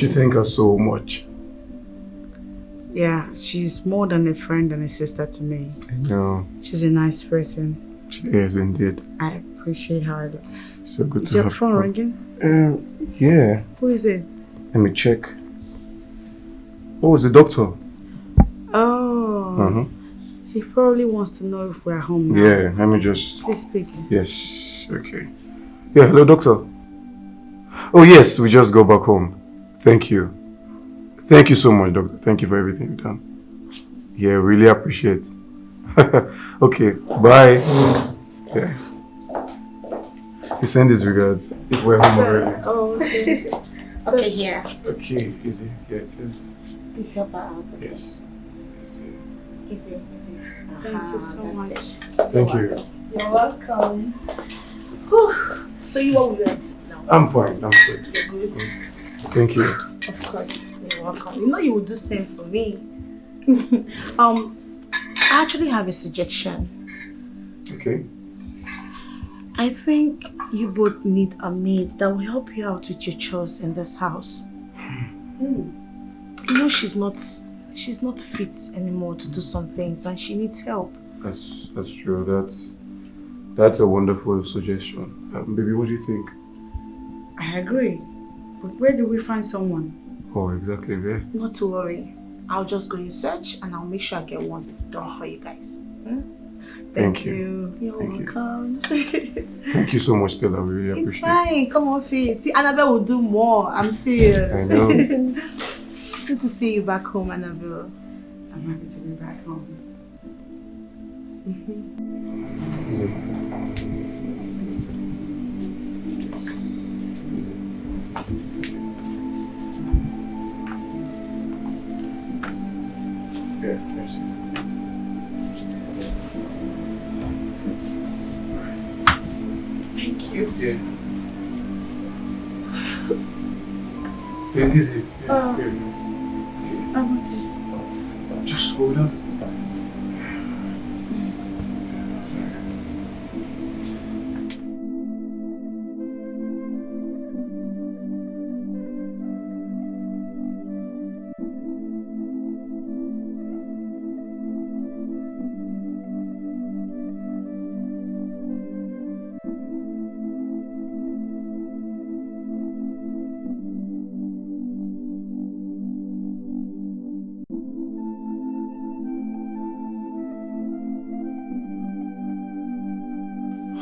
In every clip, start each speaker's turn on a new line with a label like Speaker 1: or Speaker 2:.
Speaker 1: You thank her so much.
Speaker 2: Yeah, she's more than a friend and a sister to me.
Speaker 1: I know.
Speaker 2: She's a nice person.
Speaker 1: She is indeed.
Speaker 2: I appreciate her.
Speaker 1: So good
Speaker 2: Is
Speaker 1: to have
Speaker 2: your phone ringing?
Speaker 1: Yeah.
Speaker 2: Who is it?
Speaker 1: Let me check. Oh, it's the doctor.
Speaker 2: Oh. He probably wants to know if we're home now.
Speaker 1: Yeah, let me just...
Speaker 2: Please speak.
Speaker 1: Yes, okay. Yeah, hello doctor. Oh yes, we just go back home. Thank you. Thank you so much, doctor. Thank you for everything you've done. Yeah, really appreciate it. Okay, bye. Yeah. He sent his regards. If we're home already.
Speaker 2: Oh, okay.
Speaker 3: Okay, here.
Speaker 1: Okay, easy. Yeah, it is.
Speaker 3: Please help her out. Okay.
Speaker 1: Yes. Easy.
Speaker 3: Easy.
Speaker 2: Thank you so much.
Speaker 1: Thank you.
Speaker 3: You're welcome. Whew. So you are good now?
Speaker 1: I'm fine. I'm good.
Speaker 3: You're good?
Speaker 1: Thank you.
Speaker 3: Of course. You're welcome. You know you would do same for me. I actually have a suggestion.
Speaker 1: Okay.
Speaker 3: I think you both need a maid that will help you out with your chores in this house. You know she's not fit anymore to do some things and she needs help.
Speaker 1: That's true. That's a wonderful suggestion. Baby, what do you think?
Speaker 2: I agree. But where do we find someone?
Speaker 1: Oh, exactly where?
Speaker 3: Not to worry. I'll just go in search and I'll make sure I get one done for you guys.
Speaker 1: Thank you.
Speaker 3: You're welcome.
Speaker 1: Thank you so much, Stella. We really appreciate it.
Speaker 3: It's fine. Come on, Faith. See, Annabelle will do more. I'm serious.
Speaker 1: I know.
Speaker 3: Good to see you back home, Annabelle.
Speaker 2: I'm happy to be back home.
Speaker 1: Yeah, merci.
Speaker 3: Thank you.
Speaker 1: Yeah. Yeah, easy. Yeah,
Speaker 3: I'm okay.
Speaker 1: Just hold on.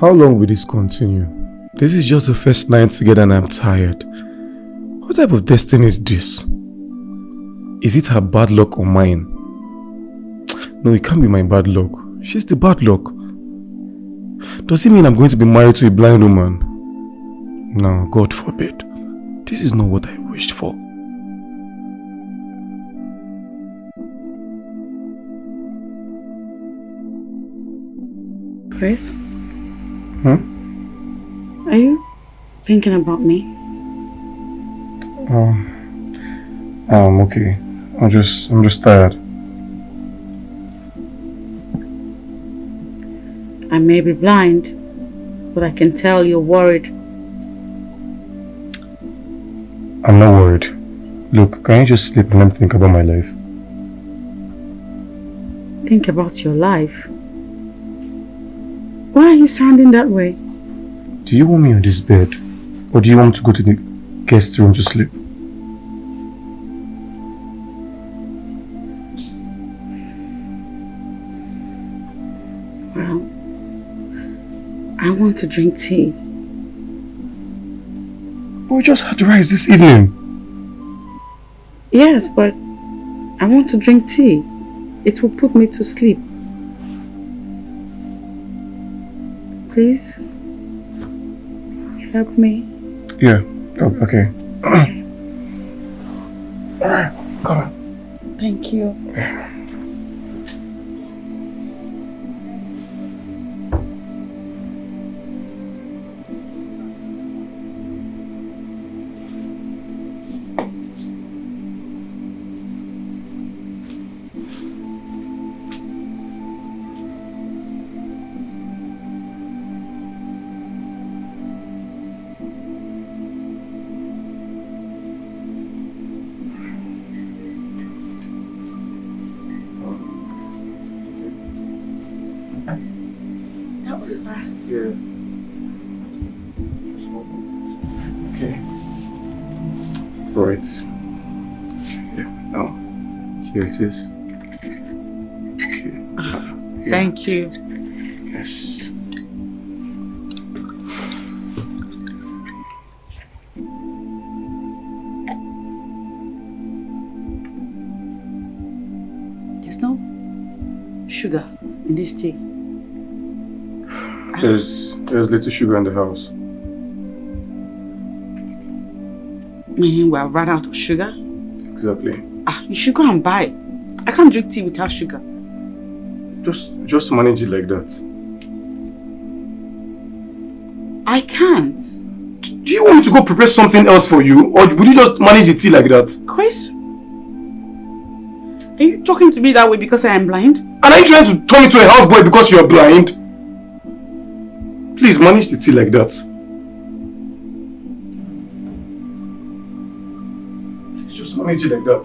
Speaker 1: How long will this continue? This is just the first night together and I'm tired. What type of destiny is this? Is it her bad luck or mine? No, it can't be my bad luck. She's the bad luck. Does it mean I'm going to be married to a blind woman? No, God forbid. This is not what I wished for.
Speaker 2: Chris?
Speaker 1: Hmm?
Speaker 2: Are you thinking about me?
Speaker 1: I'm okay. I'm just tired.
Speaker 2: I may be blind, but I can tell you're worried.
Speaker 1: I'm not worried. Look, can you just sleep and let me think about my life?
Speaker 2: Think about your life. Why are you sounding that way?
Speaker 1: Do you want me on this bed? Or do you want me to go to the guest room to sleep?
Speaker 2: Well, I want to drink tea.
Speaker 1: But we just had rice this evening.
Speaker 2: Yes, but I want to drink tea. It will put me to sleep. Please, help me.
Speaker 1: Yeah, oh, okay. Alright, come on.
Speaker 2: Thank you.
Speaker 3: That was fast.
Speaker 1: Yeah. Okay. Right. Yeah. Now, here it is. Okay. Here.
Speaker 2: Thank you.
Speaker 1: Yes.
Speaker 2: There's no sugar in this tea.
Speaker 1: There's little sugar in the house.
Speaker 2: Meaning we're run out of sugar?
Speaker 1: Exactly.
Speaker 2: You should go and buy. I can't drink tea without sugar.
Speaker 1: Just manage it like that.
Speaker 2: I can't.
Speaker 1: Do you want me to go prepare something else for you, or would you just manage the tea like that?
Speaker 2: Chris? Are you talking to me that way because I am blind?
Speaker 1: And are you trying to turn me to a houseboy because you're blind? Please manage the tea like that. Please just manage it like that.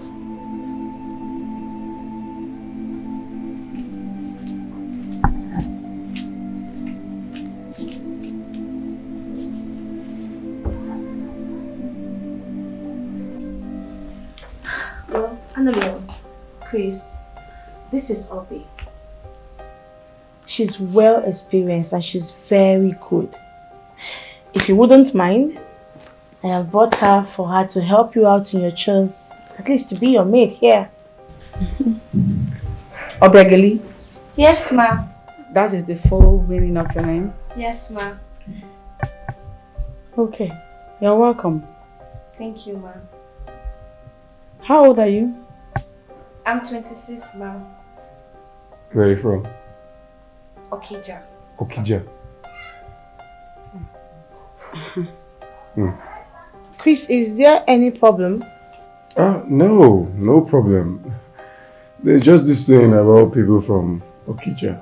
Speaker 3: Well, Annalena, Chris, this is Obio. She's well experienced and she's very good. If you wouldn't mind, I have brought her for her to help you out in your chores, at least to be your maid here.
Speaker 2: Obiageli,
Speaker 4: Yes, ma.
Speaker 2: that is the full meaning of your name?
Speaker 4: Yes, ma.
Speaker 2: Okay, you're welcome.
Speaker 4: Thank you, ma.
Speaker 2: How old are you?
Speaker 4: I'm 26, ma.
Speaker 1: Where are you from?
Speaker 4: Okija.
Speaker 1: Okija.
Speaker 3: Chris, is there any problem?
Speaker 1: No problem. There's just this saying about people from Okija.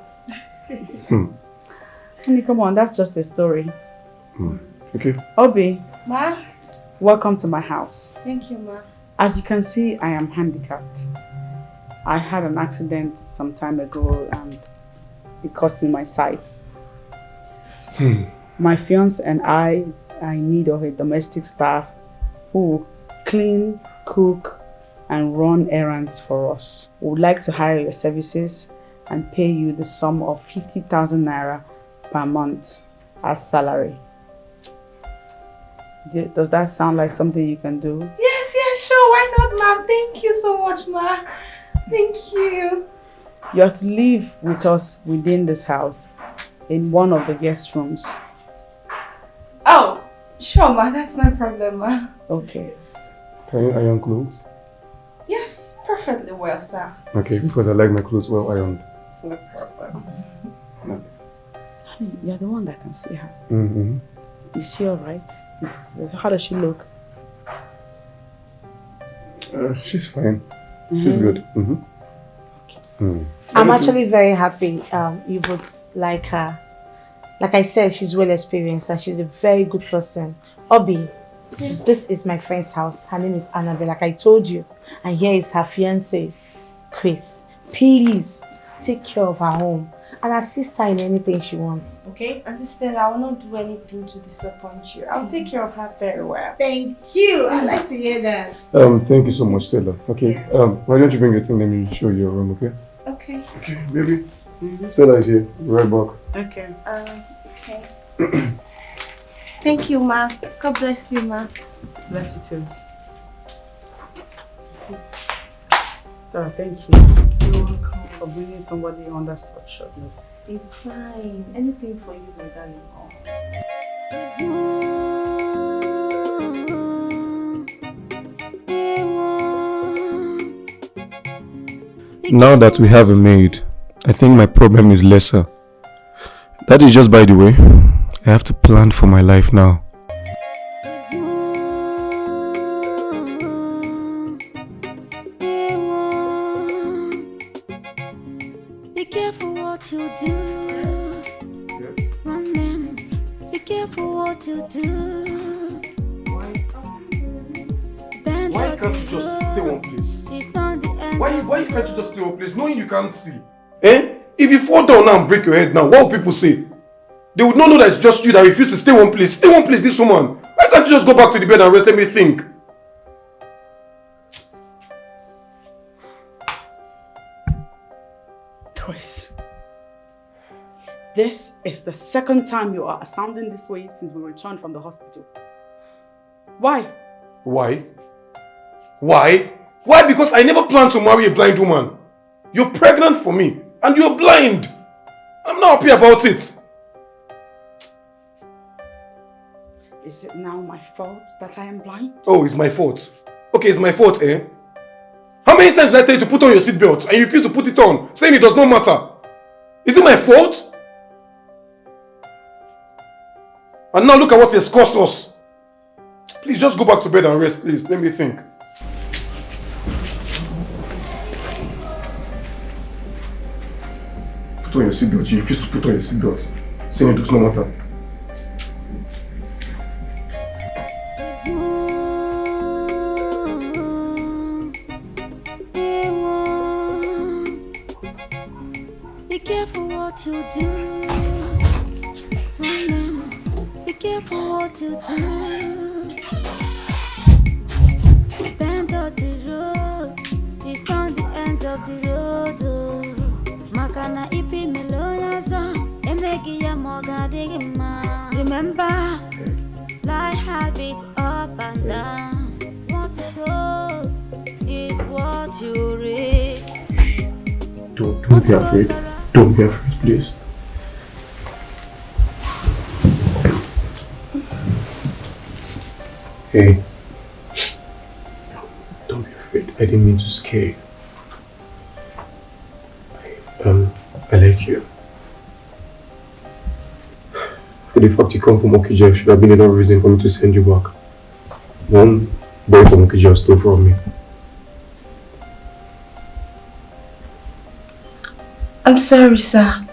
Speaker 2: Honey, come on, that's just a story.
Speaker 1: Okay.
Speaker 2: Obi,
Speaker 4: Ma?
Speaker 2: welcome to my house.
Speaker 4: Thank you, ma.
Speaker 2: As you can see, I am handicapped. I had an accident some time ago and it cost me my sight. My fiance and I are in need of a domestic staff who will clean, cook, and run errands for us. We would like to hire your services and pay you the sum of 50,000 naira per month as salary. Does that sound like something you can do?
Speaker 4: Yes, sure. Why not, ma? Thank you so much, ma. Thank you.
Speaker 2: You have to live with us within this house in one of the guest rooms.
Speaker 4: Oh, sure, ma. That's no problem, ma.
Speaker 2: Okay.
Speaker 1: Can you iron clothes?
Speaker 4: Yes, perfectly well, sir.
Speaker 1: Okay, because I like my clothes well ironed.
Speaker 4: No problem.
Speaker 2: Honey, you're the one that can see her.
Speaker 1: Mm-hmm.
Speaker 2: Is she alright? How does she look?
Speaker 1: She's fine. She's good.
Speaker 3: I'm actually very happy you both like her. Like I said, she's well experienced and she's a very good person. Obi,
Speaker 4: Yes.
Speaker 3: this is my friend's house. Her name is Annabelle, like I told you. And here is her fiancé, Chris. Please take care of her home and assist her in anything she wants. Okay?
Speaker 4: Auntie Stella, I will not do anything to disappoint you. I'll take care of her very well.
Speaker 3: Thank you. I like to hear that.
Speaker 1: Thank you so much, Stella. Okay. Why don't you bring your thing? Let me show you your room, okay?
Speaker 4: Okay.
Speaker 1: Okay, baby. Stella is here. Right back.
Speaker 2: Okay.
Speaker 4: Okay. Thank you, ma. God bless you, ma.
Speaker 2: Bless you too. Stella, thank you. You're welcome for bringing somebody under such short notice.
Speaker 3: It's fine. Anything for you, my darling.
Speaker 1: Now that we have a maid, I think my problem is lesser. That is just by the way. I have to plan for my life now.
Speaker 5: Be careful what you do. One man, be careful what you do.
Speaker 1: Why can't you just stay one place?
Speaker 5: It's not the end.
Speaker 1: Why can't you just stay one place knowing you can't see? Eh? If you fall down now and break your head now, what will people say? They would not know that it's just you that refused to stay one place. Stay one place, this woman. Why can't you just go back to the bed and rest? Let me think.
Speaker 2: Chris, this is the second time you are sounding this way since we returned from the hospital. Why?
Speaker 1: Why? Why? Why? Because I never planned to marry a blind woman. You're pregnant for me and you're blind. I'm not happy about it.
Speaker 2: Is it now my fault that I am blind?
Speaker 1: Oh, it's my fault. Okay, it's my fault, eh? How many times did I tell you to put on your seatbelt and you refuse to put it on, saying it does not matter? Is it my fault? And now look at what it has cost us. Please just go back to bed and rest, please. Let me think. Put on your seatbelt. You refuse to put on your seatbelt, saying it does not matter.
Speaker 5: Be careful what you do. Be careful what you do. Bend of the road. It's on the end of the road. Makana ipi melona so. Emeki ya moga digima. Remember, life habits up and down. What you sow is what you reap.
Speaker 1: Don't be afraid. Don't be afraid, please. Hey. Don't be afraid. I didn't mean to scare you. I like you. For the fact you come from Okija should have been enough reason for me to send you back. One boy from Okija stole from me.
Speaker 3: I'm sorry, sir.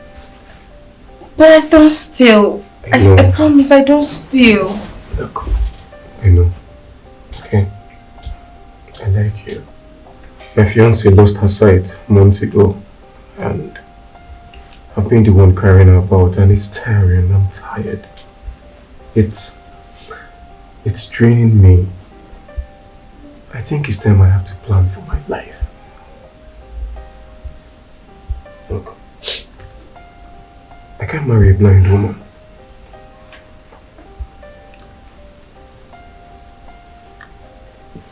Speaker 3: But I don't steal. I promise I don't steal.
Speaker 1: Look, I know. Okay? I like you. My fiancée lost her sight months ago. And I've been the one carrying her about and it's tiring. I'm tired. It's draining me. I think it's time I have to plan for my life. Look, I can't marry a blind woman.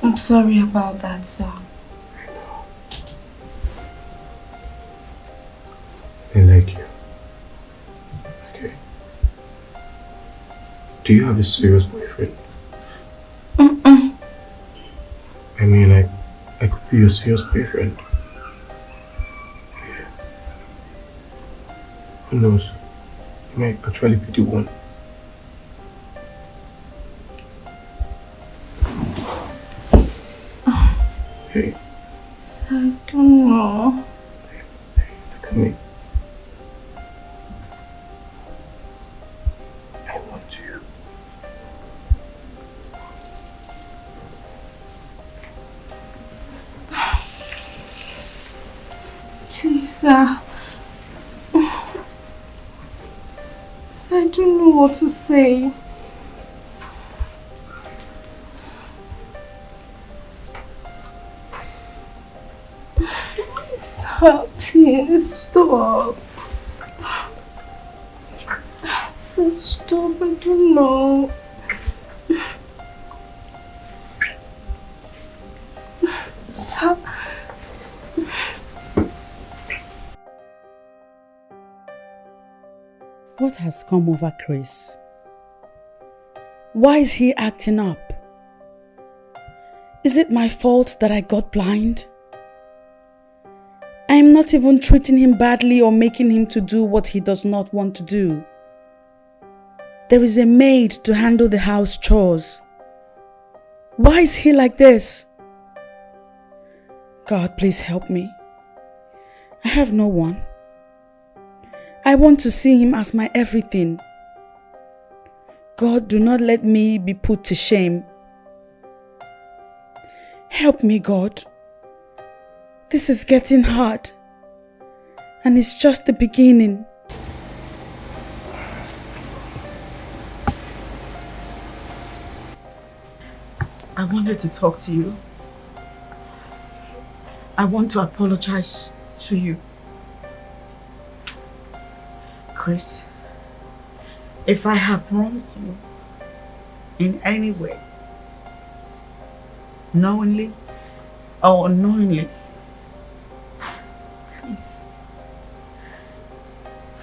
Speaker 3: I'm sorry about that, sir.
Speaker 1: I like you. Okay. Do you have a serious boyfriend? I mean, I could be your serious boyfriend. Yeah. Who knows? You might actually be the one. Hey.
Speaker 3: So I don't know.
Speaker 1: Hey, look at me. I want you.
Speaker 3: Please, sir. I don't know what to say. Sir, please stop. Sir, stop. I don't know. Sir.
Speaker 2: What has come over Chris? Why is he acting up? Is it my fault that I got blind? I am not even treating him badly or making him to do what he does not want to do. There is a maid to handle the house chores. Why is he like this? God, please help me. I have no one. I want to see him as my everything. God, do not let me be put to shame. Help me, God. This is getting hard. And it's just the beginning. I wanted to talk to you. I want to apologize to you. Chris, if I have wronged you in any way, knowingly or unknowingly, please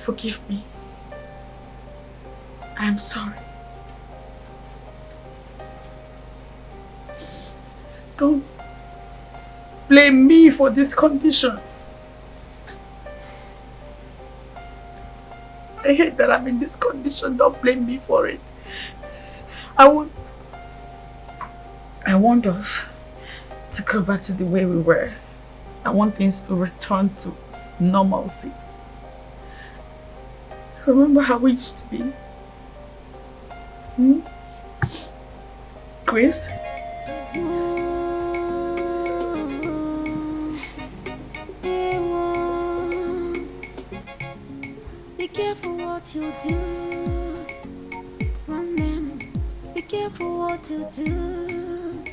Speaker 2: forgive me. I am sorry. Don't blame me for this condition. I hate that I'm in this condition. Don't blame me for it. I want us to go back to the way we were. I want things to return to normalcy. Remember how we used to be? Chris?
Speaker 5: Be careful what you do. One man, be careful what you do.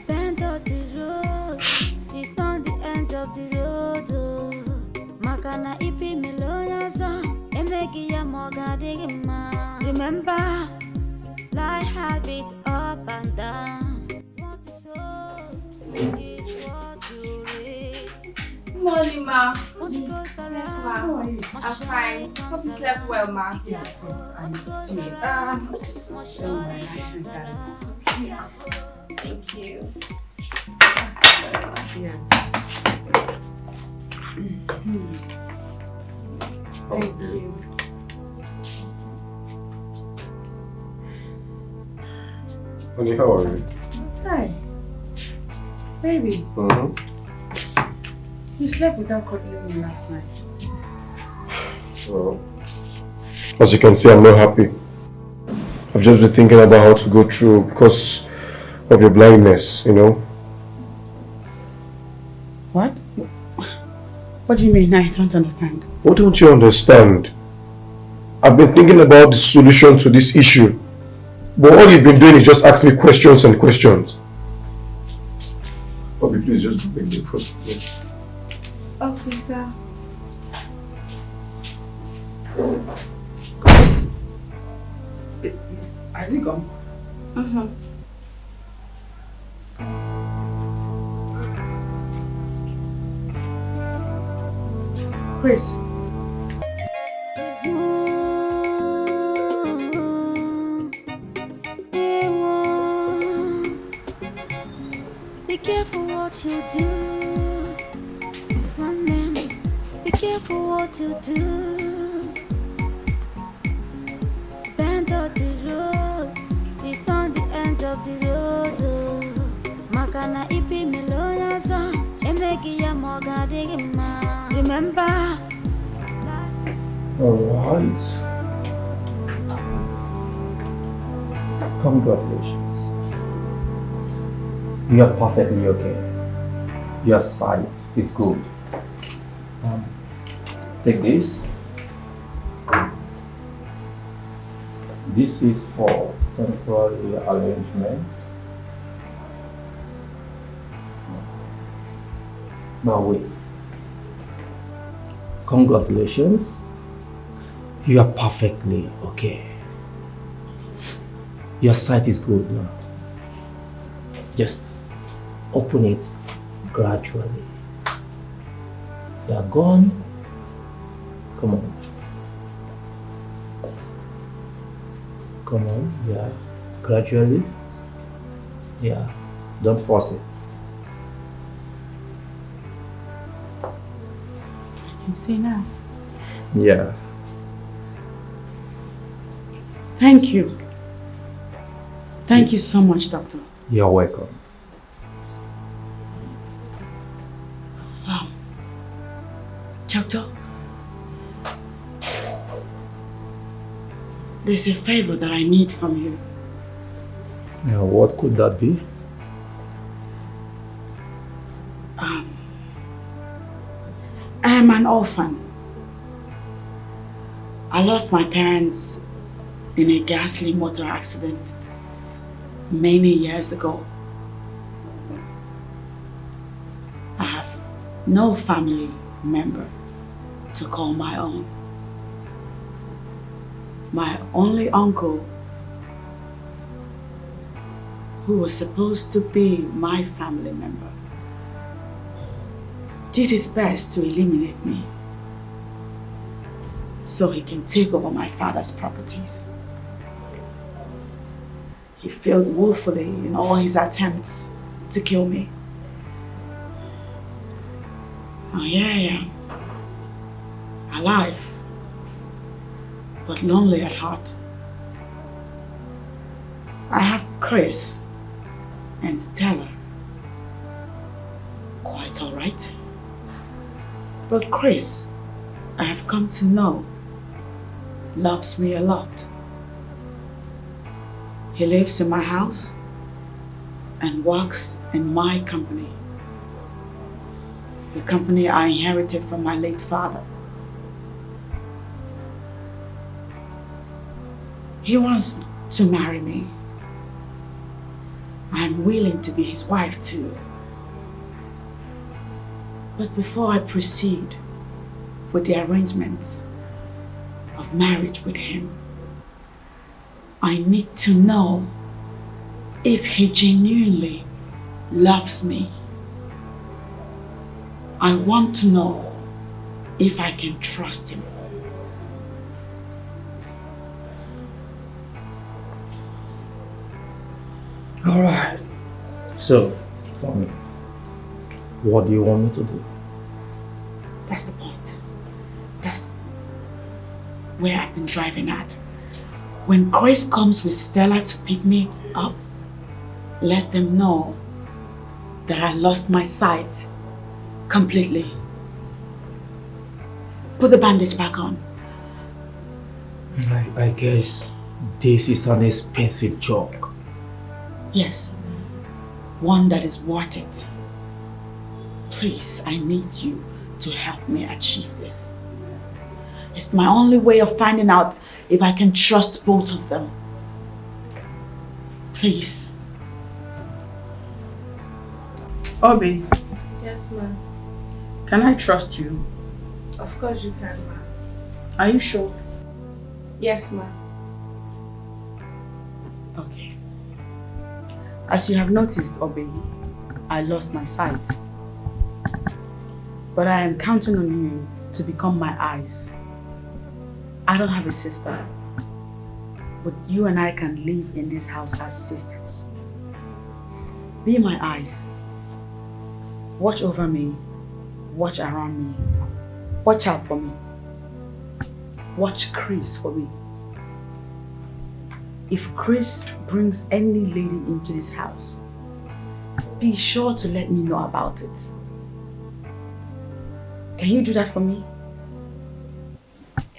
Speaker 5: Bend of the road, it's not the end of the road. Makana ipi melonaza, emegi ya mogadigima. Remember, life habits up and down. What is so is what you read.
Speaker 4: Morning, ma.
Speaker 5: What goes
Speaker 4: Yes,
Speaker 5: around.
Speaker 4: ma.
Speaker 2: How are you?
Speaker 4: I'm fine. Hope you slept well, ma.
Speaker 2: Yes, I'm
Speaker 5: Goes
Speaker 2: doing.
Speaker 5: around.
Speaker 4: Thank you.
Speaker 2: Yes. Thank you.
Speaker 1: Honey, how are you?
Speaker 2: Hi. Baby, you slept without cuddling me last night.
Speaker 1: Well, as you can see, I'm not happy. I've just been thinking about how to go through because of your blindness, you know?
Speaker 2: What? What do you mean? I don't understand.
Speaker 1: What don't you understand? I've been thinking about the solution to this issue. But all you've been doing is just ask me questions and questions. Bobby, please just make the first.
Speaker 4: Okay, sir.
Speaker 2: Chris? Has he gone? Chris?
Speaker 5: Be careful what you do. One man, be careful what you do. Bend of the road, it's not the end of the road. Makana ipi melonaza, emegi ya mogadigima. Remember.
Speaker 6: Alright. Congratulations. You are perfectly okay. Your sight is good. Take this. This is for temporary arrangements. Now wait. Congratulations. You are perfectly okay. Your sight is good now. Just open it gradually. You are gone. Come on. Come on, yeah. Gradually. Yeah. Don't force it.
Speaker 2: I can see now.
Speaker 6: Yeah.
Speaker 2: Thank you. Thank you so much, doctor.
Speaker 6: You're welcome.
Speaker 2: Doctor, there's a favor that I need from you.
Speaker 6: Now, what could that be?
Speaker 2: am an orphan. I lost my parents in a ghastly motor accident many years ago. I have no family member to call my own. My only uncle, who was supposed to be my family member, did his best to eliminate me so he can take over my father's properties. He failed woefully in all his attempts to kill me. Now here I am, alive, but lonely at heart. I have Chris and Stella, quite all right. But Chris, I have come to know, loves me a lot. He lives in my house and works in my company. The company I inherited from my late father. He wants to marry me. I'm willing to be his wife too. But before I proceed with the arrangements of marriage with him, I need to know if he genuinely loves me. I want to know if I can trust him.
Speaker 6: All right. So, tell me, what do you want me to do?
Speaker 2: That's the point. That's where I've been driving at. When Chris comes with Stella to pick me up, let them know that I lost my sight completely. Put the bandage back on.
Speaker 6: I guess this is an expensive job.
Speaker 2: Yes, one that is worth it. Please, I need you to help me achieve this. It's my only way of finding out if I can trust both of them. Please. Obi.
Speaker 3: Yes, ma'am.
Speaker 2: Can I trust you?
Speaker 3: Of course you can, ma'am.
Speaker 2: Are you sure?
Speaker 3: Yes, ma'am.
Speaker 2: Okay. As you have noticed, Obi, I lost my sight. But I am counting on you to become my eyes. I don't have a sister, but you and I can live in this house as sisters. Be my eyes. Watch over me. Watch around me. Watch out for me. Watch Chris for me. If Chris brings any lady into this house, be sure to let me know about it. Can you do that for me?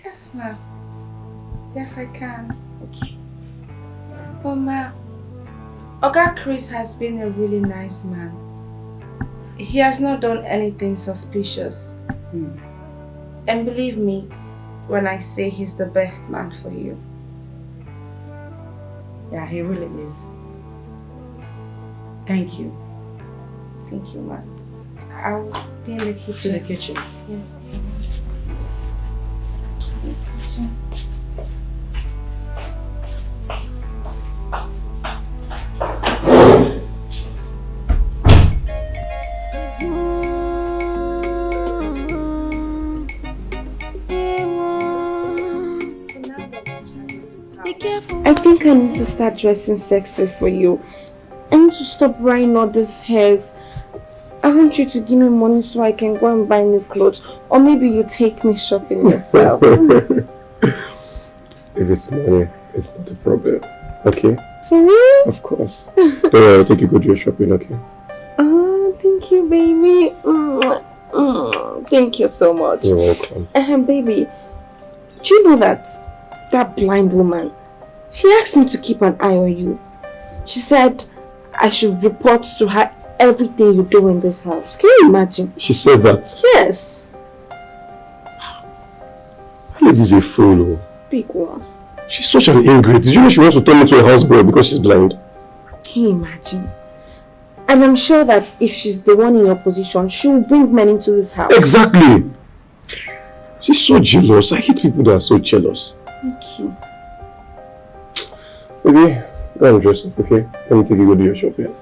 Speaker 3: Yes, ma'am. Yes, I can.
Speaker 2: Okay.
Speaker 3: But ma'am, Oga Chris has been a really nice man. He has not done anything suspicious. And believe me when I say he's the best man for you.
Speaker 2: Yeah, he really is. Thank you.
Speaker 3: Thank you, ma'am. I'll be in the kitchen.
Speaker 2: To the kitchen.
Speaker 3: Yeah. I think I need to start dressing sexy for you. I need to stop wearing all these hairs. I want you to give me money so I can go and buy new clothes. Or maybe you take me shopping yourself.
Speaker 1: If it's money, it's not a problem. Okay?
Speaker 3: For real?
Speaker 1: Of course. Don't worry, I'll take you go to your shopping, okay?
Speaker 3: Oh, thank you, baby. Thank you so much.
Speaker 1: You're welcome.
Speaker 3: Baby, do you know that blind woman, she asked me to keep an eye on you. She said I should report to her everything you do in this house. Can you imagine?
Speaker 1: She said that?
Speaker 3: Yes.
Speaker 1: Lady's a fool.
Speaker 4: Big one.
Speaker 1: She's such an ingrate. Did you know she wants to turn me to a houseboy because she's blind?
Speaker 4: Can you imagine? And I'm sure that if she's the one in your position, she'll bring men into this house.
Speaker 1: Exactly. She's so jealous. I hate people that are so jealous.
Speaker 4: Me too.
Speaker 1: Baby, go and dress up, okay? Let me take you go do your shopping.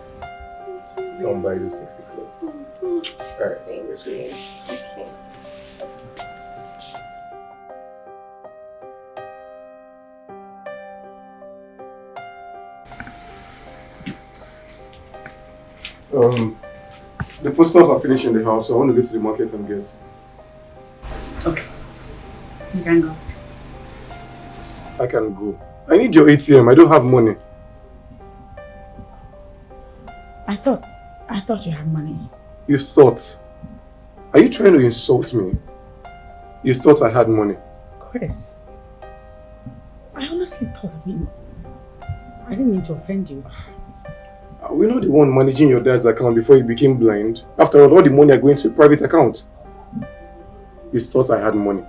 Speaker 1: Don't buy this sexy clothes. Alright, let's go.
Speaker 4: Okay.
Speaker 1: The food stuff are finished in the house, so I want to go to the market and get.
Speaker 2: Okay. You can go.
Speaker 1: I can go. I need your ATM. I don't have money.
Speaker 2: I thought you had money.
Speaker 1: You thought? Are you trying to insult me? You thought I had money.
Speaker 2: Chris, I honestly thought I didn't mean to offend you.
Speaker 1: We're not the one managing your dad's account before he became blind. After all the money are going to a private account. You thought I had money.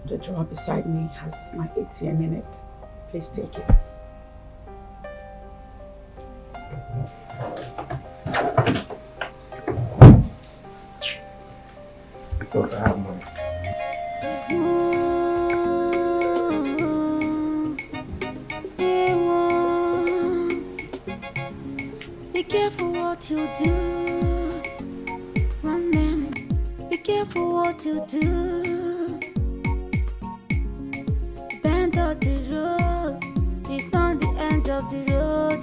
Speaker 2: The drawer beside me has my ATM in it. Please take it.
Speaker 1: You thought I had money.
Speaker 5: Be careful what you do. One man, be careful what you do. Bend of the road is not the end of the road.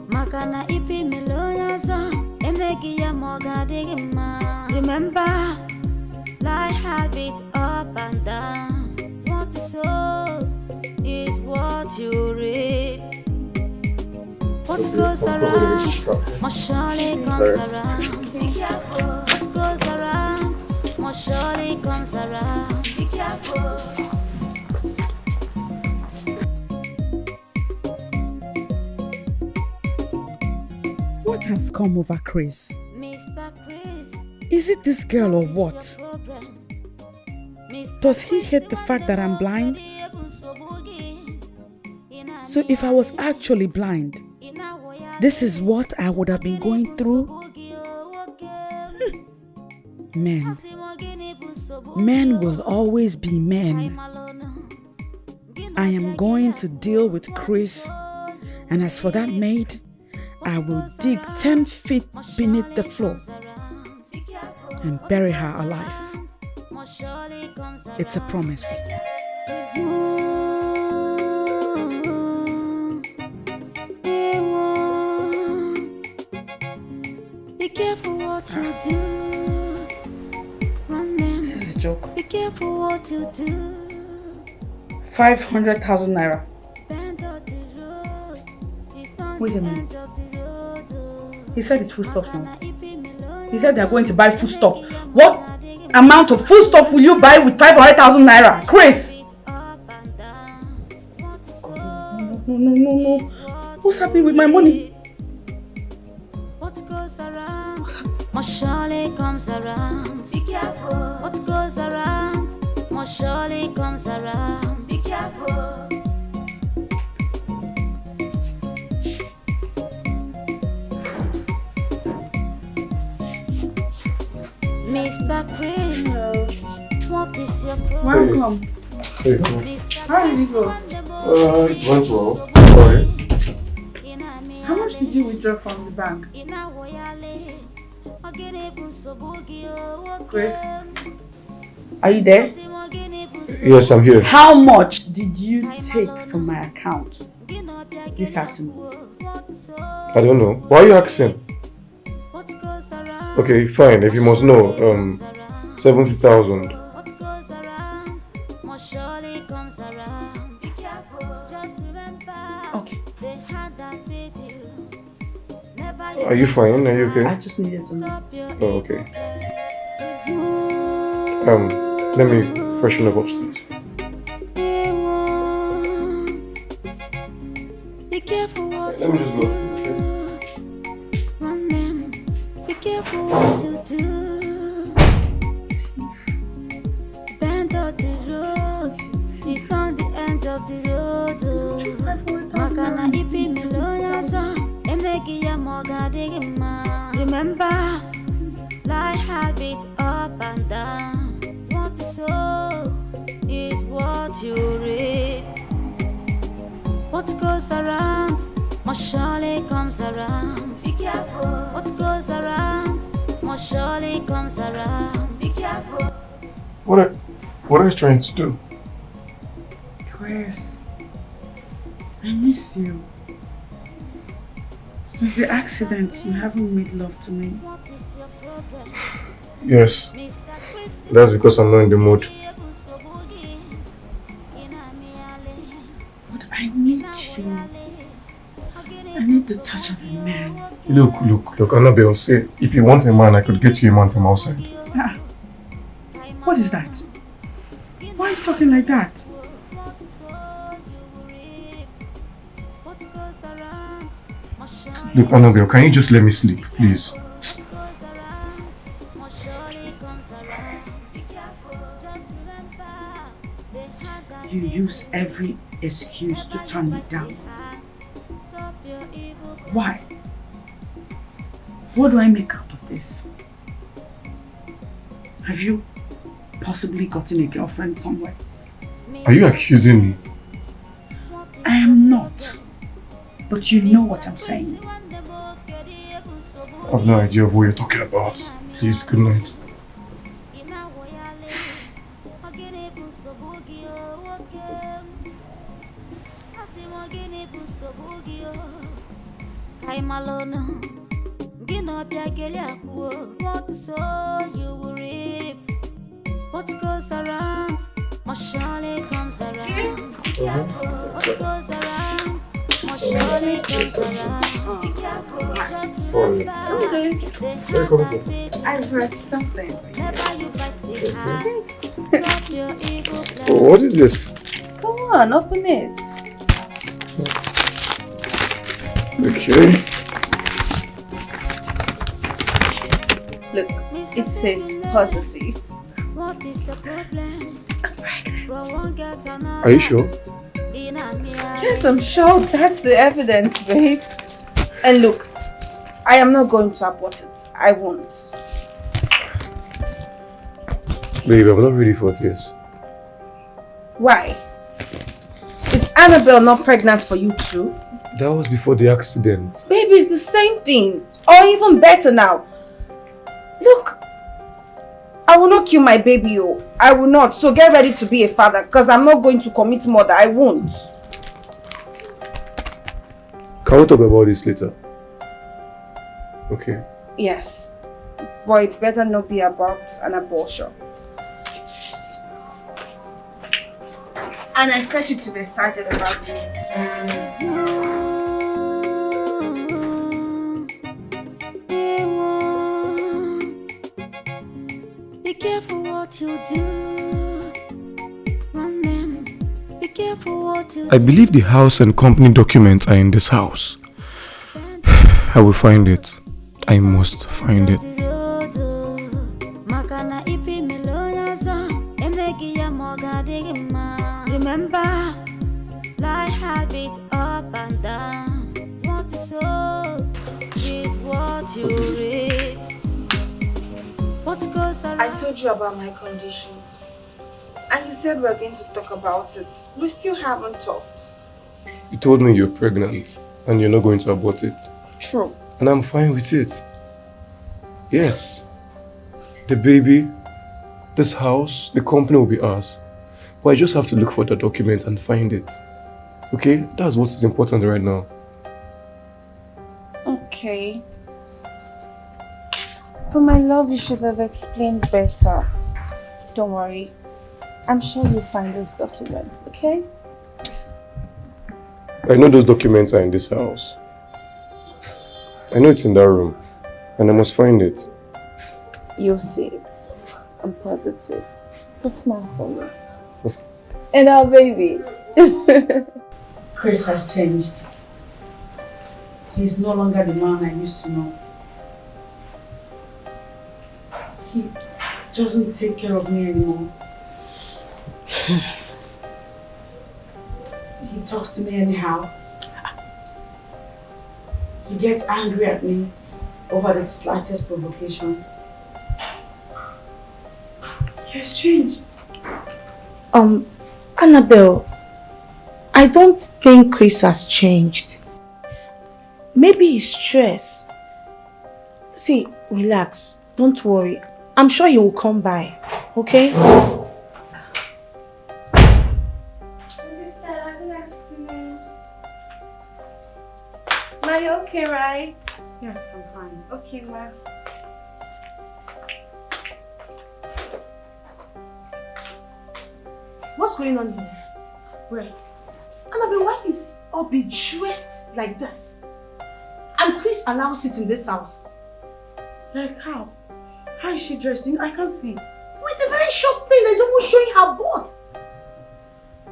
Speaker 5: Makana ipi melonaza, emegi ya mogadigima. Remember, life habits up and down. What you sow is what you reap. What goes around must surely comes around. Be careful. What goes around must surely comes around. Be careful.
Speaker 2: What has come over Chris?
Speaker 5: Mr. Chris,
Speaker 2: Is it this girl or what? Does he hate the fact that I'm blind? So if I was actually blind, this is what I would have been going through? Men. Men will always be men. I am going to deal with Chris, and as for that maid, I will dig 10 feet beneath the floor and bury her alive. It's a promise.
Speaker 5: Be careful what you do. One man,
Speaker 2: This is a joke.
Speaker 5: be careful what you do.
Speaker 2: 500,000 naira.
Speaker 5: Bend of the road is not
Speaker 2: Wait a
Speaker 5: the
Speaker 2: minute.
Speaker 5: end of the road.
Speaker 2: He said it's foodstuffs now. He said they are going to buy foodstuffs. What amount of foodstuff will you buy with 500,000 naira? Chris! No. What's happening with my money?
Speaker 5: What goes around must surely comes around. Be careful. What goes around must surely comes around. Be careful. Mr. Chris, what is your problem?
Speaker 2: Welcome.
Speaker 1: Hey,
Speaker 5: Mr.
Speaker 2: How did it go?
Speaker 1: it went well. Sorry.
Speaker 2: How much did you withdraw from the bank? Chris? Are you there?
Speaker 1: Yes, I'm here.
Speaker 2: How much did you take from my account this afternoon?
Speaker 1: I don't know. Why are you asking? Okay, fine. If you must know, 70,000.
Speaker 2: Okay.
Speaker 1: Are you fine? Are you okay?
Speaker 2: I just needed to know.
Speaker 1: Oh, okay. Let me freshen up upstairs.
Speaker 5: Be careful what
Speaker 1: Let me just go.
Speaker 5: One man, be careful what you do. Remember, life have it up and down. What you sow is what you reap. What goes around must surely comes around. Be careful. What goes around must surely comes around. Be careful.
Speaker 1: What are you trying to do?
Speaker 2: Chris, I miss you. Since the accident, you haven't made love to me.
Speaker 1: Yes. That's because I'm not in the mood.
Speaker 2: But I need you. I need the touch of a man.
Speaker 1: Look, Annabelle, say, if you want a man, I could get you a man from outside.
Speaker 2: Ah, what is that? Why are you talking like that?
Speaker 1: Look, Annabelle, can you just let me sleep, please?
Speaker 2: You use every excuse to turn me down. Why? What do I make out of this? Have you possibly gotten a girlfriend somewhere?
Speaker 1: Are you accusing me?
Speaker 2: I am not. But you know what I'm saying.
Speaker 1: I have no idea of what you're talking about. Please, good night.
Speaker 5: What goes around must surely comes around. What goes around must surely comes around. Be careful,
Speaker 2: I've read something.
Speaker 5: never you bite the eye. Stop your ego.
Speaker 1: What is this?
Speaker 2: Come on, open it.
Speaker 1: Okay.
Speaker 2: Look, it says positive.
Speaker 5: What is your problem?
Speaker 1: Are you sure?
Speaker 4: Yes, I'm sure that's the evidence, babe. And look, I am not going to abort it. I won't.
Speaker 1: Babe, I'm not ready for this.
Speaker 4: Why? Is Annabelle not pregnant for you too?
Speaker 1: That was before the accident.
Speaker 4: Baby, it's the same thing. Or even better now. Look, I will not kill my baby, oh. I will not. So get ready to be a father, because I'm not going to commit murder. I won't.
Speaker 1: Can we talk about this later? Okay.
Speaker 4: Yes. But it better not be about an abortion. And I expect you to be excited about it.
Speaker 5: Be careful what you do. Be careful what you do.
Speaker 1: I believe the house and company documents are in this house. I will find it. I must find it.
Speaker 5: Remember, life have it up and down. What you sow is what you reap. What goes around?
Speaker 4: I told you about my condition. And you said we're going to talk about it. We still haven't talked.
Speaker 1: You told me you're pregnant and you're not going to abort it.
Speaker 4: True.
Speaker 1: And I'm fine with it. Yes. The baby, this house, the company will be ours. But I just have to look for the document and find it. Okay? That's what is important right now.
Speaker 4: Okay. But my love, you should have explained better. Don't worry. I'm sure you'll find those documents, okay?
Speaker 1: I know those documents are in this house. I know it's in that room. And I must find it.
Speaker 4: You'll see it. I'm positive. So smile for me. And our baby.
Speaker 2: Chris has changed. He's no longer the man I used to know. He doesn't take care of me anymore. He talks to me anyhow. He gets angry at me over the slightest provocation. He has changed.
Speaker 3: Annabelle, I don't think Chris has changed. Maybe he's stressed. See, relax. Don't worry. I'm sure he will come by. Okay?
Speaker 7: Sister, good afternoon. Ma, you okay, right?
Speaker 2: Yes, I'm fine.
Speaker 7: Okay, ma.
Speaker 3: What's going on here? Where? Annabelle, why is Obio dressed like this? And Chris allows it in this house?
Speaker 2: Like how? How is she dressed? I can't see.
Speaker 3: With a very short thing that's almost showing her butt.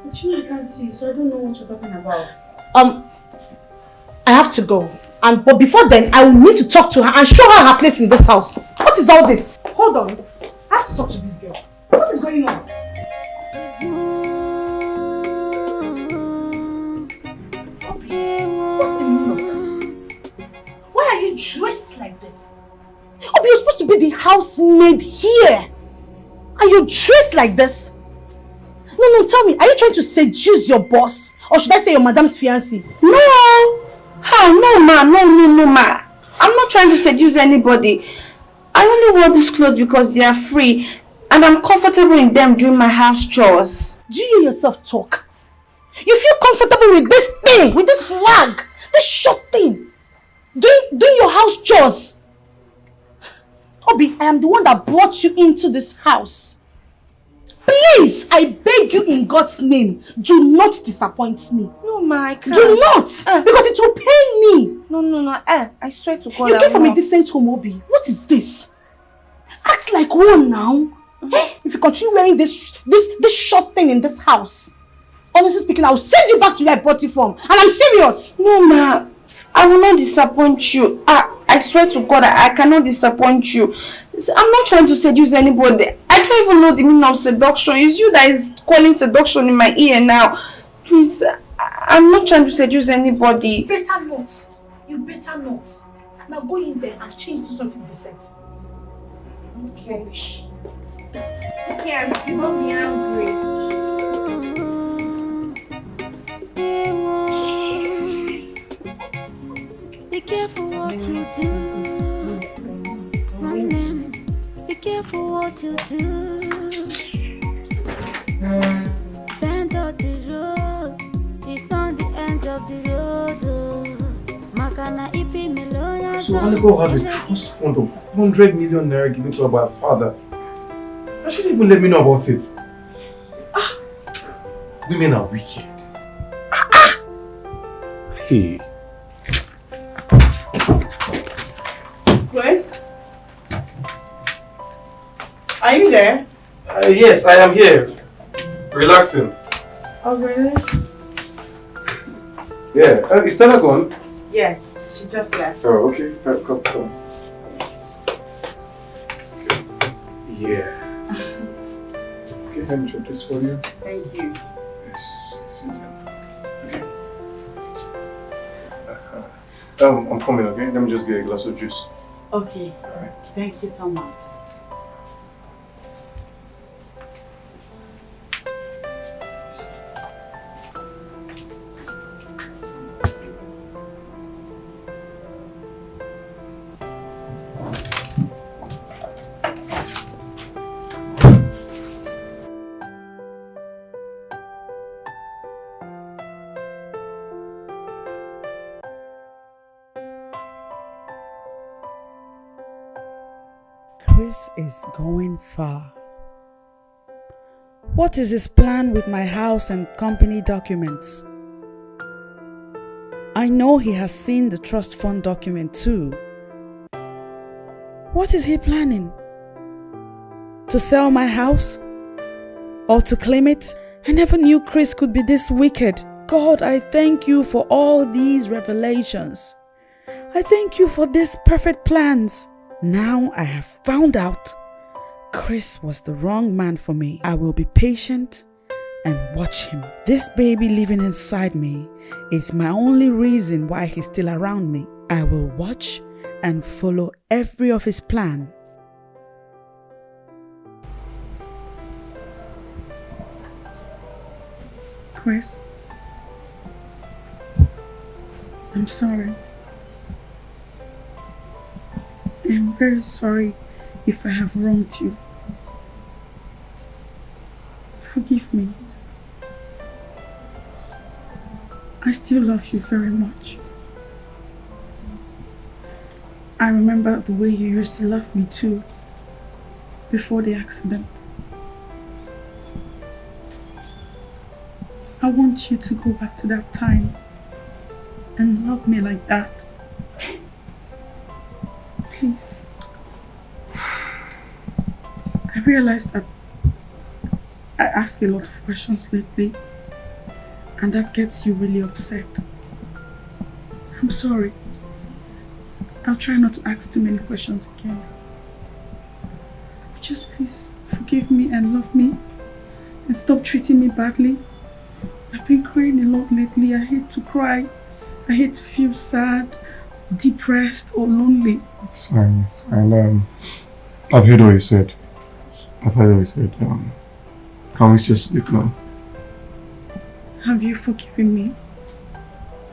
Speaker 2: But you know I can't see, so I don't know what you're talking about.
Speaker 3: I have to go. But before then, I will need to talk to her and show her her place in this house. What is all this? Hold on. I have to talk to this girl. What is going on? What's the meaning of this? Why are you dressed like this? Obio, you're supposed to be the housemaid here. And you're dressed like this? No, tell me, are you trying to seduce your boss? Or should I say your madam's fiancé?
Speaker 4: No! How? No, ma. No, ma. I'm not trying to seduce anybody. I only wear these clothes because they are free and I'm comfortable in them doing my house chores.
Speaker 3: Do you hear yourself talk? You feel comfortable with this thing, with this rag, this short thing, doing your house chores. Obio, I am the one that brought you into this house. Please, I beg you in God's name, do not disappoint me.
Speaker 4: No, ma, I can't.
Speaker 3: Do not, because it will pain me.
Speaker 4: No. I swear to God,
Speaker 3: You came from a decent home, Obio. What is this? Act like one now. Hey, if you continue wearing this short thing in this house, honestly speaking, I will send you back to where I brought you from. And I'm serious.
Speaker 4: No, ma. I will not disappoint you. I swear to God, I cannot disappoint you. I'm not trying to seduce anybody. I don't even know the meaning of seduction. It's you that is calling seduction in my ear now. Please, I'm not trying to seduce anybody.
Speaker 3: You better not. You better not. Now go in there and change to something decent.
Speaker 7: Okay. Rubbish. Okay, auntie, don't be angry.
Speaker 5: Be careful what you do. My man, be careful what you do. Bend of the road, it's not the end of the road. Makana ipi melonya.
Speaker 1: So Annabelle has a trust fund of 100 million naira given to her by her father. And she didn't even let me know about it. Women are wicked. Hey.
Speaker 2: Grace? Are you there?
Speaker 1: Yes, I am here. Relaxing.
Speaker 2: Oh, really?
Speaker 1: Yeah. Is Stella gone?
Speaker 2: Yes, she just left.
Speaker 1: Oh, okay. Come. Okay. Yeah. Okay, let me drop this for you.
Speaker 2: Thank you.
Speaker 1: Yes, sit down. Okay. I'm coming, okay? Let me just get a glass of juice.
Speaker 2: Okay.
Speaker 1: Alright.
Speaker 2: Thank you so much.
Speaker 8: Chris is going far. What is his plan with my house and company documents? I know he has seen the trust fund document too. What is he planning? To sell my house? Or to claim it? I never knew Chris could be this wicked. God, I thank you for all these revelations. I thank you for these perfect plans. Now I have found out Chris was the wrong man for me. I will be patient and watch him. This baby living inside me is my only reason why he's still around me. I will watch and follow every of his plan.
Speaker 2: Chris, I'm sorry. I'm very sorry if I have wronged you. Forgive me. I still love you very much. I remember the way you used to love me too, before the accident. I want you to go back to that time and love me like that. Please. I realized that I ask a lot of questions lately, and that gets you really upset. I'm sorry. I'll try not to ask too many questions again. Just please forgive me and love me, and stop treating me badly. I've been crying a lot lately. I hate to cry. I hate to feel sad, depressed, or lonely.
Speaker 1: It's fine, it's fine. I've heard what you said. Can we just sleep now?
Speaker 2: Have you forgiven me?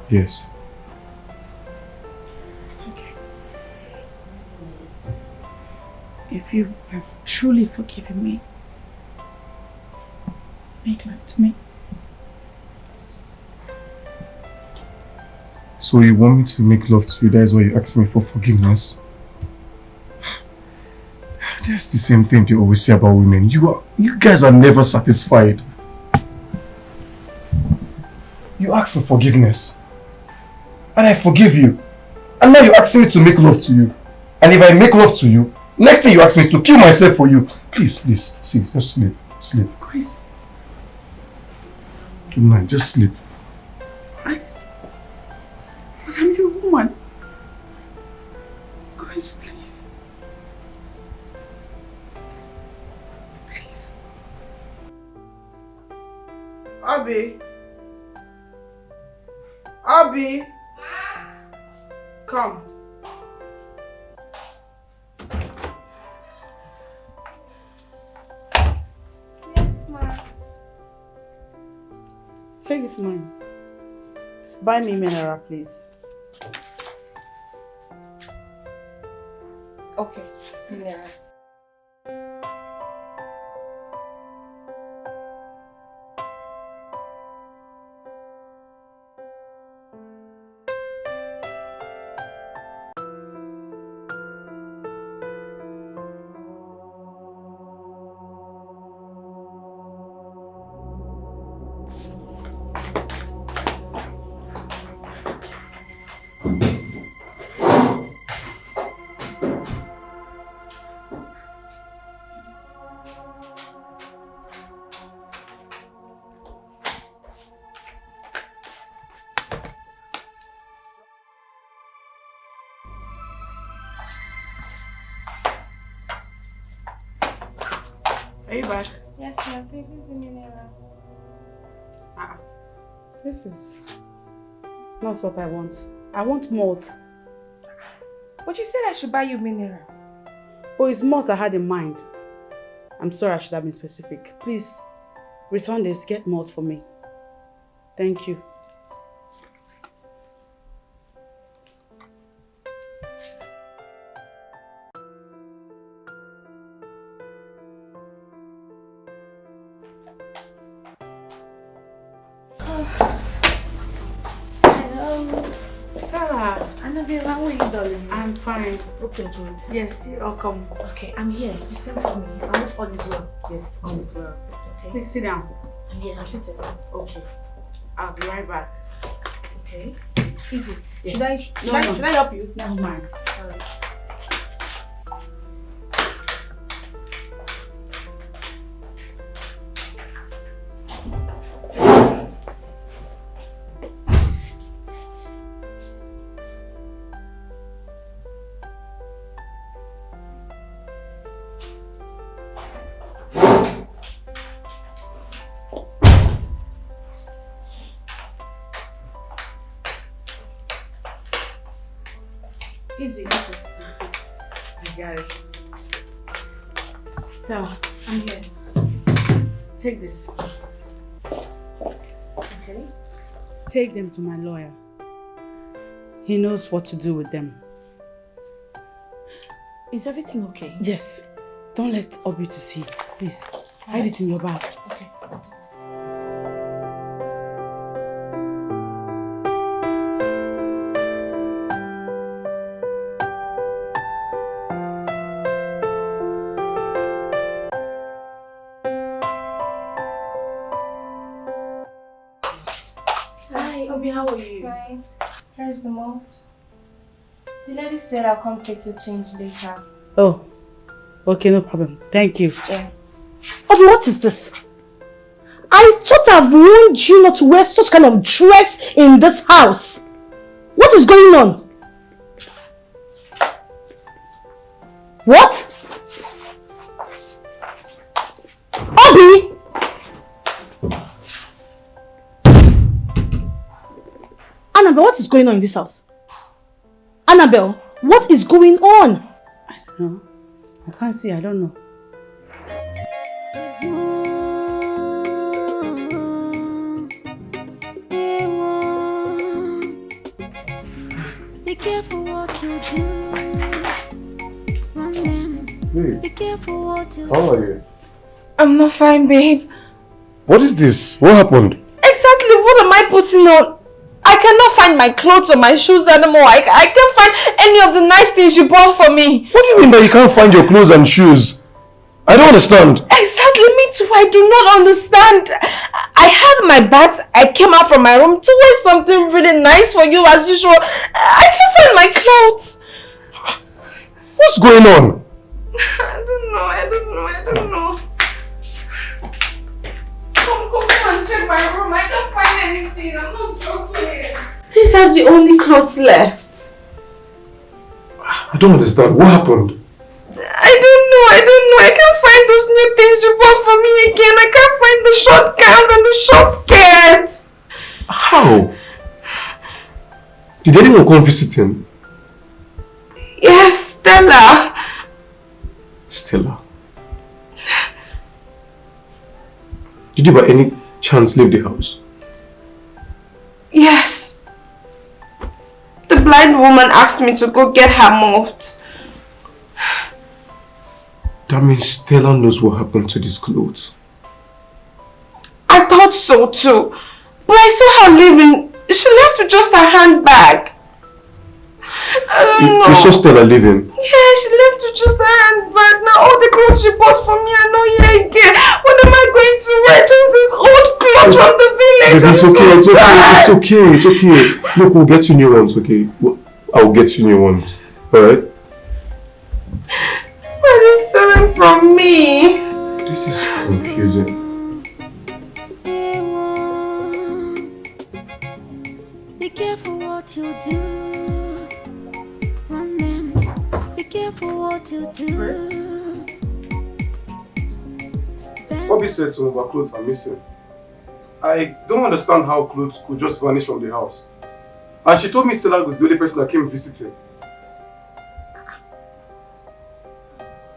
Speaker 1: Yes.
Speaker 2: Okay. If you have truly forgiven me, make love to me.
Speaker 1: So you want me to make love to you? That is why you ask me for forgiveness? That's the same thing they always say about women. You guys are never satisfied. You ask for forgiveness, and I forgive you. And now you're asking me to make love to you. And if I make love to you, next thing you ask me is to kill myself for you. Please, see, just sleep. Sleep.
Speaker 2: Chris.
Speaker 1: Good night, just sleep.
Speaker 2: I'm your woman. Chris, please. Please. Abi. Come.
Speaker 7: Yes, ma.
Speaker 2: Take this money. Buy me mineral, please.
Speaker 7: Okay, mineral.
Speaker 2: Are you back?
Speaker 7: Yes, ma'am. Take this mineral.
Speaker 2: This is not what I want. I want malt.
Speaker 7: But you said I should buy you mineral.
Speaker 2: Oh, it's malt I had in mind. I'm sorry, I should have been specific. Please, return this. Get malt for me. Thank you. Sarah.
Speaker 3: Annabelle, how are you, darling?
Speaker 2: I'm fine.
Speaker 3: Okay, good.
Speaker 2: Yes, you're welcome.
Speaker 3: Okay, I'm here. You sent for me. I hope all is well.
Speaker 2: Yes, all is well.
Speaker 3: Okay.
Speaker 2: Please sit down.
Speaker 3: I'm here. I'm sitting.
Speaker 2: Okay. I'll be right back.
Speaker 3: Okay. Easy.
Speaker 2: Yes.
Speaker 3: Should I help you?
Speaker 2: Never mind.
Speaker 3: Alright. Easy.
Speaker 2: I got it. So,
Speaker 3: I'm here.
Speaker 2: take this.
Speaker 3: Okay.
Speaker 2: Take them to my lawyer. He knows what to do with them.
Speaker 3: Is everything okay?
Speaker 2: Yes. Don't let Obio to see it. Please, hide it in your bag.
Speaker 3: Okay.
Speaker 7: Hi,
Speaker 3: Obio, how are you?
Speaker 7: fine. Here's the malt. The lady said I'll come take your change later.
Speaker 2: Oh, okay, no problem. Thank you.
Speaker 7: Yeah.
Speaker 3: Obio, what is this? I thought I've warned you not to wear such kind of dress in this house. What is going on? What? Obi! Annabelle, what is going on in this house? Annabelle, what is going on?
Speaker 2: No, I can't see. I don't know.
Speaker 5: Be careful what you do. One man.
Speaker 1: Hey,
Speaker 5: Be careful what you do.
Speaker 1: how are you?
Speaker 7: I'm not fine, babe.
Speaker 1: What is this? What happened?
Speaker 7: Exactly, what am I putting on? I cannot find my clothes or my shoes anymore. I can't find any of the nice things you bought for me.
Speaker 1: What do you mean that you can't find your clothes and shoes? I don't understand.
Speaker 7: Exactly, me too. I do not understand. I had my bags. I came out from my room to wear something really nice for you as usual. I can't find my clothes.
Speaker 1: What's going on?
Speaker 7: I don't know. Come and check my room. I can't find anything. I'm not joking. These are the only clothes left.
Speaker 1: I don't understand. What happened?
Speaker 7: I don't know. I can't find those new things you bought for me again. I can't find the short gowns and the short skirts.
Speaker 1: How? Did anyone come visiting?
Speaker 7: Yes, Stella.
Speaker 1: Stella. Did you by any chance leave the house?
Speaker 7: Yes. The blind woman asked me to go get her malt.
Speaker 1: That means Stella knows what happened to these clothes.
Speaker 7: I thought so too. But I saw her leaving. She left with just her handbag. I don't know.
Speaker 1: You saw Stella leaving?
Speaker 7: Yeah, she left with just her handbag. Now all the clothes she bought for me are not here again. What am I going to wear? Just these old clothes from the village.
Speaker 1: Baby, it's okay. It's okay. Look, we'll get you new ones, okay? I'll get you new ones. Alright?
Speaker 7: Why are they stealing from me?
Speaker 1: This is confusing.
Speaker 5: Be careful what you do. One man. Be careful what you do.
Speaker 1: Bobby said some of our clothes are missing. I don't understand how clothes could just vanish from the house. And she told me Stella was the only person that came visiting.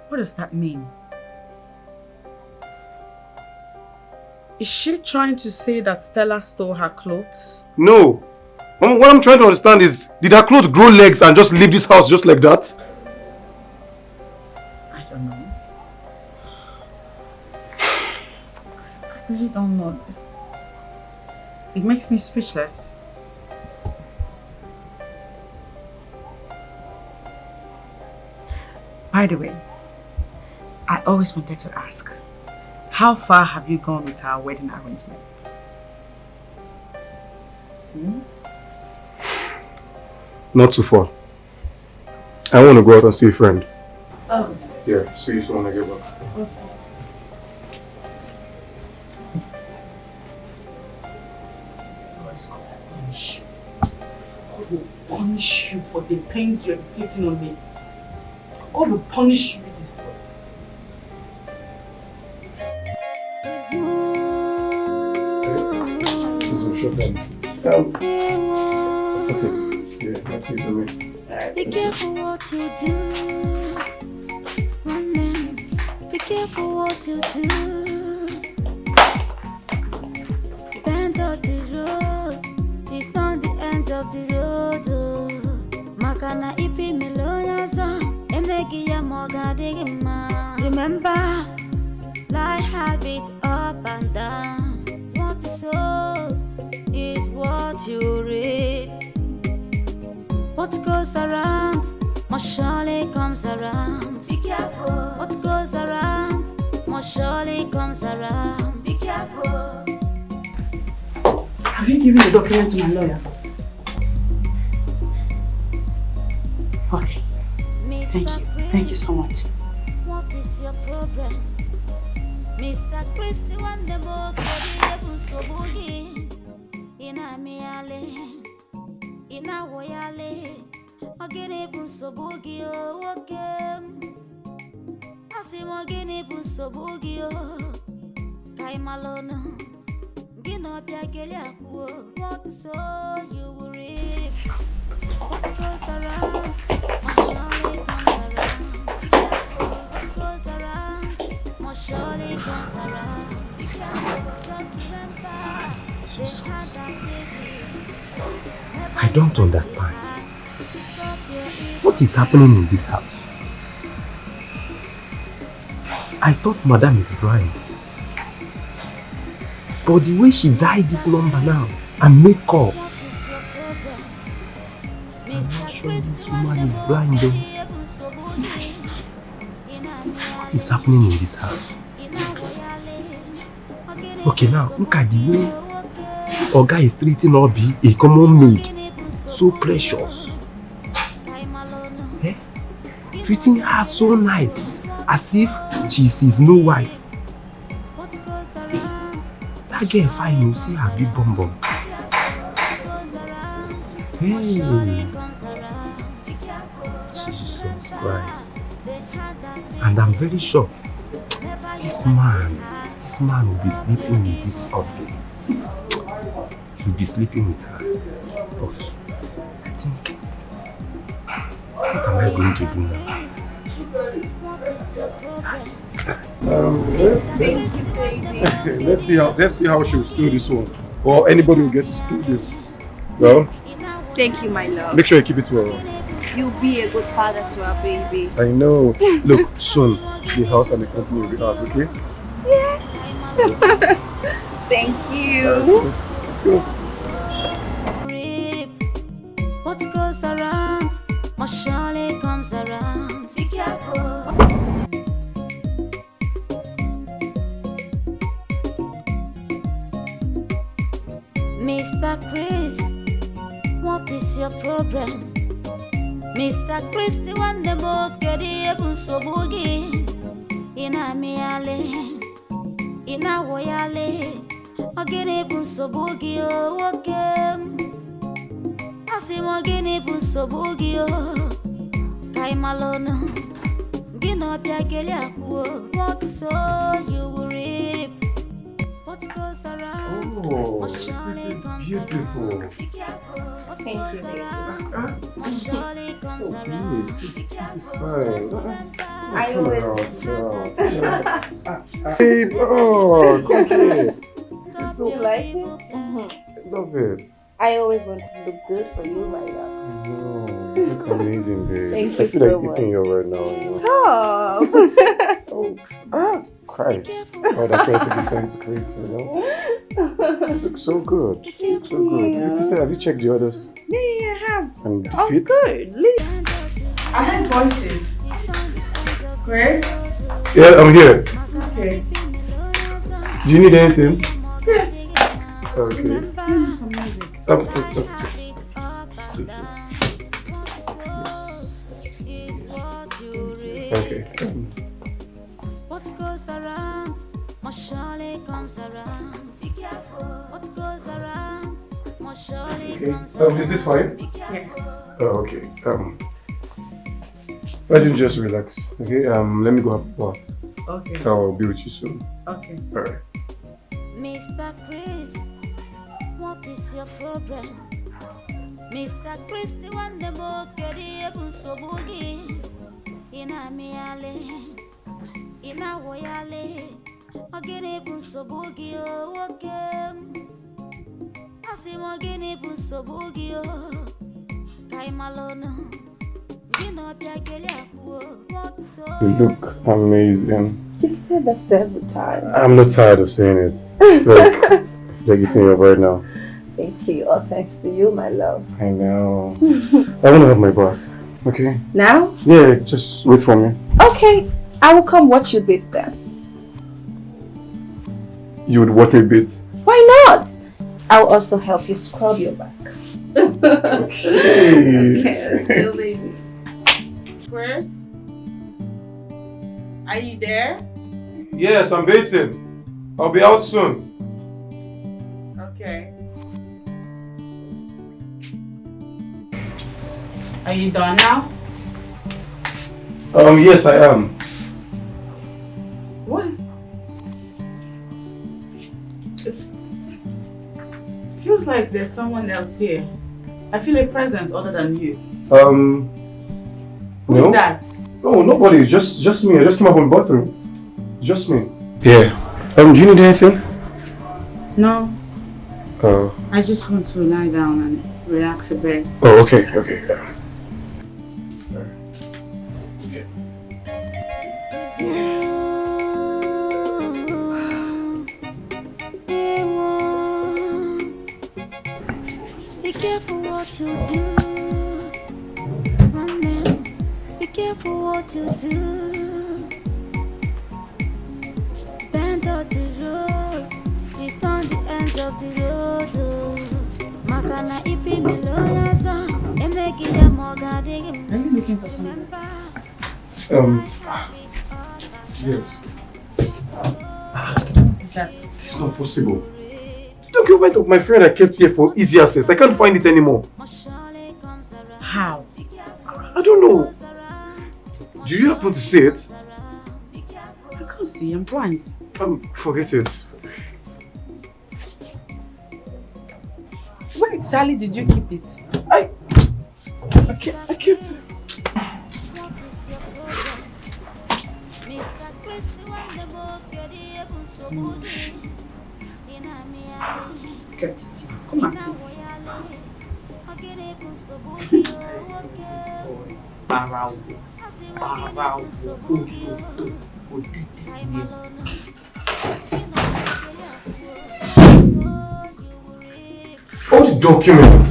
Speaker 2: What does that mean? Is she trying to say that Stella stole her clothes?
Speaker 1: No. What I'm trying to understand is, did her clothes grow legs and just leave this house just like that?
Speaker 2: I don't know. I really don't know. It makes me speechless. By the way, I always wanted to ask, how far have you gone with our wedding arrangements?
Speaker 1: Not too far. I want to go out and see a friend.
Speaker 2: Oh.
Speaker 1: Yeah, see you soon when I get back.
Speaker 2: Okay. God will punish you for the pains you're inflicting on me. God will punish you with this boy.
Speaker 1: This is some short time. Okay. Yeah, thank you for me.
Speaker 5: Be careful what you do. One man, be careful what you do. The end of the road is not the end of the road. Oh. Makana ipi melonaza, emegi ya moga digima. Remember, life have it up and down. What you sow is what you reap. What goes around must surely comes around. Be careful. What goes around must surely comes around. Be careful.
Speaker 2: Have you given the document to my lawyer? Okay. Thank you. Thank you so much.
Speaker 5: What is your problem? Mr. Christie one the book so boogie. Ina miale. Ina woyale. Magene buso boogie okay. Asi magene buso boogie Kai malono. Gino biagelia kuo. What so you will reap. What goes around must surely comes around. What goes around must surely comes around. Just remember they had that baby.
Speaker 6: I don't understand. What is happening in this house? I thought Madam is blind. But the way she died this number now and make up, I'm not sure this woman is blind though. What is happening in this house? Okay, now look at the way Oga is treating Obi, a common maid, so precious. Eh? Treating her so nice, as if she's his new wife. That girl fine, you see her big bum bum. Hey, Jesus Christ. And I'm very sure this man will be sleeping with this object. He'll be sleeping with her. But I think, what am I going to do now?
Speaker 1: Let's see how she'll steal this one. Or anybody will get to steal this. Well,
Speaker 4: Thank you, my love.
Speaker 1: make sure you keep it well.
Speaker 4: You'll be a good father to our baby.
Speaker 1: I know. Look, soon the house and the company will be ours, okay?
Speaker 4: Yes. Thank you.
Speaker 1: Let's go.
Speaker 5: What goes around must surely comes around. Be careful. Mr. Chris, what is your problem? Mr. Christie one the book get the so boogie. Ina miale. Ina woyale. Magene buso boogie okay. Asi magene buso boogie Kai malono. Gino biagelia kuo. What so you will reap. What goes around?
Speaker 1: Oh, this is beautiful.
Speaker 4: Thank you.
Speaker 1: This is fine.
Speaker 4: I always.
Speaker 1: Babe, oh, come here. This is so.
Speaker 4: You like it?
Speaker 1: I love it.
Speaker 4: I always want to look good for you, my love.
Speaker 1: No, you look amazing, babe.
Speaker 4: Thank
Speaker 1: I
Speaker 4: you
Speaker 1: feel
Speaker 4: so
Speaker 1: like eating you right now.
Speaker 4: Stop.
Speaker 1: Christ. God, I'm trying to be sent to crazy, you know? You look so good. You look so good. Have you checked the others?
Speaker 4: Yeah, I have.
Speaker 1: And the
Speaker 4: Oh,
Speaker 1: fit?
Speaker 4: good.
Speaker 2: I heard voices. Grace?
Speaker 1: Yeah, I'm here.
Speaker 2: Okay.
Speaker 1: Do you need anything?
Speaker 2: Yes.
Speaker 1: Okay.
Speaker 2: Give me some music.
Speaker 1: Just take it. Yes. Okay.
Speaker 5: What goes around must surely comes around. Be careful. What goes around must surely comes around.
Speaker 1: Is this fine?
Speaker 2: Yes.
Speaker 1: Oh, okay. Why don't you just relax? Okay. Let me go have a bath.
Speaker 2: Okay.
Speaker 1: I'll be with you soon.
Speaker 2: Okay.
Speaker 1: All right.
Speaker 5: Mr. Chris, what is your problem? Mr. Christy one the book ebun sobugi. Ina miale. Ina woyale. Ogene ebun sobugi o wokem. Asi mogene ebun sobugi o. Kai malono.
Speaker 1: You look amazing.
Speaker 4: You've said that several times.
Speaker 1: I'm not tired of saying it. Like it's in your right now.
Speaker 4: Thank you. All thanks to you, my love.
Speaker 1: I know. I want to have my bath. Okay?
Speaker 4: Now?
Speaker 1: Yeah, just wait for me.
Speaker 4: Okay. I will come watch you bathe then.
Speaker 1: You would watch me bathe?
Speaker 4: Why not? I'll also help you scrub your back.
Speaker 1: Okay.
Speaker 4: Okay, let's go, baby.
Speaker 2: Chris? Are you there?
Speaker 1: Yes, I'm bathing. I'll be out soon.
Speaker 2: Okay. Are you done now?
Speaker 1: Yes, I am.
Speaker 2: What is... It feels like there's someone else here. I feel a presence other than you. Who is that?
Speaker 1: No, nobody. Just me. I just came up from the bathroom. Just me. Yeah. Do you need anything?
Speaker 2: No.
Speaker 1: Oh.
Speaker 2: I just want to lie down and relax a bit.
Speaker 1: Oh, okay. Okay. Yeah. Sorry.
Speaker 5: Be careful what you do. Be careful what you do. Bend of the road, it's not the end of the road. Makana ipi milonaza, emeki ya mogade.
Speaker 2: Are you looking for something?
Speaker 1: Yes.
Speaker 2: That
Speaker 1: It's not possible. The document of my friend I kept here for easy access. I can't find it anymore.
Speaker 2: how?
Speaker 1: I don't know. Do you happen to see it?
Speaker 2: I can't see. I'm blind.
Speaker 1: Forget it.
Speaker 2: Where exactly did you keep it?
Speaker 1: I kept it.
Speaker 2: Kept it. Come on, Tim. Barau.
Speaker 1: All the documents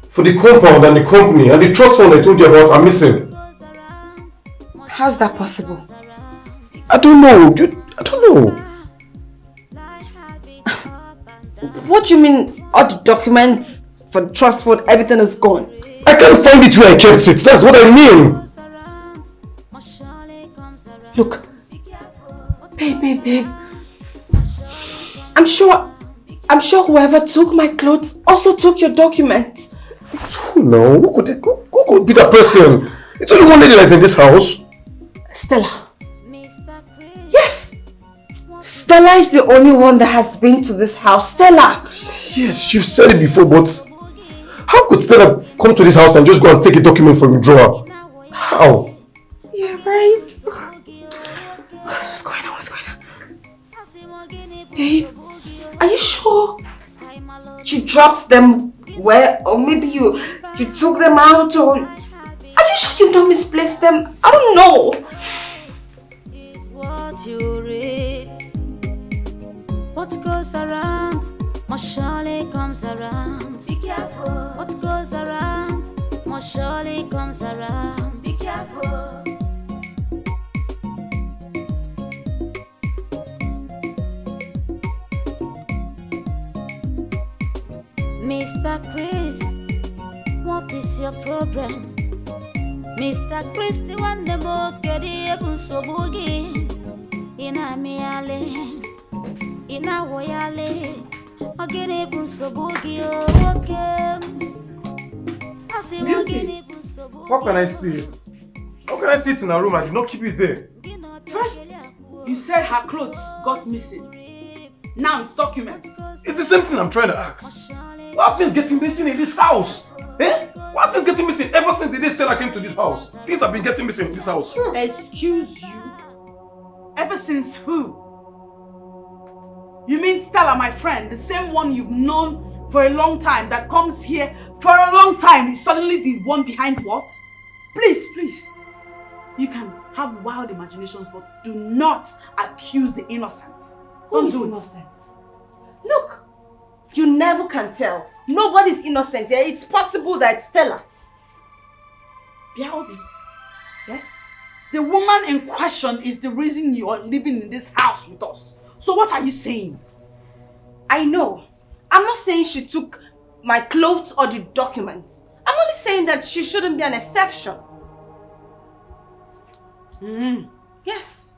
Speaker 1: for the compound and the company and the trust fund I told you about are missing.
Speaker 4: How's that possible?
Speaker 1: I don't know. I don't know.
Speaker 4: What do you mean all the documents for the trust fund, everything is gone?
Speaker 1: I can't find it where I kept it. That's what I mean.
Speaker 4: Look. Babe. I'm sure whoever took my clothes also took your documents.
Speaker 1: Who knows? Who could be that person? It's only one lady that's in this house.
Speaker 4: Stella. Yes. Stella is the only one that has been to this house. Stella.
Speaker 1: Yes, you've said it before, but how could Stella come to this house and just go and take a document from your drawer? How?
Speaker 4: Yeah, right. What's going on? Babe, are you sure you dropped them where, or maybe you took them out, or are you sure you've not misplaced them? I don't know.
Speaker 5: What you read, what goes around must surely comes around. Be careful. What goes around must surely comes around. Be careful. Mr. Chris, what is your problem? Mr. Chris, the one the book get the so boogie. Ina miale, ina woyale. Again, ebun so boogie, okay.
Speaker 1: How can I see it? How can I see it in a room? I did not keep it there.
Speaker 2: First, you said her clothes got missing. Now it's documents.
Speaker 1: It's the same thing I'm trying to ask. Why are things getting missing in this house? Eh? Why are things getting missing ever since the day Stella came to this house? Things have been getting missing in this house.
Speaker 2: Excuse you? Ever since who? You mean Stella, my friend, the same one you've known for a long time that comes here for a long time is suddenly the one behind what? Please. You can have wild imaginations, but do not accuse the innocent.
Speaker 4: Who is innocent? Look, you never can tell. Nobody's innocent here. It's possible that it's Stella.
Speaker 2: Obi. Yes? The woman in question is the reason you are living in this house with us. So what are you saying?
Speaker 4: I know. I'm not saying she took my clothes or the documents. I'm only saying that she shouldn't be an exception. Yes.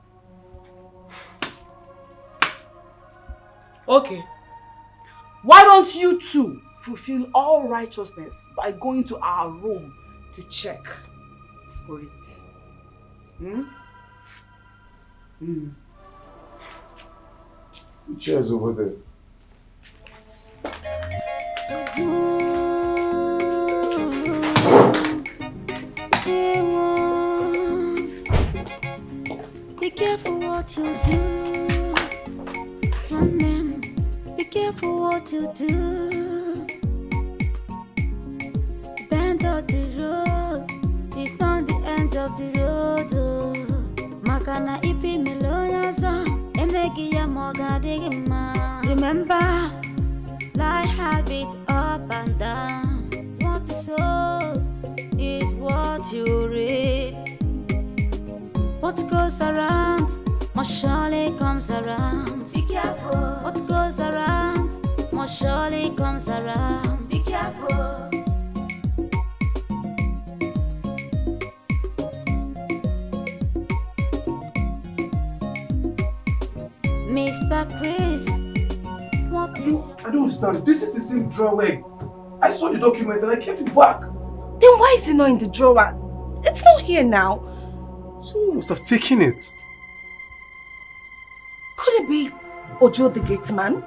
Speaker 2: Okay. Why don't you two fulfill all righteousness by going to our room to check for it?
Speaker 1: The chair's over there.
Speaker 5: Be careful what you do. One man, be careful what you do. Bend of the road, it's not the end of the road. Makana ipi melonaza, emegi ya moga digima. Remember, life habits up and down. What you sow is what you reap. What goes around must surely comes around. Be careful. What goes around must surely comes around. Be careful. Mr. Chris, what is
Speaker 1: I don't understand. This is the same drawer. I saw the documents and I kept it back.
Speaker 4: Then why is it not in the drawer? It's not here now.
Speaker 1: Someone must have taken it.
Speaker 4: Could it be Ojo the gate man?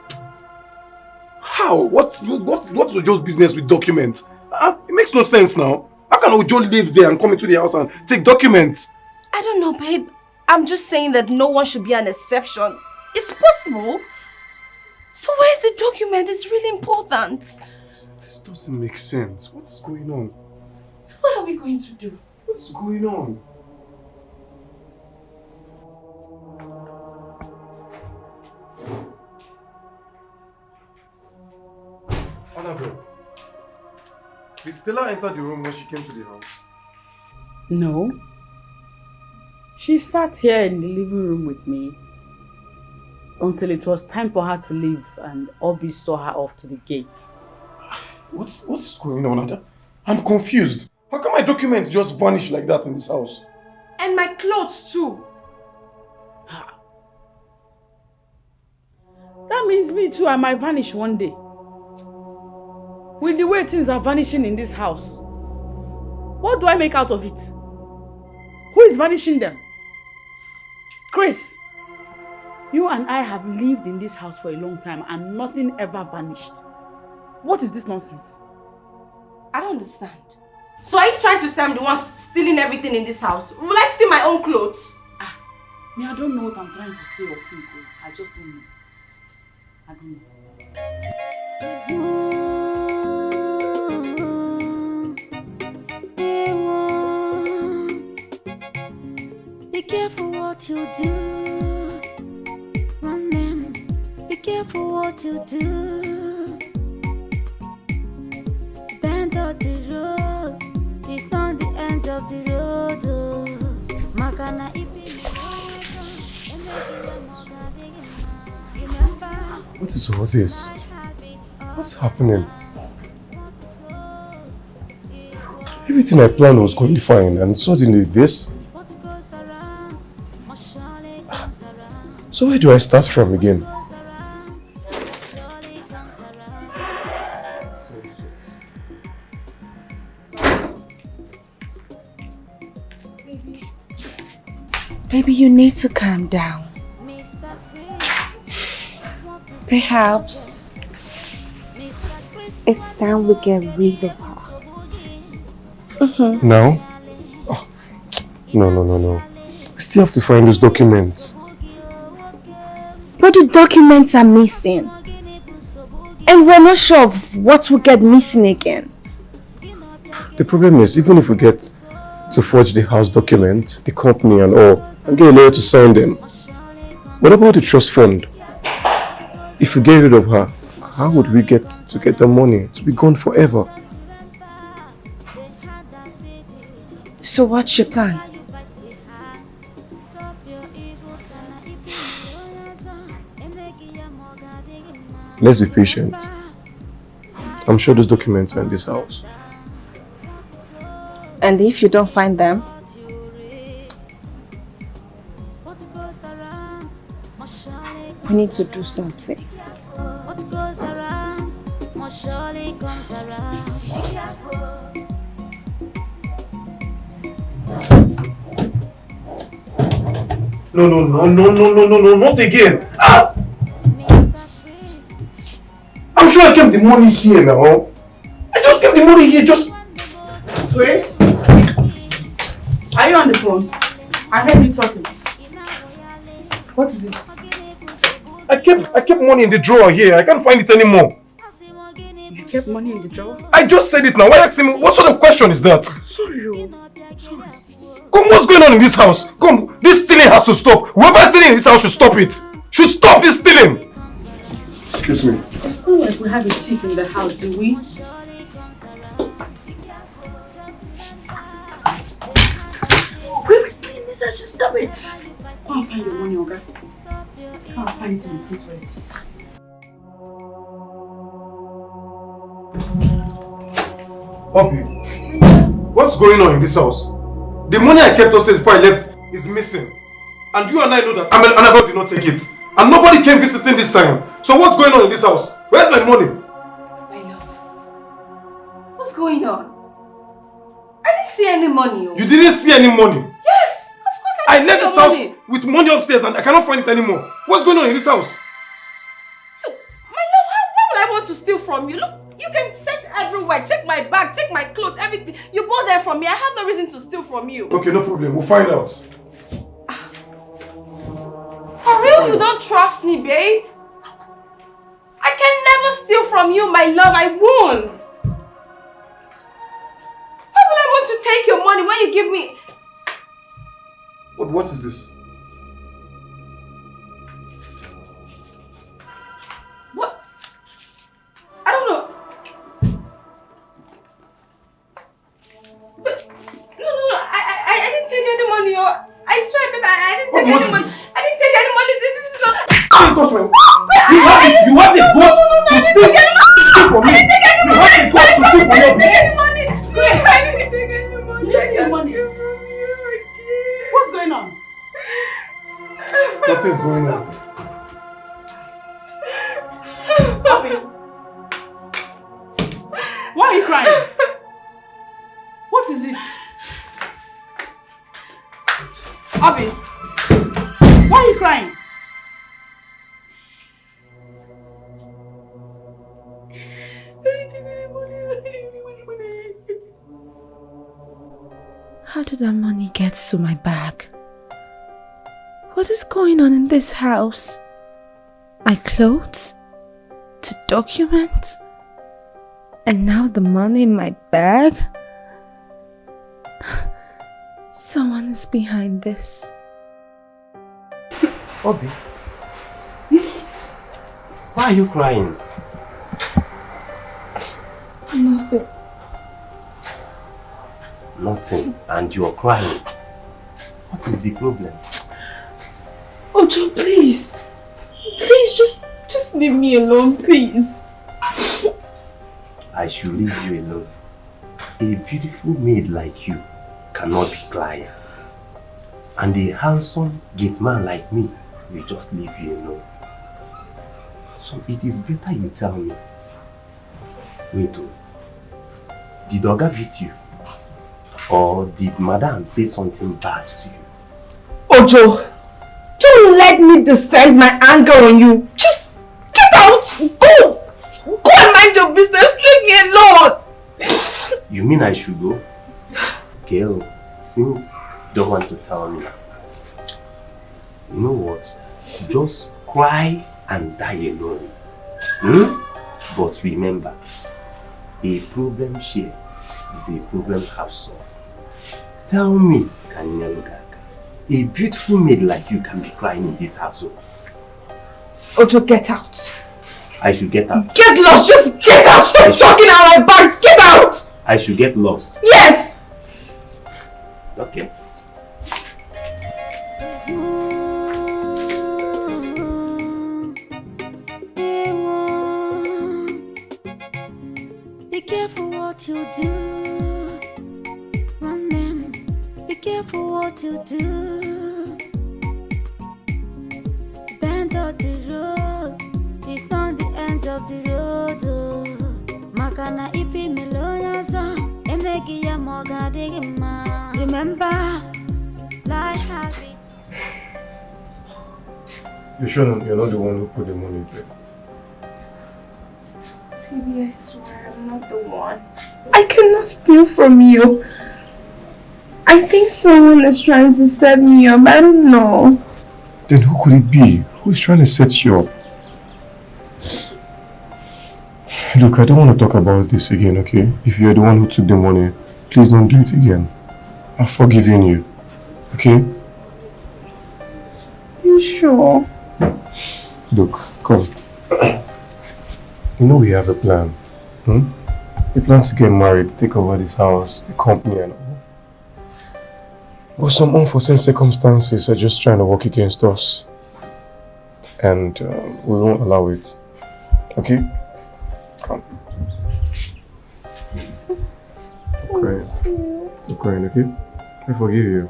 Speaker 1: How? What's Ojo's business with documents? It makes no sense now. How can Ojo live there and come into the house and take documents?
Speaker 4: I don't know, babe. I'm just saying that no one should be an exception. It's possible. So where's the document? It's really important.
Speaker 1: This doesn't make sense. What's going on?
Speaker 4: So what are we going to do?
Speaker 1: What's going on? Annabelle, did Stella enter the room when she came to the house?
Speaker 2: No. She sat here in the living room with me until it was time for her to leave and Obio saw her off to the gate.
Speaker 1: What's going on? I'm confused. How come my documents just vanish like that in this house?
Speaker 4: And my clothes too.
Speaker 2: That means me too, I might vanish one day. With the way things are vanishing in this house, what do I make out of it? Who is vanishing them? Chris, you and I have lived in this house for a long time and nothing ever vanished. What is this nonsense?
Speaker 4: I don't understand. So are you trying to say I'm the one stealing everything in this house? Will I steal my own clothes?
Speaker 2: Me, I don't know what I'm trying to say or think. I just don't know. I don't know.
Speaker 5: Be careful what you do. One man, be careful what you do. Bend of the road, it's not the end of the road. Makana
Speaker 1: What is all this? What's happening? Everything I planned was going fine and suddenly this? So where do I start from again?
Speaker 3: Baby, you need to calm down. Perhaps
Speaker 4: It's time we get rid of her.
Speaker 1: Now? Oh, no. We still have to find those documents.
Speaker 4: But the documents are missing. And we're not sure of what will get missing again.
Speaker 1: The problem is, even if we get to forge the house document, the company and all, and get a lawyer to sign them, what about the trust fund? If we get rid of her, how would we get the money to be gone forever?
Speaker 4: So what's your plan?
Speaker 1: Let's be patient. I'm sure those documents are in this house.
Speaker 4: And if you don't find them? We need to do something.
Speaker 5: What goes around must surely comes around.
Speaker 1: No, not again. Ah! I'm sure I kept the money here now. I just kept the money here, just...
Speaker 2: Grace? Are you on the phone? I heard you talking. What is it?
Speaker 1: I kept money in the drawer here. I can't find it anymore.
Speaker 2: You kept money in the drawer?
Speaker 1: I just said it now. Why are you asking me? What sort of question is that?
Speaker 2: Sorry.
Speaker 1: Come, what's going on in this house? Come, this stealing has to stop. Whoever is stealing in this house should stop it. Should stop this stealing. Excuse me.
Speaker 2: It's not like we have a thief in the house, do we? Where is clean this? I should stop it. Go and find the money, okay? Go and find it in the place where it is.
Speaker 1: Obio, what's going on in this house? The money I kept upstairs before I left is missing. And you and I know that Annabelle did not take it. And nobody came visiting this time. So what's going on in this house? Where's my money?
Speaker 7: My love. What's going on? I didn't see any money.
Speaker 1: You didn't see any money?
Speaker 7: Yes, of course I didn't
Speaker 1: left
Speaker 7: see
Speaker 1: this
Speaker 7: your
Speaker 1: house
Speaker 7: money.
Speaker 1: with money upstairs and I cannot find it anymore. What's going on in this house?
Speaker 7: My love, why would I want to steal from you? Look, you can search everywhere. Check my bag, check my clothes, everything. You bought them from me. I have no reason to steal from you.
Speaker 1: Okay, no problem. We'll find out.
Speaker 7: For real, you don't trust me, babe? I can never steal from you, my love. I won't. Why would I want to take your money when you give me...
Speaker 1: What is this?
Speaker 7: What? I don't know. But, no. I didn't take any money. I swear, babe, I didn't take any money. I didn't take any money. This is not...
Speaker 1: You have the guts to steal from me. You have the guts to steal from me.
Speaker 2: Grace! I didn't take any money. You didn't see the money? What's going on?
Speaker 1: Nothing's going on.
Speaker 2: Obio! Why are you crying? What is it? Obio! Why are you crying?
Speaker 8: How did that money get to my bag? What is going on in this house? My clothes? The document? And now the money in my bag? Someone is behind this.
Speaker 6: Obio, why are you crying?
Speaker 8: Nothing.
Speaker 6: Nothing, and you're crying. What is the problem?
Speaker 7: Ojo, please. Please, just leave me alone, please.
Speaker 6: I should leave you alone. A beautiful maid like you cannot be crying. And a handsome gate man like me will just leave you alone. So it is better you tell me. Wait, did Oga beat you? Or did Madam say something bad to you?
Speaker 7: Ojo, don't let me descend my anger on you. Just get out. Go and mind your business. Leave me alone.
Speaker 6: You mean I should go? Girl, since you don't want to tell me, you know what? Just cry and die alone. But remember, a problem shared is a problem half solved. Tell me, Kanyelugaka, a beautiful maid like you can be crying in this household.
Speaker 7: Ojo, get out.
Speaker 6: I should get out.
Speaker 7: Get lost, just get out. Stop talking out my back. Get out.
Speaker 6: I should get lost.
Speaker 7: Yes.
Speaker 6: Okay.
Speaker 5: Be careful what you do. One man, be careful what you do. Bend of the road, it's not the end of the road. Makana ipi melonaza, emegi ya moga digima. Remember, life has it.
Speaker 1: You sure you're not the one who put the money there?
Speaker 7: Baby, I swear I'm not the one. I cannot steal from you. I think someone is trying to set me up. I don't know.
Speaker 1: Then who could it be? Who's trying to set you up? Look, I don't want to talk about this again, okay? If you're the one who took the money, please don't do it again. I'm forgiving you, okay?
Speaker 7: You sure?
Speaker 1: Look, come. You know we have a plan. We plan to get married, take over this house, the company and all. But some unforeseen circumstances are just trying to work against us. And we won't allow it. Okay? Come. Stop crying. Stop crying, okay? I forgive you.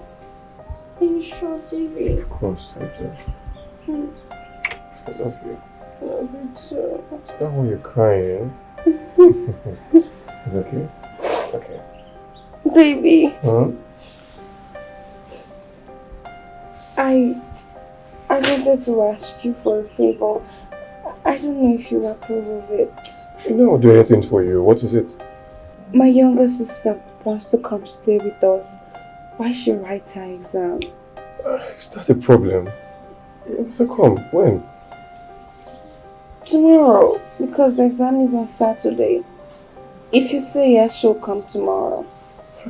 Speaker 7: Are you sure, baby?
Speaker 1: Of course, I do. I love you.
Speaker 7: I love you too.
Speaker 1: Is that why you're crying? It's okay? Okay.
Speaker 7: Baby.
Speaker 1: Huh?
Speaker 7: I wanted to ask you for a favor. I don't know if you approve of it.
Speaker 1: You know I'll do anything for you. What is it?
Speaker 7: My younger sister wants to come stay with us while she writes her exam.
Speaker 1: Is that a problem? So come, when?
Speaker 7: Tomorrow, because the exam is on Saturday. If you say yes, she'll come tomorrow.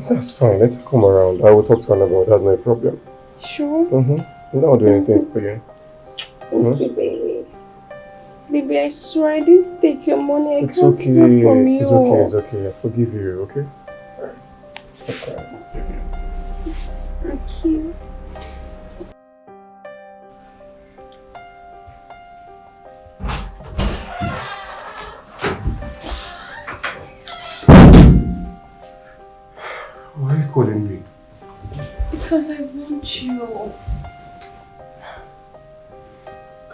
Speaker 1: That's fine, let her come around. I will talk to her about it, that's no problem.
Speaker 7: Sure?
Speaker 1: You know I'll do anything for you.
Speaker 7: Okay, baby. Baby, I swear I didn't take your money. I
Speaker 1: It's
Speaker 7: can't
Speaker 1: okay,
Speaker 7: steal from you.
Speaker 1: it's okay. I forgive you, okay? Alright. Stop crying.
Speaker 7: Thank you.
Speaker 1: Why are you calling me?
Speaker 7: Because I want you.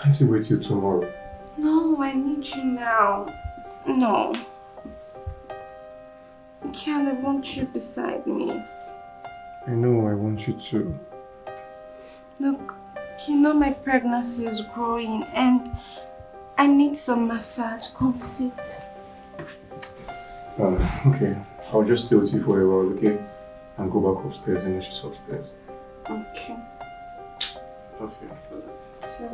Speaker 1: Can't you wait till tomorrow?
Speaker 7: No, I need you now. No. I can't. I want you beside me.
Speaker 1: I know I want you to.
Speaker 7: Look, you know my pregnancy is growing and I need some massage. Come sit.
Speaker 1: Okay. I'll just stay with you for a while, okay? And go back upstairs and she's upstairs.
Speaker 7: Okay.
Speaker 1: Love you.
Speaker 7: So,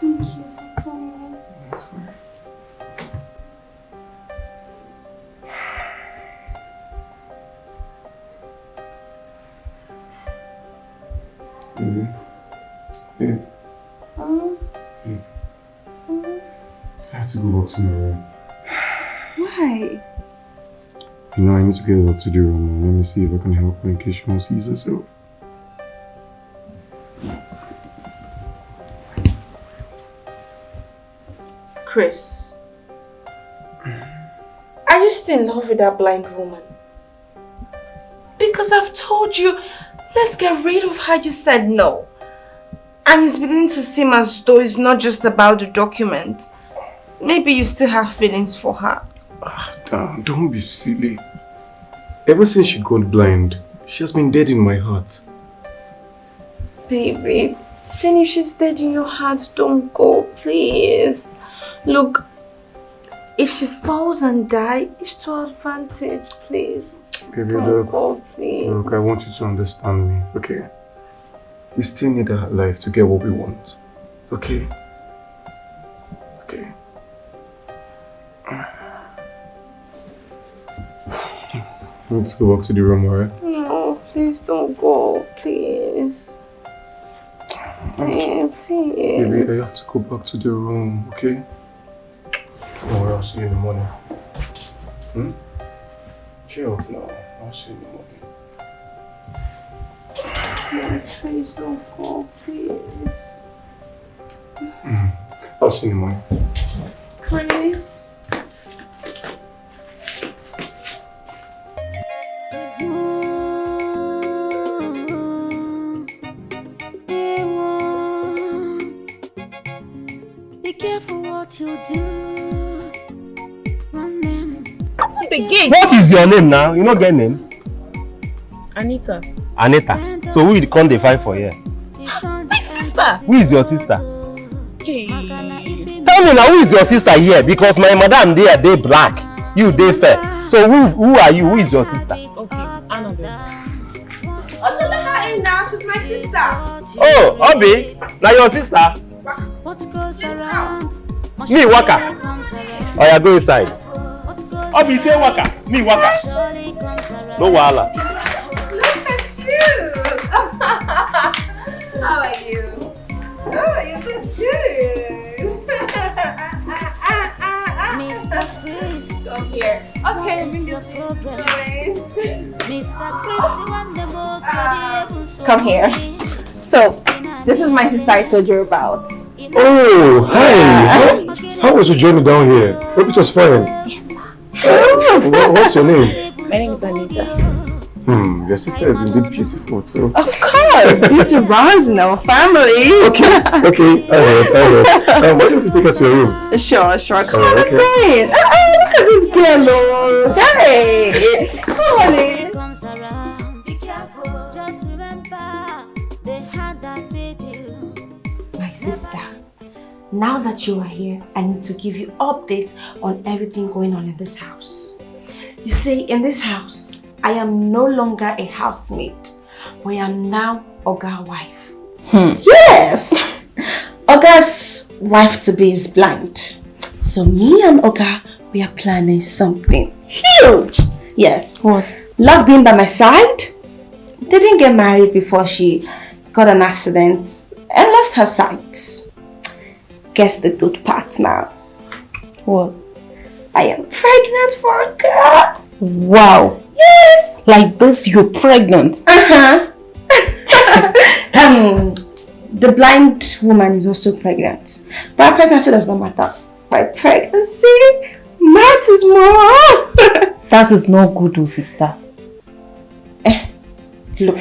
Speaker 7: thank you for telling me.
Speaker 1: That's fine. Yeah. I have to go back to my room.
Speaker 7: Why?
Speaker 1: You know, I need to get a lot to do, Roman. Let me see if I can help her in case she wants to use herself.
Speaker 7: Chris, are you still in love with that blind woman? Because I've told you, let's get rid of her. You said no. And it's beginning to seem as though it's not just about the document. Maybe you still have feelings for her.
Speaker 1: Damn, don't be silly. Ever since she got blind, she has been dead in my heart.
Speaker 7: Baby, then if she's dead in your heart, don't go, please. Look, if she falls and dies, it's to our advantage, please.
Speaker 1: Baby,
Speaker 7: Don't go, please.
Speaker 1: look, I want you to understand me, okay? We still need our life to get what we want, okay? Okay. Let's go back to the room, alright?
Speaker 7: No, please don't go, please. Please.
Speaker 1: Baby, I have to go back to the room, okay? Don't worry, I'll see you in the morning. Chill up now. I'll see you in the morning.
Speaker 7: Please don't go, please.
Speaker 1: I'll see you in the morning.
Speaker 7: Please.
Speaker 5: Be careful what you do.
Speaker 3: The gate.
Speaker 6: What is your name now? You not get name?
Speaker 3: Anita.
Speaker 6: Anita. So who you come dey find for here?
Speaker 3: My sister.
Speaker 6: Who is your sister?
Speaker 3: Hey.
Speaker 6: Tell me now, who is your sister here? Because my madam they black, you they fair. So who are you? Who is your sister?
Speaker 3: Okay, Annabelle.
Speaker 4: Oh, to let her in now. She's my sister.
Speaker 6: Oh, Obi, now your sister.
Speaker 5: What goes around?
Speaker 6: Me waka. Oh, yeah, go inside. Obi say waka. Me waka. No wahala.
Speaker 4: Look at you. How are you? Oh, you look good.
Speaker 5: Mr. Chris,
Speaker 4: Come here. Okay,
Speaker 5: Mr. Chris,
Speaker 4: come here. So, this is my sister I told you about.
Speaker 1: Oh, hi! How was your journey down here? Hope it was fine.
Speaker 4: Yes.
Speaker 1: What's your name?
Speaker 3: My name is Anita.
Speaker 1: Your sister is indeed beautiful too.
Speaker 4: Of course, beauty runs in our family.
Speaker 1: Okay, I heard. Why don't you take her to your room?
Speaker 4: Sure. Come on,
Speaker 1: okay.
Speaker 4: let's go in. Look at this girl, oh. Hey, come on in.
Speaker 5: comes around. Be careful. Just remember, they had that video.
Speaker 3: My sister, now that you are here, I need to give you updates on everything going on in this house. You see, in this house, I am no longer a housemaid, but I am now Oga's wife.
Speaker 4: Yes.
Speaker 3: Oga's wife-to-be is blind. So me and Oga, we are planning something huge. Yes.
Speaker 7: What?
Speaker 3: Love being by my side. Didn't get married before she got an accident and lost her sight. Guess the good part now.
Speaker 7: What?
Speaker 3: I am pregnant for a girl.
Speaker 7: Wow.
Speaker 3: Yes.
Speaker 7: Like this, you're pregnant.
Speaker 3: The blind woman is also pregnant. But her pregnancy does not matter. My pregnancy matters more.
Speaker 7: That is not good, oh sister.
Speaker 3: Look,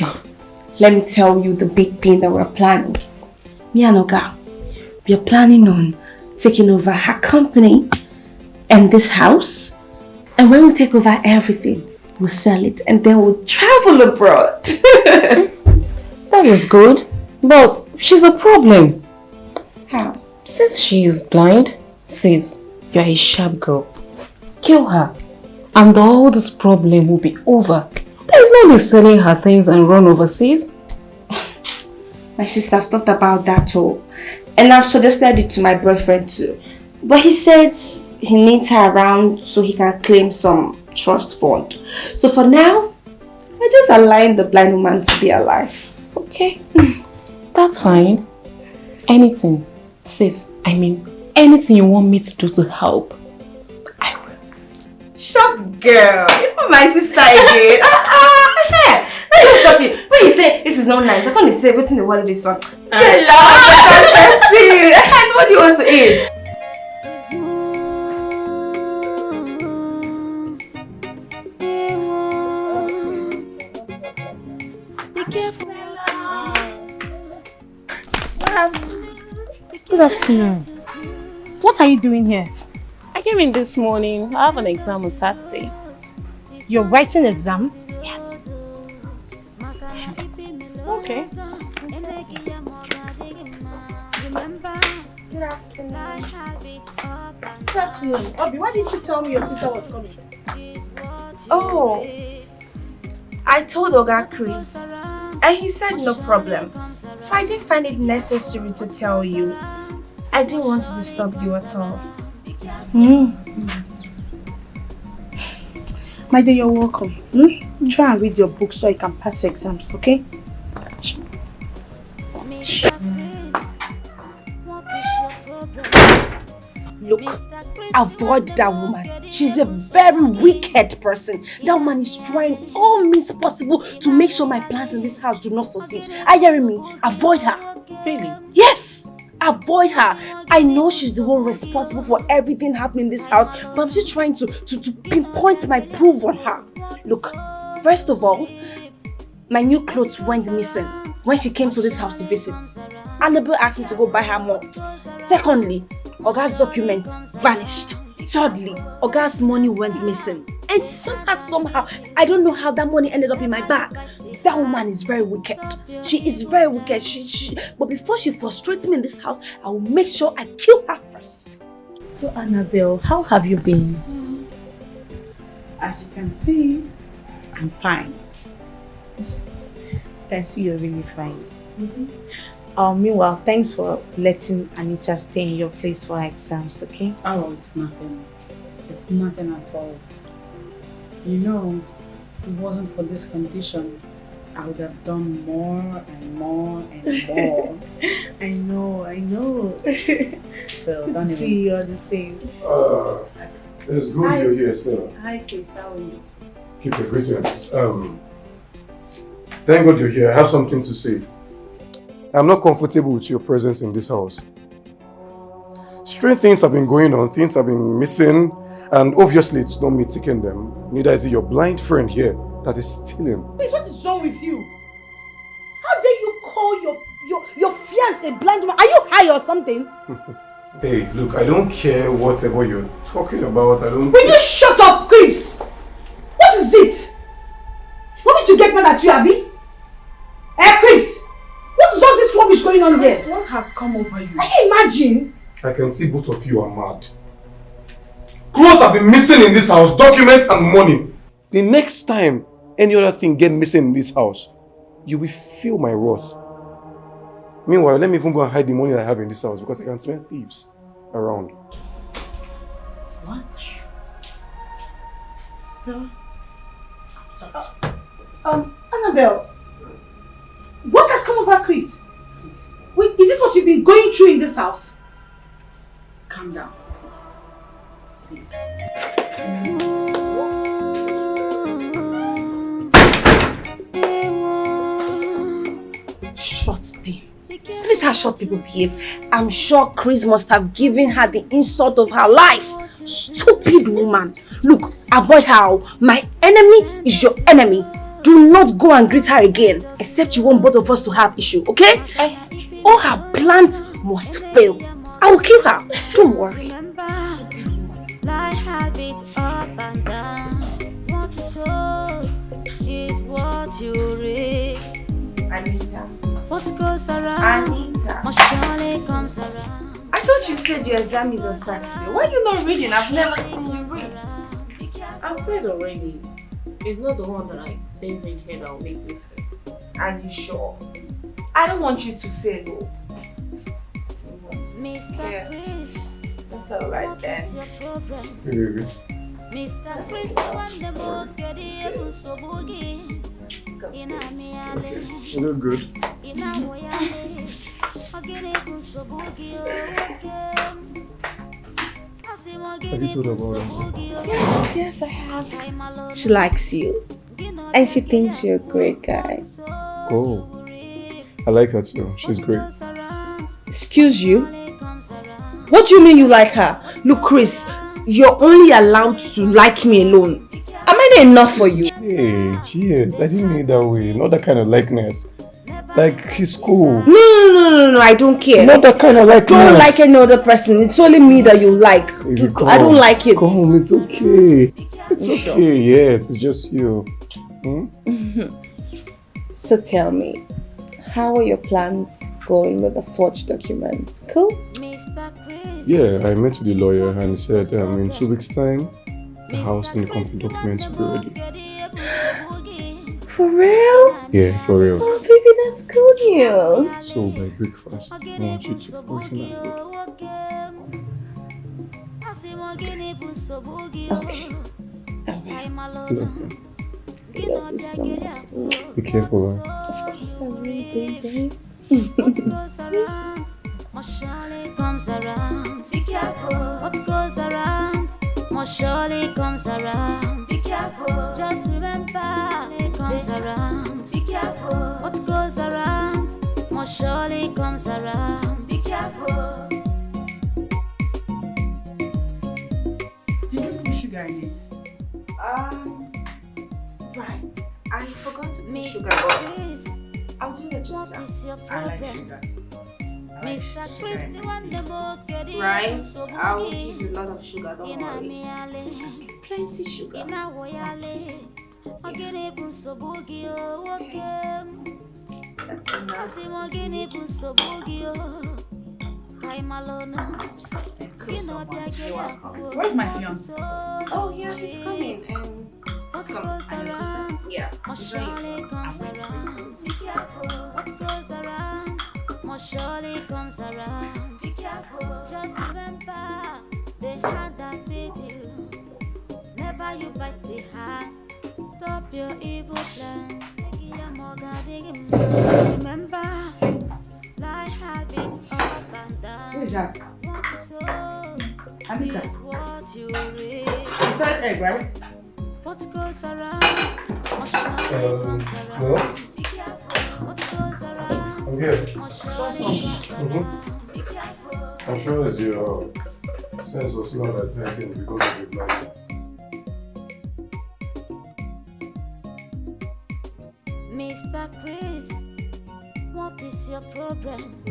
Speaker 3: let me tell you the big thing that we're planning. Me and Oga, we are planning on taking over her company and this house. And when we take over everything, we'll sell it and then we'll travel abroad.
Speaker 7: That is good. But she's a problem.
Speaker 3: How?
Speaker 7: Since she is blind, sis, you're a sharp girl. Kill her. And all this problem will be over. There's no need selling her things and run overseas.
Speaker 3: My sister, I've thought about that too. And I've suggested it to my boyfriend too. But he says he needs her around so he can claim some trust fund. So for now, we're just allowing the blind woman to be alive.
Speaker 7: Okay. That's fine. Anything, sis, I mean, anything you want me to do to help, I will.
Speaker 4: Sharp girl. You're my sister again. When you say this is not nice, I can't say everything the world is on. Hello, what do you want to eat?
Speaker 5: Be careful.
Speaker 3: Good afternoon.
Speaker 9: What are you doing here?
Speaker 3: I
Speaker 7: came in this morning. I have an exam on Saturday.
Speaker 3: You're writing exam?
Speaker 7: Yes.
Speaker 3: Okay.
Speaker 5: Good afternoon.
Speaker 3: Good afternoon. Obi, why didn't you tell me your sister was coming?
Speaker 4: Oh, I told Oga Chris and he said no problem. So I didn't find it necessary to tell you. I didn't want to disturb you at all.
Speaker 3: My dear, you're welcome. Try and read your book so you can pass your exams, okay?
Speaker 4: Look, avoid that woman. She's a very wicked person. That woman is trying all means possible to make sure my plans in this house do not succeed. Are you hearing me? Avoid her.
Speaker 7: Really?
Speaker 4: Yes! Avoid her. I know she's the one responsible for everything happening in this house, but I'm still trying to pinpoint my proof on her. Look, first of all, my new clothes went missing when she came to this house to visit. Annabelle asked me to go buy her malt. Secondly, Oga's documents vanished. Thirdly, Oga's money went missing. And somehow, I don't know how that money ended up in my bag. That woman is very wicked. She is very wicked. But before she frustrates me in this house, I will make sure I kill her first.
Speaker 3: So, Annabelle, how have you been?
Speaker 2: As you can see, I'm fine.
Speaker 3: I can see you're really fine. Meanwhile, thanks for letting Anita stay in your place for her exams, okay?
Speaker 2: Oh, it's nothing. It's nothing at all. You know, if it wasn't for this condition, I would have done more and more and more.
Speaker 3: I know.
Speaker 2: So
Speaker 3: Good
Speaker 2: don't
Speaker 3: to see you all the same.
Speaker 1: It's good you're here, Stella.
Speaker 2: Hi, Chris. How are you?
Speaker 1: Keep your greetings. Thank God you're here. I have something to say. I'm not comfortable with your presence in this house. Strange things have been going on, things have been missing, and obviously it's not me taking them. Neither is it your blind friend here that is stealing.
Speaker 3: Please, what is wrong with you? How dare you call your fiance a blind woman? Are you high or something?
Speaker 1: Hey, look, I don't care whatever you're talking about.
Speaker 3: Will you shut up, Chris? What is it? You want me to get mad at you, Abby? Hey, Chris! What is all this rubbish going on here?
Speaker 2: What has come over you?
Speaker 3: Can you imagine?
Speaker 1: I can see both of you are mad. Clothes have been missing in this house, documents and money. The next time any other thing get missing in this house, you will feel my wrath. Meanwhile, let me even go and hide the money I have in this house because I can smell thieves around.
Speaker 2: What?
Speaker 3: Annabelle, what has come over Chris?
Speaker 2: Please,
Speaker 3: Wait, is this what you've been going through in this house?
Speaker 2: calm down, please. Please.
Speaker 4: Short thing. That is how short people behave. I'm sure Chris must have given her the insult of her life. Stupid woman. Look, avoid her. My enemy is your enemy. Do not go and greet her again, except you want both of us to have issue, okay? All her plans must fail. I will kill her. Don't worry.
Speaker 5: Life habits up and down. What you sow is what you reap.
Speaker 4: Anita.
Speaker 5: What goes around
Speaker 4: Anita.
Speaker 5: must surely comes around.
Speaker 4: I thought you said your exam is on Saturday. Why are you not reading? I've never seen you read.
Speaker 7: I've read already. It's not the one that I didn't read here that will make me fail.
Speaker 4: Are you sure? I don't want you to fail though.
Speaker 5: Mr. Chris,
Speaker 4: That's alright then.
Speaker 5: what's your problem?
Speaker 1: Hey,
Speaker 5: Mr. Chris, one the book, get the so boogie. In a meale,
Speaker 1: you look good.
Speaker 5: in a woyale. Again, it so boogie,
Speaker 1: Have you told her about us?
Speaker 4: Yes, I have. She likes you. And she thinks you're a great guy.
Speaker 1: Oh, I like her too. She's great.
Speaker 4: Excuse you? What do you mean you like her? Look, Chris, you're only allowed to like me alone. Am I not enough for you?
Speaker 1: Hey, cheers. I didn't mean it that way. Not that kind of likeness. Like, he's cool.
Speaker 4: No, I don't care.
Speaker 1: Not that kind of like
Speaker 4: Don't like any other person. It's only me that you like. I don't like it.
Speaker 1: Come, it's okay. It's okay,
Speaker 4: sure?
Speaker 1: yes, it's just you.
Speaker 9: So tell me, how are your plans going with the forged documents? Cool?
Speaker 1: Yeah, I met with the lawyer and he said in 2 weeks' time, the house and the company documents will be ready.
Speaker 9: For real?
Speaker 1: Yeah, for real.
Speaker 9: Oh, baby, that's good news.
Speaker 1: So by breakfast, I want you to poison that food.
Speaker 9: Okay.
Speaker 1: Love you.
Speaker 9: Love you so much.
Speaker 1: Be careful,
Speaker 9: Of course, I will, baby.
Speaker 5: What goes around must surely comes around. Be careful. What goes around must surely comes around. Be careful. Just remember it comes around. Be careful. What goes around must surely comes around. Be careful.
Speaker 2: Did you put sugar in it?
Speaker 4: Right. I forgot to put sugar, but I'll do that just now.
Speaker 2: I like sugar.
Speaker 5: Mr. Christy, one the book,
Speaker 4: Right? I will give you a lot of sugar, don't worry. Plenty sugar. That's enough.
Speaker 2: Where's my fiance?
Speaker 4: Oh, yeah, he's coming. He's coming. And your sister? Yeah.
Speaker 5: Surely comes around. Be careful. What goes around must surely comes around. Be careful. Just remember they had that video. Never you bite the hand. Stop your evil plan. Remember, life have it up and down.
Speaker 2: Who is that? Anika.
Speaker 5: Is what you read.
Speaker 2: The fried egg, right?
Speaker 5: What goes around must surely comes around.
Speaker 1: no.
Speaker 5: Be careful. What goes around
Speaker 1: I'm here.
Speaker 5: must surely comes around. Be careful.
Speaker 1: I'm sure it's your sense of smell that's hurting because of the blindness.
Speaker 5: Mr. Chris, what is your problem?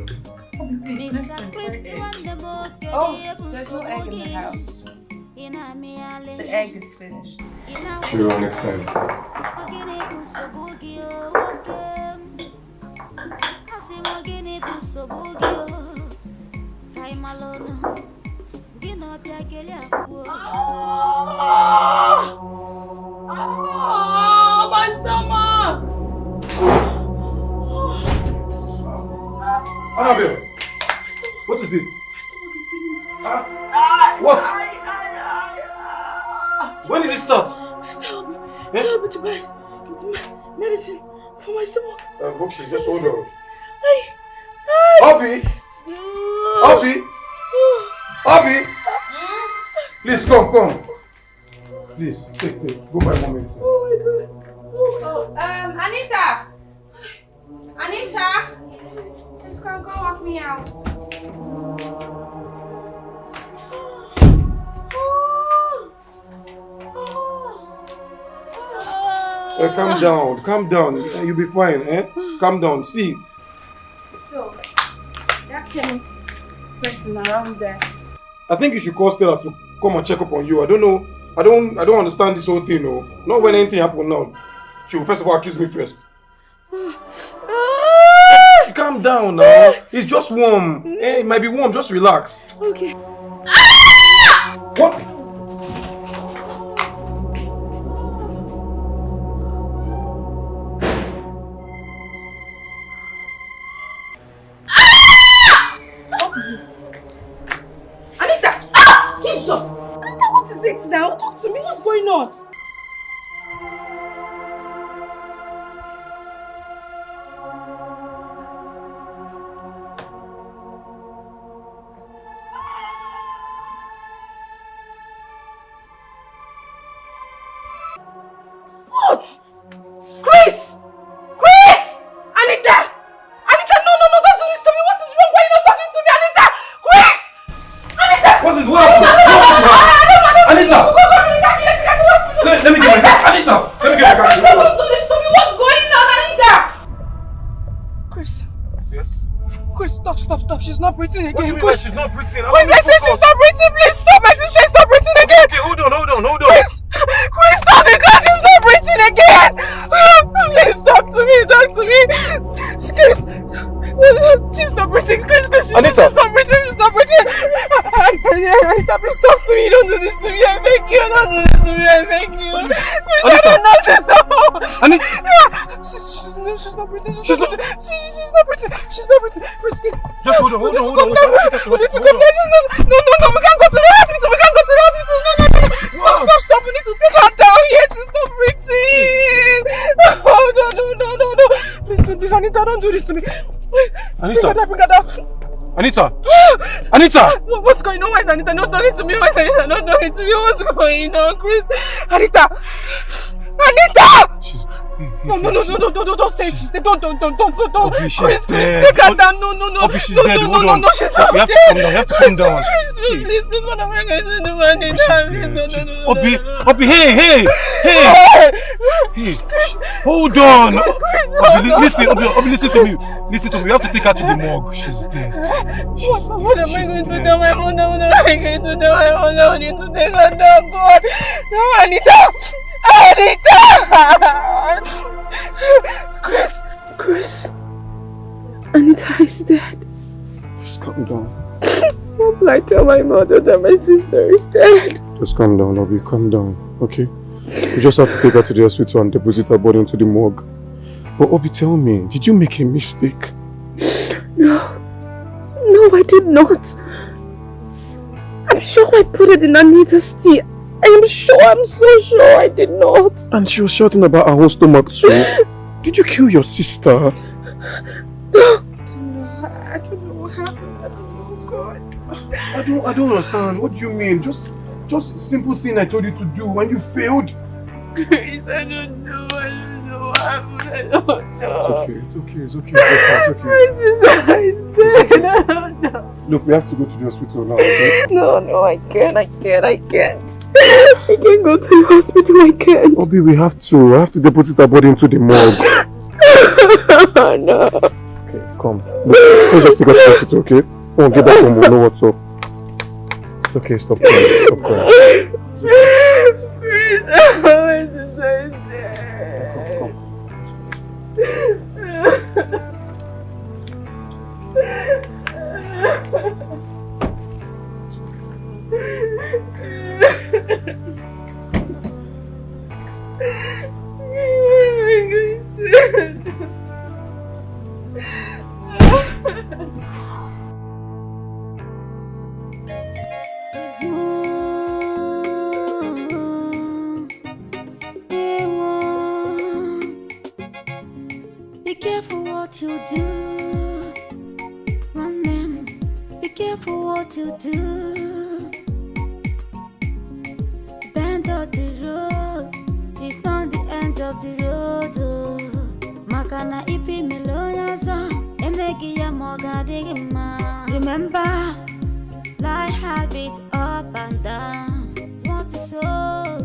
Speaker 2: Please, next
Speaker 5: Mr.
Speaker 2: time,
Speaker 5: Chris,
Speaker 2: fried
Speaker 5: the
Speaker 2: egg.
Speaker 5: one the book.
Speaker 9: Oh, there's no egg in the house. The egg is finished.
Speaker 1: Sure, next time.
Speaker 2: My stomach!
Speaker 1: Annabelle, what is it? What? When did it start?
Speaker 2: Help me. Help me to buy medicine for my stomach.
Speaker 1: Okay, just hold on.
Speaker 2: Hey.
Speaker 1: Obi! Obi! Obi! Please, come. Please, take. Go buy more medicine.
Speaker 2: Oh my God.
Speaker 4: Anita! Anita! Just go walk me out.
Speaker 1: Calm down. You'll be fine, eh? Calm down. See.
Speaker 4: So, that chemist person around there.
Speaker 1: I think you should call Stella to come and check up on you. I don't know. I don't understand this whole thing, no. Not when anything happens now. She will first of all accuse me first. Calm down now. It's just warm. It might be warm. Just relax.
Speaker 2: Okay.
Speaker 1: What?
Speaker 2: Anita! Jesus! Anita, what is it now? Talk to me. What's going on? What? Chris! Anita! Anita, no, don't do this to me. What is wrong? Why are you not talking to me, Anita? Chris! Anita!
Speaker 1: What happened? Anita! Let me get my car. Anita! Let me get my car.
Speaker 2: Don't do this to me. What's going on, Anita?
Speaker 8: Chris.
Speaker 1: Yes?
Speaker 8: Chris, stop. She's not breathing again.
Speaker 1: What do you mean
Speaker 8: Chris,
Speaker 1: she's not breathing?
Speaker 8: Chris, I said she's not breathing. Please stop. My sister is not breathing again.
Speaker 1: Okay, hold on.
Speaker 8: Chris, stop because she's not breathing again. Please talk to me. Chris, she's not breathing. Chris, she's not breathing. Anita, please talk to me. Don't do this to me. I beg you. Don't do this to me. I beg you. Chris, I don't know to know.
Speaker 1: Anita!
Speaker 8: She's not breathing. She's not breathing. Chris,
Speaker 1: just hold on.
Speaker 8: We need to come down. No, we can't go to the hospital. No. Stop. We need to take her down here. She's not breathing. Oh, no. Please, Anita, don't do this to me.
Speaker 1: Anita.
Speaker 8: Bring her down.
Speaker 1: Anita!
Speaker 8: What's going on? Why is Anita not talking to me? What's going on, Chris? Anita!
Speaker 1: She's...
Speaker 8: No, don't say she's dead. Don't.
Speaker 1: Obio,
Speaker 8: Chris,
Speaker 1: dead.
Speaker 8: take her down. No.
Speaker 1: Obio, she's dead. Hold on.
Speaker 8: No, she's not
Speaker 1: You have to calm down.
Speaker 8: Please, what am I going to do, Anita?
Speaker 1: Obio, hey! Hold on. Obio, listen to me. You have to take her to the morgue. She's dead.
Speaker 8: What am I going to do? My mother, what am I going to do? My mother, I need to take her down, God. No, Anita! Chris, Anita is dead.
Speaker 1: Just calm down.
Speaker 8: What will I tell my mother that my sister is dead?
Speaker 1: Just calm down, Obio. Calm down, okay? We just have to take her to the hospital and deposit her body into the morgue. But Obio, tell me, did you make a mistake?
Speaker 8: No, I did not. I'm sure I put it in Anita's tea. I'm so sure I did not.
Speaker 1: And she was shouting about her own stomach too. Did you kill your sister?
Speaker 8: No, I don't know what happened. I don't know, God.
Speaker 1: I don't understand. What do you mean? Just a simple thing I told you to do and you failed?
Speaker 8: Chris, I don't know what happened. I don't know.
Speaker 1: It's okay.
Speaker 8: My sister is dead. I don't know.
Speaker 1: Look, we have to go to the hospital now, okay?
Speaker 8: No, I can't. I can't go to the hospital, I can't.
Speaker 1: Obio, we have to deposit her body into the morgue.
Speaker 8: No.
Speaker 1: Okay, come. Let's just take her to the hospital, okay? Come on, get back home, we'll know what's up. It's okay, stop crying.
Speaker 8: Please, my sister is dead.
Speaker 1: Come.
Speaker 5: Be careful what you do. One man, be careful what you do. Bend of the road, it's not the end of the road. Makana ipi melonaza, emegi ya moga digima. Remember, life have it up and down. What you sow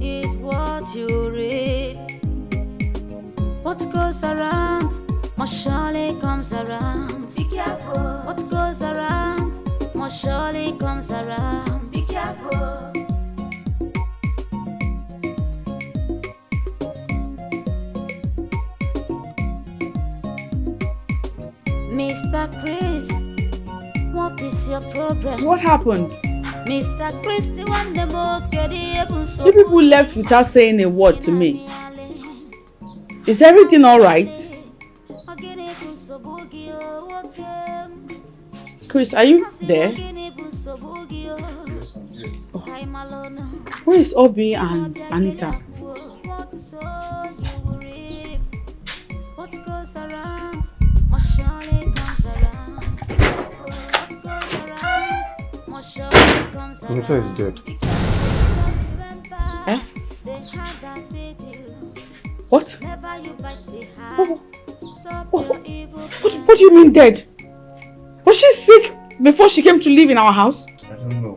Speaker 5: is what you reap. What goes around must surely comes around. Be careful. What goes around must surely comes around. Be careful. Mr. Chris, what is your problem?
Speaker 2: What happened?
Speaker 5: Mr. Chris, the one the book
Speaker 2: You people left without saying a word to me. Is everything alright? Chris, are you there?
Speaker 1: Yes, I'm here.
Speaker 2: Oh. Where is Obio and Anita?
Speaker 5: What goes around must surely comes around. What goes around must surely comes around.
Speaker 1: Anita is dead.
Speaker 2: Eh? What? What do you mean dead? Was she sick before she came to live in our house?
Speaker 1: I don't know.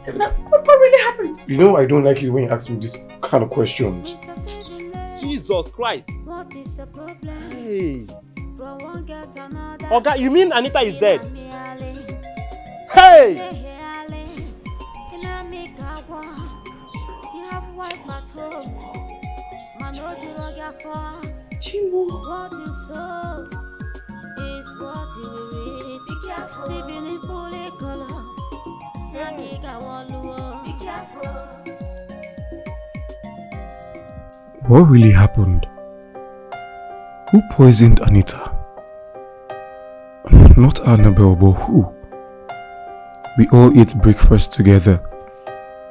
Speaker 2: What really happened?
Speaker 1: You know I don't like it when you ask me this kind of questions.
Speaker 6: Jesus Christ.
Speaker 5: What is the problem?
Speaker 6: Hey,
Speaker 10: Oga, you mean Anita is dead? Hey!
Speaker 2: Chimo.
Speaker 5: What you sow is what you will reap. Be careful. Stepping in fully color. Be careful.
Speaker 1: What really happened? Who poisoned Anita? Not Annabelle, but who? We all ate breakfast together.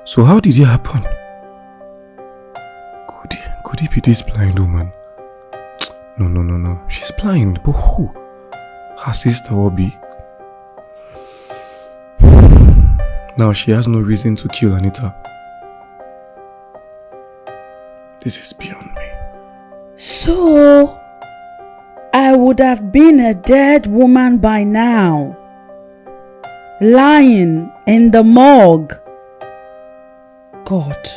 Speaker 1: So how did it happen? Could it be this blind woman? No. She's blind, but who? Her sister Obio? Now she has no reason to kill Anita. This is beyond me.
Speaker 8: So, I would have been a dead woman by now, lying in the morgue. God,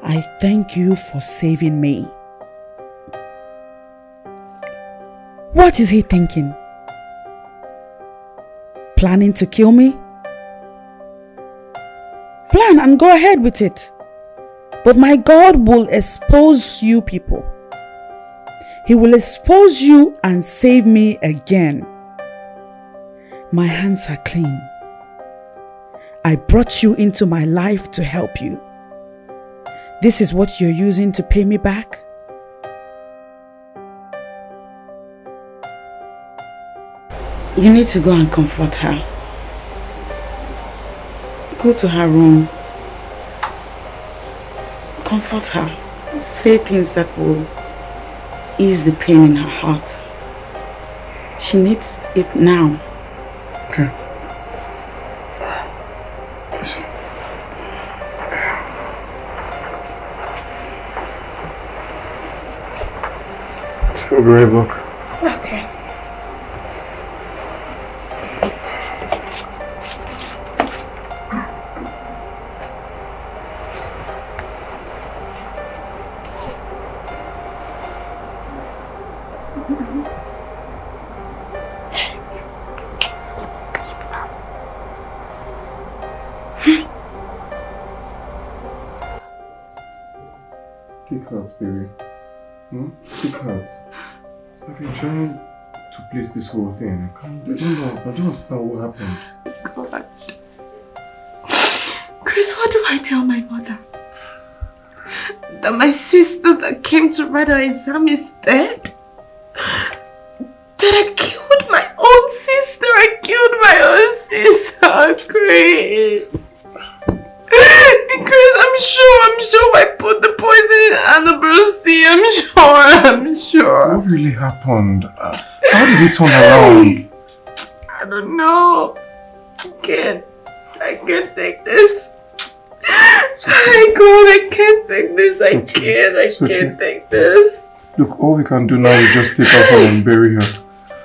Speaker 8: I thank you for saving me. What is he thinking? Planning to kill me? Plan and go ahead with it. But my God will expose you people. He will expose you and save me again. My hands are clean. I brought you into my life to help you. This is what you're using to pay me back? You need to go and comfort her. Go to her room. Comfort her. Say things that will ease the pain in her heart. She needs it now.
Speaker 1: Okay. I'll be right back.
Speaker 8: Okay.
Speaker 1: Kick out, baby. Kick out. I've been trying to place this whole thing. I don't understand what happened.
Speaker 3: God. Chris, what do I tell my mother? That my sister that came to write her exam is dead? That I killed my own sister? I killed my own sister, Chris. Chris, I'm sure I put the poison in Annabelle's tea. I'm sure.
Speaker 1: What really happened? How did it turn around?
Speaker 3: I don't know. I can't take this. My God, I can't take this. I can't take this.
Speaker 1: Look, all we can do now is just take her home and bury her.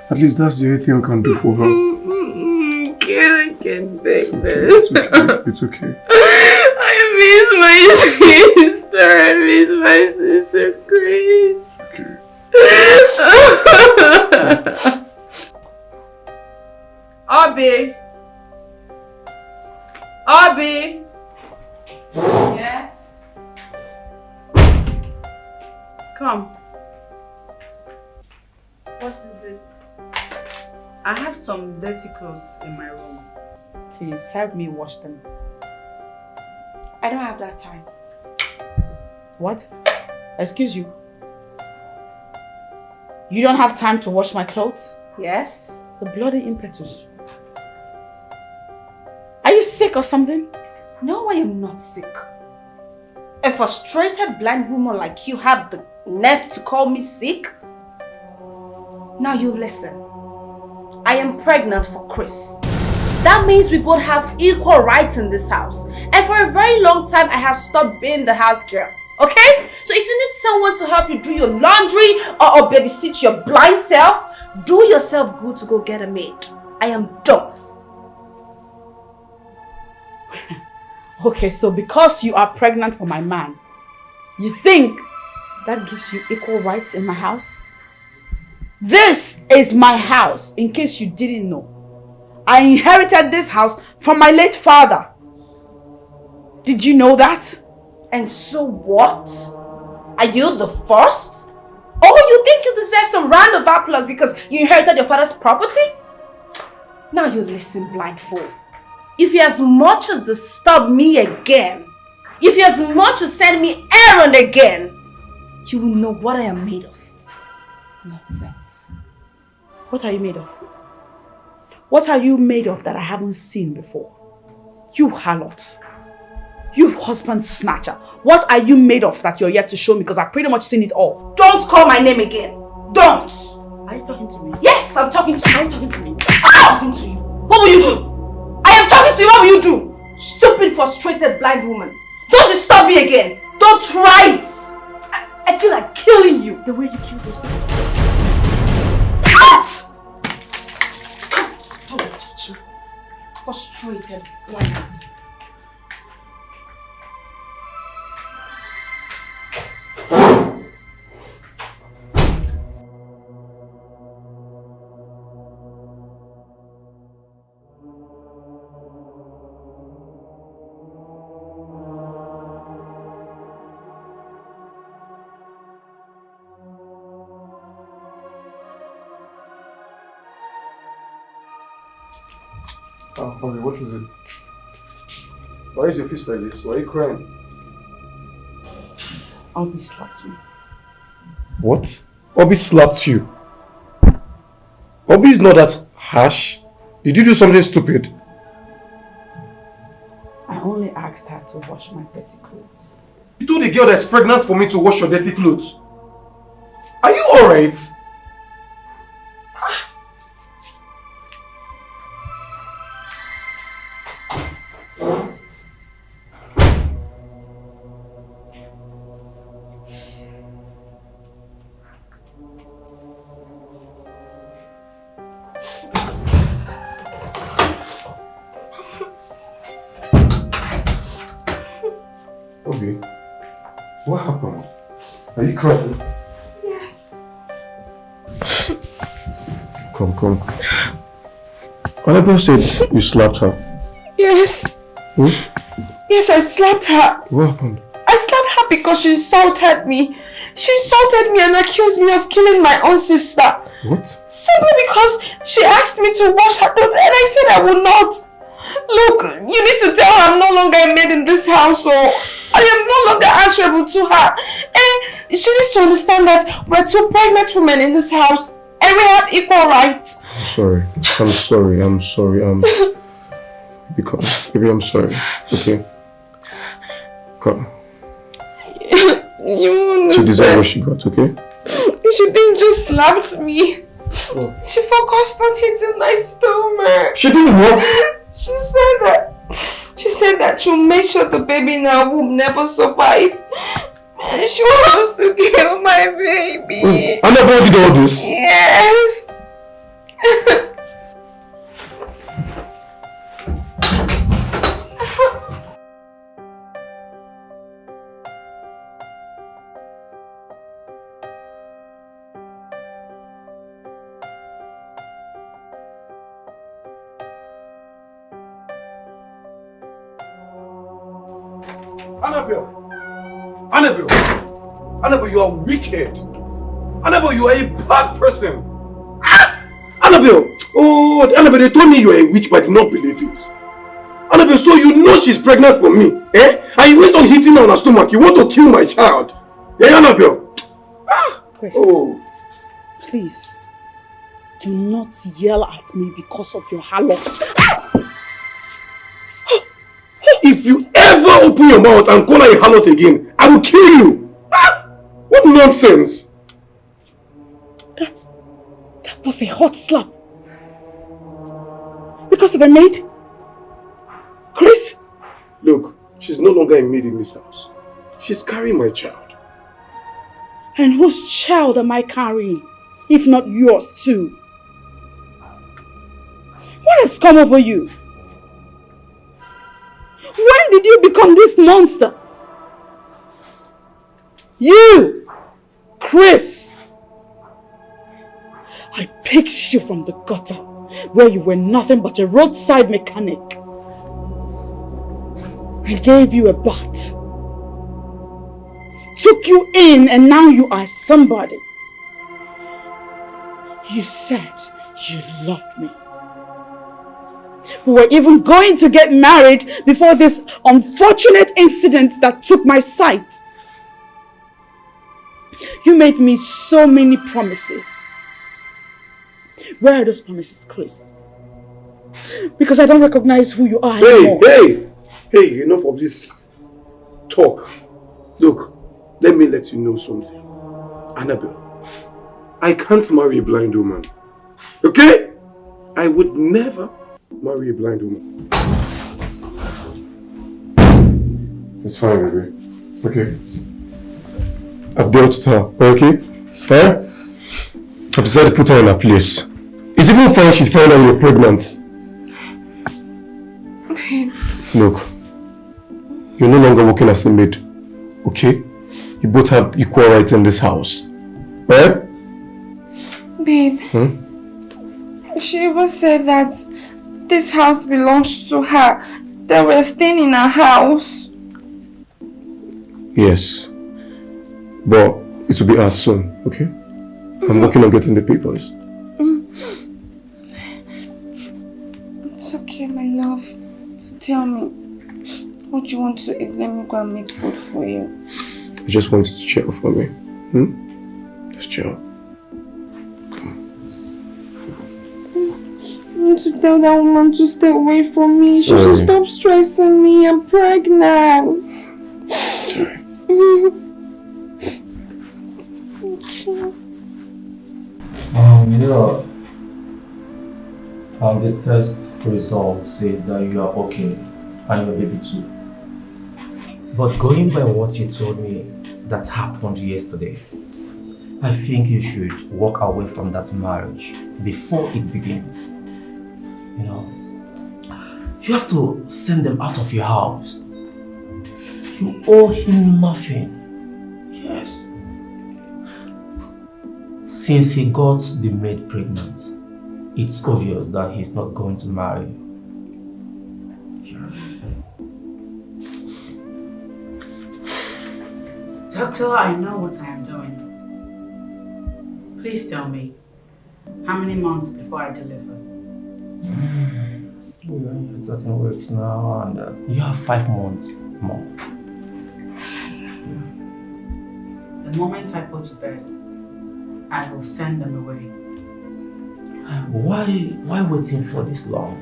Speaker 1: At least that's the only thing we can do for her.
Speaker 3: I can't take this.
Speaker 1: It's okay.
Speaker 3: I miss my sister, Chris.
Speaker 1: Okay.
Speaker 2: Obio.
Speaker 4: Yes?
Speaker 2: Come.
Speaker 4: What is it?
Speaker 2: I have some dirty clothes in my room. Please help me wash them.
Speaker 4: I don't have that time.
Speaker 2: What? Excuse you? You don't have time to wash my clothes?
Speaker 4: Yes?
Speaker 2: The bloody impetus. Are you sick or something?
Speaker 4: No, I am not sick. A frustrated blind woman like you have the nerve to call me sick? Now you listen. I am pregnant for Chris. That means we both have equal rights in this house. And for a very long time, I have stopped being the house girl. Okay? So if you need someone to help you do your laundry or babysit your blind self, do yourself good to go get a maid. I am done.
Speaker 2: Okay, so because you are pregnant for my man, you think that gives you equal rights in my house? This is my house, in case you didn't know. I inherited this house from my late father. Did you know that?
Speaker 4: And so what? Are you the first? Oh, you think you deserve some round of applause because you inherited your father's property? Now you listen, blind fool. If you as much as disturb me again, if you as much as send me errand again, you will know what I am made of. Nonsense.
Speaker 2: What are you made of? What are you made of that I haven't seen before? You harlot. You husband snatcher. What are you made of that you're yet to show me? Because I've pretty much seen it all.
Speaker 4: Don't call my name again. Don't.
Speaker 2: Are you talking to me?
Speaker 4: Yes, I'm talking to you. I'm talking to you. I'm talking to you. What will you do? I am talking to you. What will you do? Stupid, frustrated, blind woman. Don't disturb me again. Don't try it. I feel like killing you.
Speaker 2: The way you killed yourself.
Speaker 4: What? Don't touch me. Frustrated, blind woman.
Speaker 1: Obio, what is it? Why is your face like this? Why are you crying?
Speaker 2: Obio slapped me.
Speaker 1: What? Obio slapped you? Obio is not that harsh. Did you do something stupid?
Speaker 2: I only asked her to wash my dirty clothes.
Speaker 1: You told the girl that's pregnant for me to wash your dirty clothes. Are you alright? Obio, what happened? Are you crying?
Speaker 4: Yes.
Speaker 1: Come. Annabelle said you slapped her.
Speaker 4: Yes.
Speaker 1: Hmm?
Speaker 4: Yes, I slapped her.
Speaker 1: What happened?
Speaker 4: I slapped her because she insulted me. She insulted me and accused me of killing my own sister.
Speaker 1: What?
Speaker 4: Simply because she asked me to wash her clothes and I said I would not. Look, you need to tell her I'm no longer a maid in this house, or I am no longer answerable to her. And she needs to understand that we're two pregnant women in this house and we have equal rights.
Speaker 1: I'm sorry. Baby, I'm sorry. Okay? Come.
Speaker 4: You understand?
Speaker 1: She deserves what she got, okay?
Speaker 4: She didn't just slap me.
Speaker 1: Oh.
Speaker 4: She focused on hitting my stomach.
Speaker 1: She did what?
Speaker 4: She said that she'll make sure the baby in her womb never survive. And she wants to kill my baby.
Speaker 1: Annabelle did all this?
Speaker 4: Yes.
Speaker 1: Annabelle, you are wicked. Annabelle, you are a bad person. Annabelle, they told me you are a witch, but I did not believe it. Annabelle, so you know she's pregnant for me, eh? And you went on hitting her on her stomach. You want to kill my child, eh, Annabelle?
Speaker 2: Chris, please, do not yell at me because of your harlots.
Speaker 1: If you ever open your mouth and call her a harlot again, I will kill you. What nonsense!
Speaker 2: That was a hot slap. Because of a maid? Chris?
Speaker 1: Look, she's no longer a maid in this house. She's carrying my child.
Speaker 2: And whose child am I carrying? If not yours too? What has come over you? When did you become this monster? You! Chris!
Speaker 8: I picked you from the gutter, where you were nothing but a roadside mechanic. I gave you a bath, took you in, and now you are somebody. You said you loved me. We were even going to get married before this unfortunate incident that took my sight. You made me so many promises. Where are those promises, Chris? Because I don't recognize who you are anymore.
Speaker 1: Hey, enough of this talk. Look, let me let you know something. Annabelle, I can't marry a blind woman. Okay? I would never marry a blind woman. It's fine, baby. Okay? I've dealt with her, okay? Huh? I've decided to put her in her place. It's even fine she found out you're pregnant. Look, you're no longer working as a maid, okay? You both have equal rights in this house. Right?
Speaker 9: Babe, she even said that this house belongs to her, that we're staying in her house.
Speaker 1: Yes, but it will be ours soon, okay? I'm working on getting the papers.
Speaker 9: It's okay, my love. So tell me, what do you want to eat? Let me go and make food for you.
Speaker 1: I just want you to chill for me. Just chill.
Speaker 9: I want to tell that woman to stay away from me. She
Speaker 1: Sorry.
Speaker 9: should stop stressing me. I'm pregnant.
Speaker 1: Sorry.
Speaker 11: The test result says that you are okay and your baby too. But going by what you told me that happened yesterday, I think you should walk away from that marriage before it begins. You have to send them out of your house. You owe him nothing. Yes. Since he got the maid pregnant, it's obvious that he's not going to marry you.
Speaker 2: Doctor, I know what I am doing. Please tell me, how many months before I deliver?
Speaker 11: We are in 13 weeks now and you have 5 months more.
Speaker 2: The moment I put to bed, I will send them away.
Speaker 11: Why waiting for this long?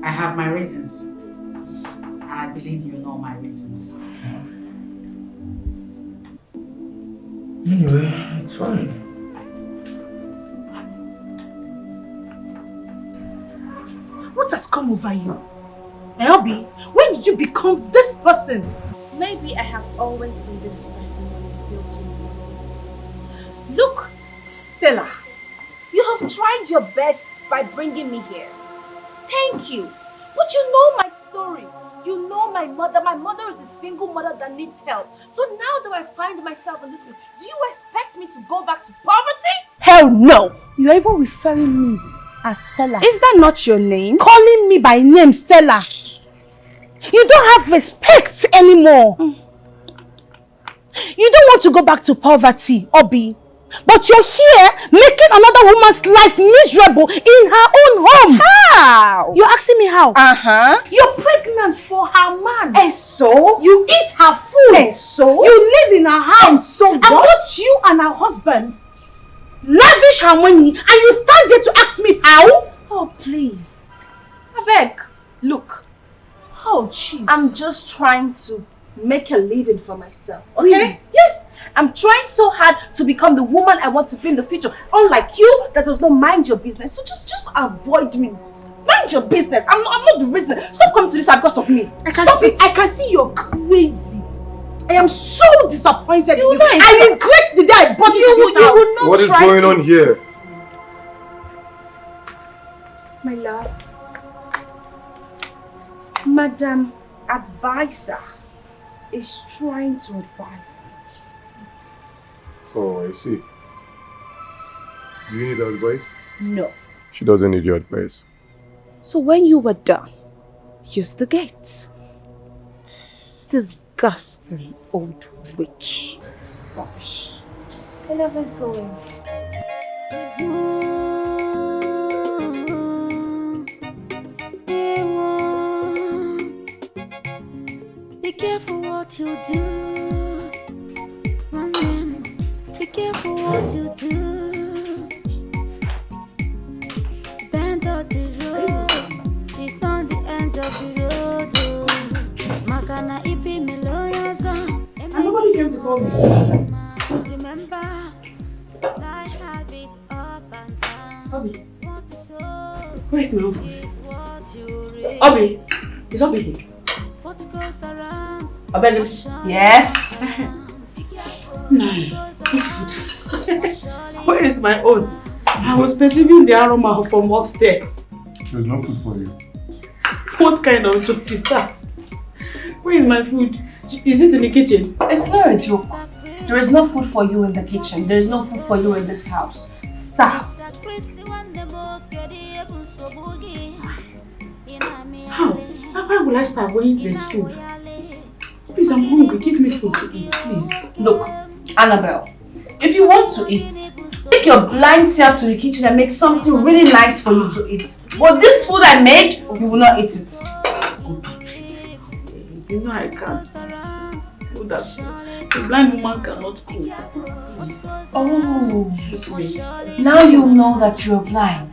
Speaker 2: I have my reasons. And I believe you know my reasons.
Speaker 11: Anyway, it's fine.
Speaker 3: What has come over you? Ebube, when did you become this person?
Speaker 12: Maybe I have always been this person when you fail to notice it. Look, Stella, you have tried your best by bringing me here. Thank you. But you know my story. You know my mother. My mother is a single mother that needs help. So now that I find myself in this place, do you expect me to go back to poverty?
Speaker 3: Hell no! You're even referring me as Stella.
Speaker 4: Is that not your name?
Speaker 3: Calling me by name Stella. You don't have respect anymore. You don't want to go back to poverty, Obi. But you're here making another woman's life miserable in her own home.
Speaker 4: How?
Speaker 3: You're asking me how? You're pregnant for her man.
Speaker 4: And so?
Speaker 3: You eat her food.
Speaker 4: And so?
Speaker 3: You live in her house.
Speaker 4: And so
Speaker 3: And both you and her husband lavish her money and you stand there to ask me how?
Speaker 12: Oh, please. I beg. Look.
Speaker 3: Oh, jeez.
Speaker 12: I'm just trying to make a living for myself. Okay?
Speaker 3: Really?
Speaker 12: Yes. I'm trying so hard to become the woman I want to be in the future. Unlike you, that does not mind your business. So just avoid me. Mind your business. I'm not the reason. Stop coming to this house because of me.
Speaker 3: I can see you're crazy. I am so disappointed in you.
Speaker 12: know
Speaker 3: I regret the day I brought you to this house.
Speaker 12: will not
Speaker 1: What is going on here?
Speaker 12: My love. Madam Advisor is trying to advise me.
Speaker 1: Oh, I see. Do you need advice?
Speaker 12: No.
Speaker 1: She doesn't need your advice.
Speaker 12: So when you were done, use the gates. Disgusting old witch. Rubbish.
Speaker 3: I love us going.
Speaker 5: Be careful what you do. One man, be careful what you do. Bend of the road, it's not the end of the road. Makana ipi meloyaza.
Speaker 2: And nobody came to call me.
Speaker 5: Remember, life have it up and down.
Speaker 2: Obi, where is my uncle? Obi, is Obi here?
Speaker 5: What goes around?
Speaker 2: I beg you.
Speaker 4: Yes.
Speaker 2: No, this food. Where is my own? I was perceiving the aroma from upstairs.
Speaker 1: There's no food for you.
Speaker 2: What kind of joke is that? Where is my food? Is it in the kitchen?
Speaker 4: It's not a joke. There is no food for you in the kitchen. There is no food for you in this house. Stop.
Speaker 2: How? Why will I start when there's food? Please, I'm hungry. Give me food to eat, please.
Speaker 4: Look, Annabelle, if you want to eat, take your blind self to the kitchen and make something really nice for you to eat. But this food I made, you will not eat it.
Speaker 2: Oh, please. You know I can't. Oh, that the blind woman cannot cook. Please.
Speaker 4: Oh, now you know that you're blind.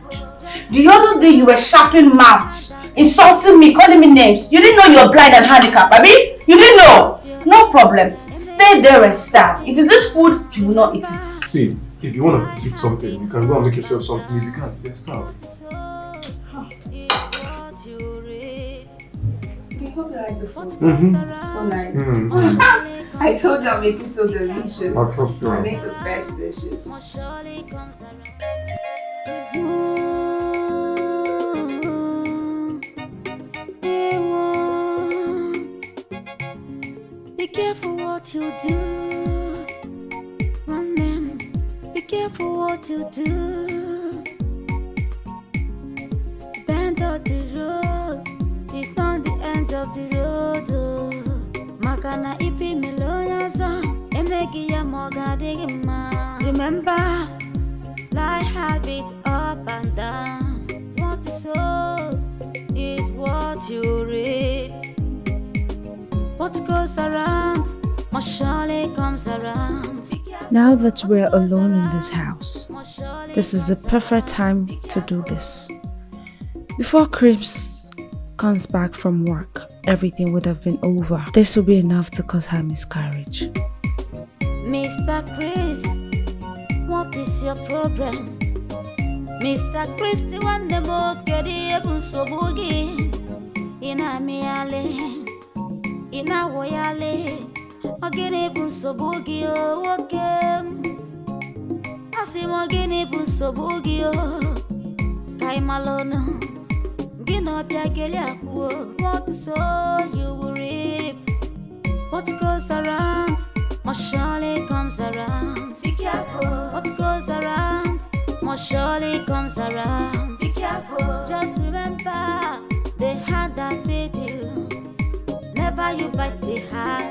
Speaker 4: The other day you were sharpening mouths, insulting me, calling me names. You didn't know you're blind and handicapped, Abi? You didn't know? No problem. Stay there and starve. If it's this food, you will not eat it.
Speaker 1: See, if you want to eat something, you can go and make yourself something. If you can't, then starve.
Speaker 9: I hope you like the food.
Speaker 1: So
Speaker 9: nice. I told you I'm making so delicious.
Speaker 1: I trust you.
Speaker 9: I make the best dishes.
Speaker 5: Be careful what you do. One man, be careful what you do. Bend of the road, it's not the end of the road. Makana ipi meloyaza, emegi ya mogadigima. Remember, life have it up and down. What you sow is what you reap. What goes around must surely comes around.
Speaker 13: Now that we're alone in this house, this is the perfect time to do this. Before Chris comes back from work, everything would have been over. This will be enough to cause her miscarriage.
Speaker 5: Mr. Chris, what is your problem? Mr. Chris, the one the book get the so boogie in a meale. Ina woyale, ogene bunso bugi o wokem. Asi mogene bunso bugi o, kai malono. Gino biageli akuo, what you sow you will reap. What goes around must surely comes around. Be careful. What goes around must surely comes around. Be careful. Just remember they had that video. Never you bite the heart.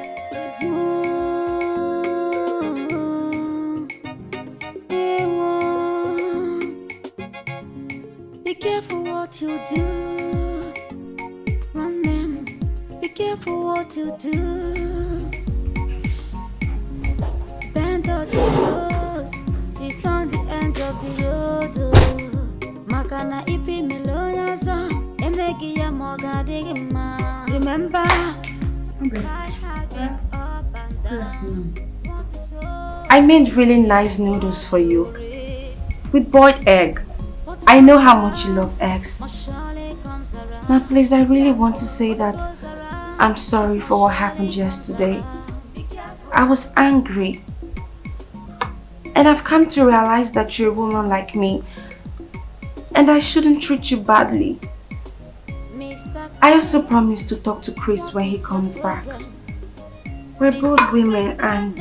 Speaker 5: Be careful what you do. One man, be careful what you do. Bend of the road, it's not the end of the road. Makana ipi meloyaza, emegi ya mogadigima. Remember,
Speaker 4: I made really nice noodles for you with boiled egg. I know how much you love eggs. Now please, I really want to say that I'm sorry for what happened yesterday. I was angry. And I've come to realize that you're a woman like me. And I shouldn't treat you badly. I also promise to talk to Chris when he comes back. We're both women and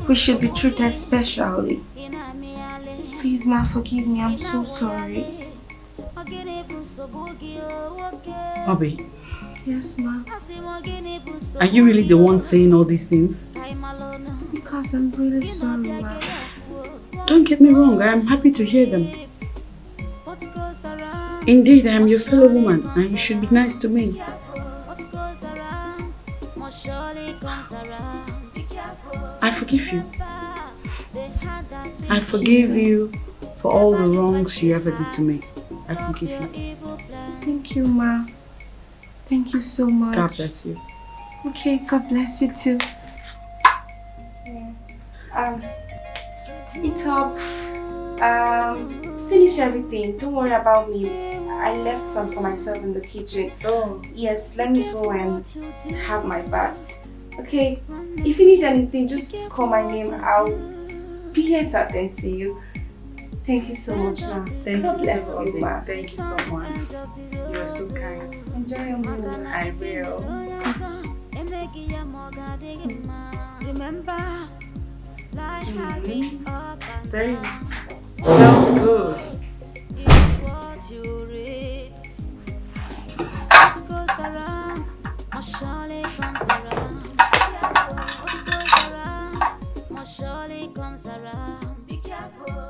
Speaker 9: we should be treated specially. Please, ma, forgive me. I'm so sorry.
Speaker 8: Bobby,
Speaker 9: Yes, ma.
Speaker 8: are you really the one saying all these things?
Speaker 9: Because I'm really sorry, ma.
Speaker 8: Don't get me wrong, I am happy to hear them. Indeed, I am your fellow woman and you should be nice to me. I forgive you. I forgive you for all the wrongs you ever did to me. I forgive you.
Speaker 9: Thank you, ma. Thank you so much.
Speaker 8: God bless you.
Speaker 9: Okay, God bless you too. Eat up. Finish everything. Don't worry about me. I left some for myself in the kitchen.
Speaker 8: Oh.
Speaker 9: Yes, let me go and have my bath. Okay, if you need anything, just call my name. I'll be here to attend to you. Thank you so much, ma.
Speaker 8: Thank
Speaker 9: God
Speaker 8: you
Speaker 9: bless
Speaker 8: so
Speaker 9: you,
Speaker 8: much.
Speaker 9: ma.
Speaker 8: Thank you so much. You are so kind.
Speaker 9: Enjoy your meal.
Speaker 8: I will.
Speaker 5: Remember, like having up and
Speaker 8: Very smells good.
Speaker 5: is what you read. What goes around must surely comes around. What goes around must surely comes around. Be careful.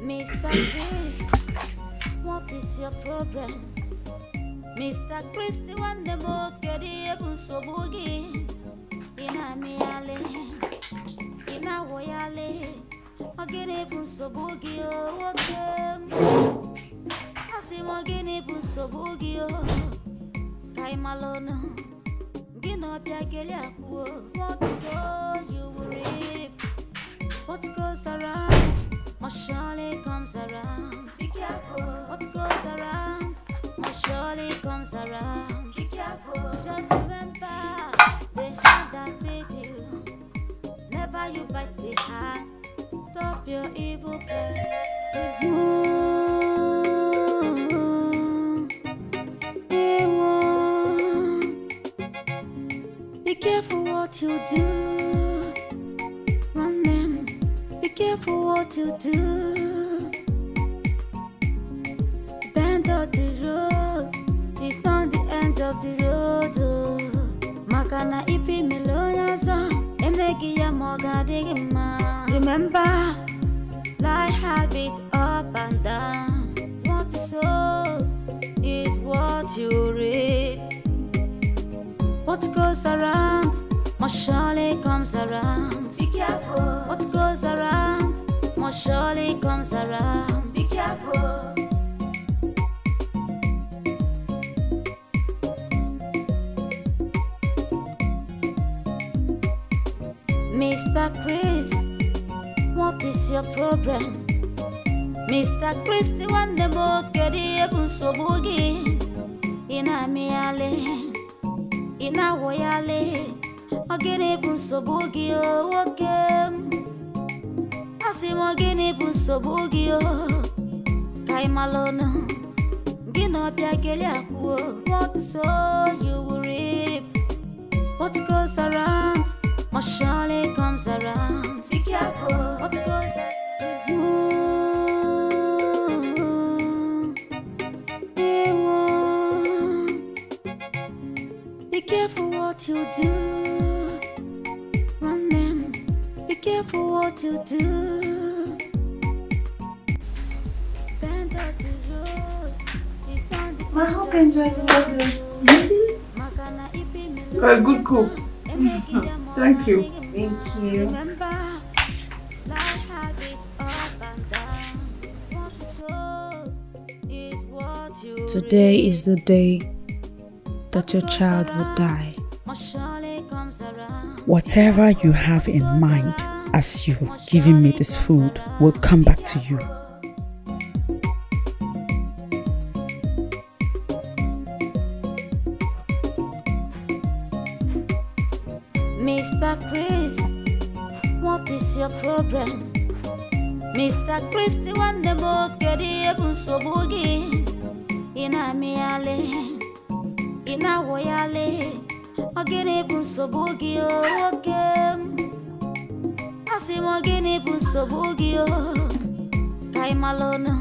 Speaker 5: Mr. Chris, what is your problem? Mr. Chris, the one the both get the so boogie. Ina miale, ina woyale, magene so boogie oh okay. Asi magene so boogie oh. Kai malono, gino pia gelia kuo. What soul you will reap? What goes around must surely comes around. Be careful. What goes around must surely comes around. Be careful. Just remember the hand that made you. Never you bite the hand. Stop your evil play. Be careful what you do. One man. Be careful what you do. Bend of the road, it's not the end of the road. Makana ipi melonaza, emegi ya moga digima. Remember, life have it up and down. What you sow is what you reap. What goes around must surely comes around. Be careful. What goes around must surely comes around. Be careful. Mr. Chris, what is your problem? Mr. Chris, the one the both get the so boogie. Ina miale, ina woyale. Magene bunso bugi oh okay. Asi magene bunso bugi oh. Kai malono, gino pia gelia kuo. What sow you will reap. What goes around must surely comes around. Be careful. What goes be careful what you do. Be careful what you do.
Speaker 9: I hope you enjoyed all this.
Speaker 8: You're a good cook. Thank you.
Speaker 9: Thank you.
Speaker 13: Today is the day that your child will die.
Speaker 8: Whatever you have in mind as you've given me this food will come back to you.
Speaker 5: Mr. Chris, what is your problem? Mr. Chris, the one the both get the so boogie. ina miale, ina woyale, ogene bunsobugi oke. Asimo gene bunsobugi o, kai malono,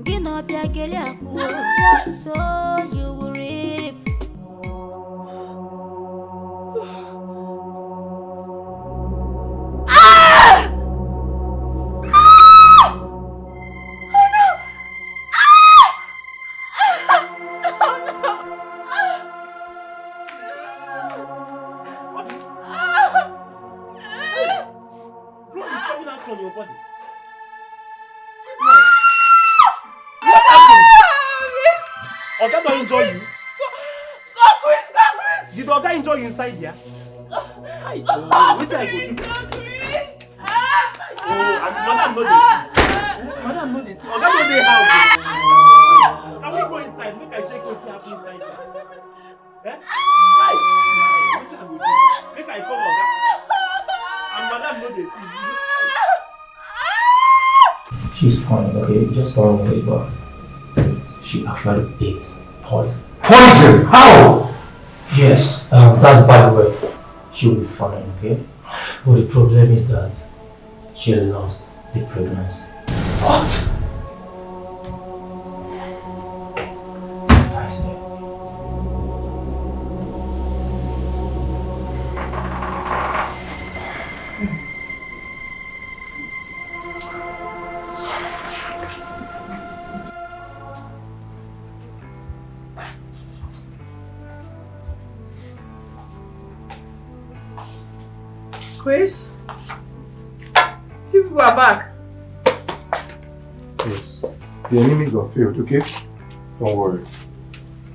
Speaker 5: gino piagele akuo, so you will reap.
Speaker 10: From your body. Oga don't enjoy you.
Speaker 12: Chris!
Speaker 10: Did Oga enjoy you inside here? What did I go do? And madam know this. Madam know this. Oga know the house. Can we go inside? Make I check what happen inside here. Eh? Hi. What did I go do? Make I call Oga. And madam know they see.
Speaker 11: She's fine, okay? Just don't worry about it. She actually eats poison. Poison? How? Yes, that's by the way. She'll be fine, okay? But the problem is that she lost the pregnancy. What? I see.
Speaker 2: Chris? You people are back.
Speaker 1: Yes. The enemies are failed, okay? Don't worry.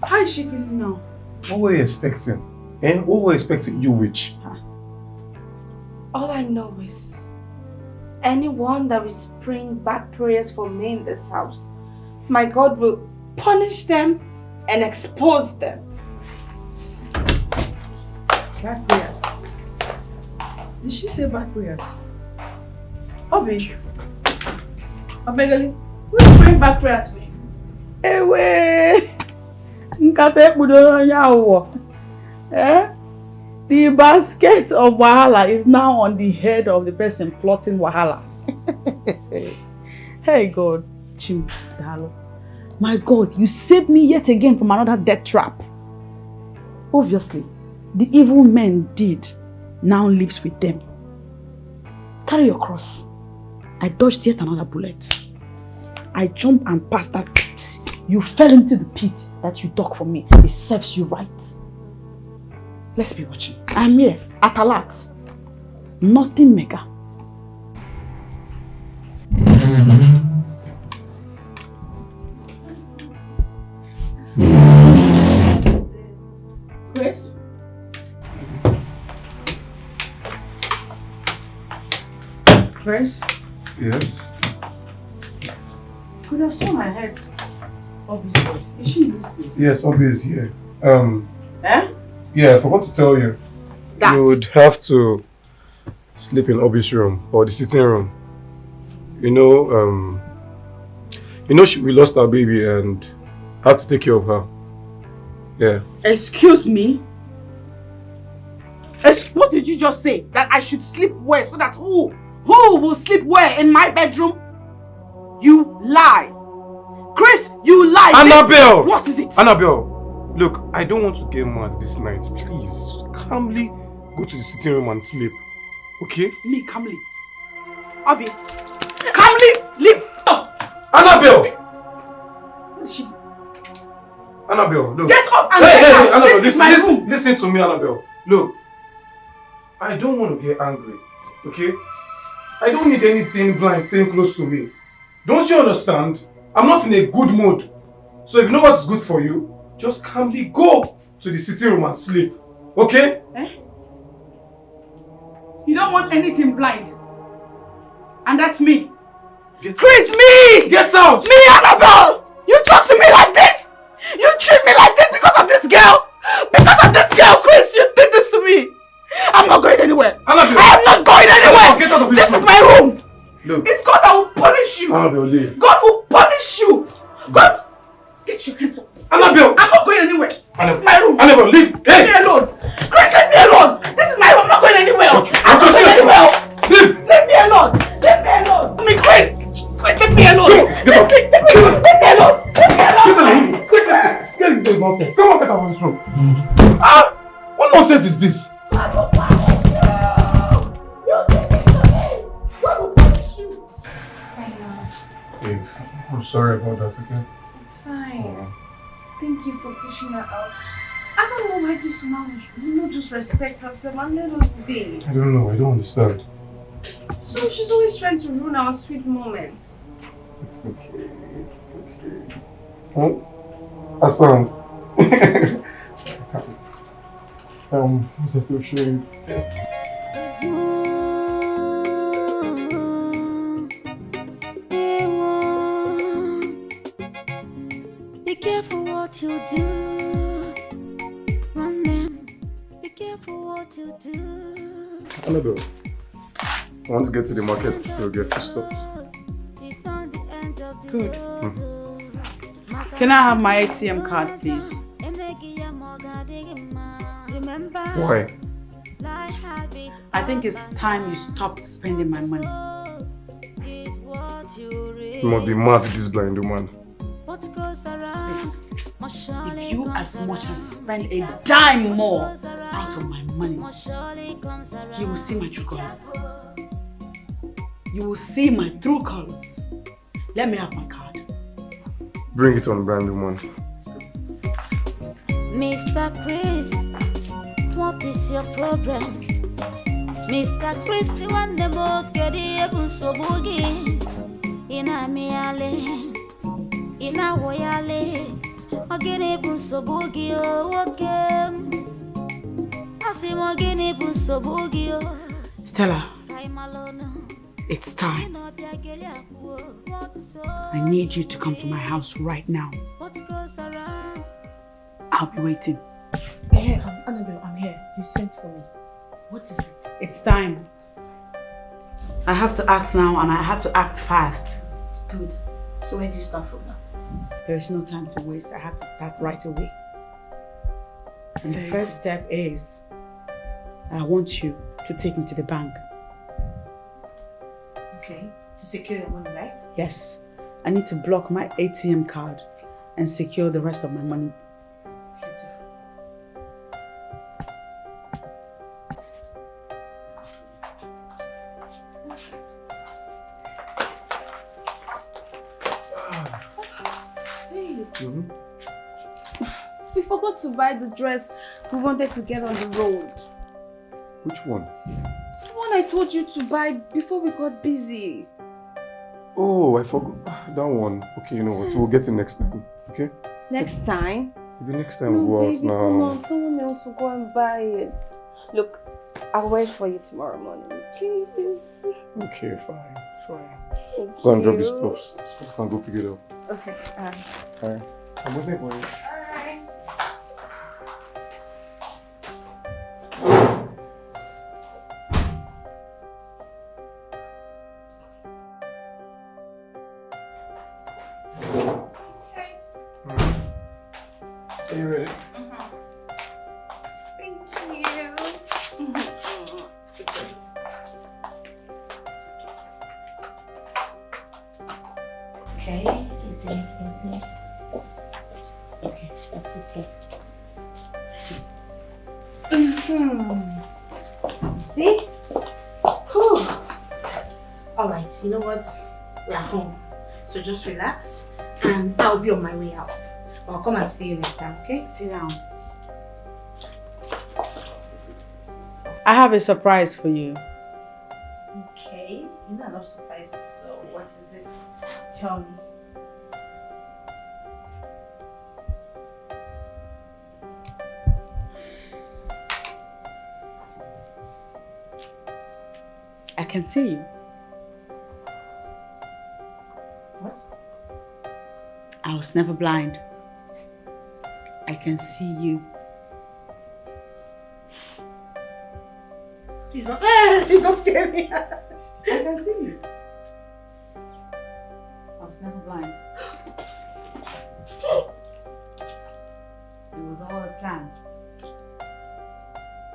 Speaker 2: How is she feeling now?
Speaker 1: What were you expecting? And what were you expecting, you witch?
Speaker 9: All I know is anyone that will spring bad prayers for me in this house, my God will punish them and expose them.
Speaker 2: Bad prayers? Did she say bad prayers? Obi, Obegali, who is praying bad prayers for you? Ewe! Nkate budo yawo. The basket of wahala is now on the head of the person plotting wahala. Hey God, Chim Dalo. My God, you saved me yet again from another death trap. Obviously, the evil men did now lives with them. Carry your cross. I dodged yet another bullet. I jumped and passed that pit. You fell into the pit that you dug for me. It serves you right. Let's be watching. I'm here at Alat. Nothing mega. Chris? Chris?
Speaker 1: Yes?
Speaker 2: Could have sworn I heard Obi's voice. Is she in this place?
Speaker 1: Yes, Obio is here.
Speaker 2: Eh?
Speaker 1: Yeah, I forgot to tell you.
Speaker 2: That?
Speaker 1: You would have to sleep in Obio's room or the sitting room. We lost our baby and had to take care of her. Yeah.
Speaker 2: Excuse me? What did you just say? That I should sleep where? So that who will sleep where? In my bedroom? You lie. Chris, you lie.
Speaker 1: Annabelle!
Speaker 2: What is it?
Speaker 1: Annabelle, look, I don't want to get mad this night. Please, calmly go to the sitting room and sleep. Okay?
Speaker 2: Me, calmly. Obi, calmly leave.
Speaker 1: Annabelle!
Speaker 2: What did she do?
Speaker 1: Annabelle, look.
Speaker 2: Get up and
Speaker 1: Hey,
Speaker 2: get out.
Speaker 1: Annabelle,
Speaker 2: This is my room.
Speaker 1: listen to me, Annabelle. Look, I don't want to get angry, okay? I don't need anything blind staying close to me. Don't you understand? I'm not in a good mood. So if you know what's good for you, just calmly go to the sitting room and sleep. Okay?
Speaker 2: Eh? You don't want anything blind. And that's me. Chris, me!
Speaker 1: Get out!
Speaker 2: Me, Annabelle! You talk to me like this! You treat me like this because of this girl! Because of this girl, Chris, you did this to me! I'm not going anywhere!
Speaker 1: Annabelle!
Speaker 2: I am not going anywhere!
Speaker 1: Annabelle, get out of this
Speaker 2: This
Speaker 1: room.
Speaker 2: is my room!
Speaker 1: Look.
Speaker 2: It's God that will punish you!
Speaker 1: Annabelle, leave.
Speaker 2: God will punish you! God! Get Get your hands up.
Speaker 10: Annabelle!
Speaker 2: I'm not going anywhere. This is my room.
Speaker 10: Annabelle, leave!
Speaker 2: Leave me alone. Grace, leave me alone. This is my room. I'm not going anywhere. I'm not going anywhere.
Speaker 10: Leave!
Speaker 2: Leave me alone. Leave me alone. I mean, Grace. Grace, leave me alone.
Speaker 10: Get up.
Speaker 2: Leave me alone. Leave me alone. Leave me alone.
Speaker 10: Get into the nonsense. Come on, get out of this room. Ah! What nonsense is this?
Speaker 2: I will punish you. You did this to me. God will punish you.
Speaker 9: I know.
Speaker 10: Babe, I'm sorry about that, okay?
Speaker 9: It's fine. Thank you for pushing her out. I don't know why this man will not just respect herself and let us be.
Speaker 10: I don't know, I don't understand.
Speaker 9: So she's always trying to ruin our sweet moments.
Speaker 10: It's okay, it's okay. Hassan. What's I still showing?
Speaker 5: Be careful what you do. One man, be careful what you do.
Speaker 10: Annabelle, I want to get to the market to get food stuff.
Speaker 2: Good. Can I have my ATM card, please?
Speaker 10: Why?
Speaker 2: I think it's time you stopped spending my money.
Speaker 10: You must be mad with this blind woman.
Speaker 2: Please, if you as much as spend a dime more out of my money, you will see my true colors. You will see my true colors. Let me have my card.
Speaker 10: Bring it on, blind woman.
Speaker 5: Mr. Chris, what is your problem? Mr. Chris, the one the book get the so boogie. Ina miale, ina woyale, again ebun so boogie okay. Asimo again ebun so boogie.
Speaker 2: Stella, it's time. I need you to come to my house right now. I'll be waiting.
Speaker 3: Hey, Annabelle, I'm here. You sent for me. What is it?
Speaker 2: It's time. I have to act now and I have to act fast.
Speaker 3: Good. So where do you start from now?
Speaker 2: There is no time to waste. I have to start right away. And the first step is I want you to take me to the bank.
Speaker 3: Okay. To secure your money, right?
Speaker 2: Yes. I need to block my ATM card and secure the rest of my money.
Speaker 3: Beautiful.
Speaker 9: We forgot to buy the dress we wanted to get on the road.
Speaker 10: Which one?
Speaker 9: The one I told you to buy before we got busy.
Speaker 10: Oh, I forgot that one. Okay, you know what? We'll get it next time. Okay?
Speaker 9: Next time?
Speaker 10: Maybe next time we'll go out
Speaker 9: baby,
Speaker 10: now.
Speaker 9: Come on, someone else will go and buy it. Look, I'll wait for you tomorrow morning. Please.
Speaker 10: Okay, fine.
Speaker 9: Thank
Speaker 10: Go and drop
Speaker 9: you.
Speaker 10: this stuff. I'll go pick it up.
Speaker 9: Okay.
Speaker 10: Alright. I'm waiting for you.
Speaker 9: Alright.
Speaker 10: Are you ready?
Speaker 9: Thank you.
Speaker 3: Okay, easy. Okay, let's sit here. You see? Whew. Alright, you know what? We are home. So just relax and I'll be on my way out. But I'll come and see you next time, okay?
Speaker 2: Sit down. I have a surprise for you.
Speaker 3: Okay, you know I love surprises, so what is it? Tell me.
Speaker 2: I can see you.
Speaker 3: What?
Speaker 2: I was never blind. I can see you.
Speaker 3: Please don't scare me.
Speaker 2: I can see you. I was never blind. was all a plan.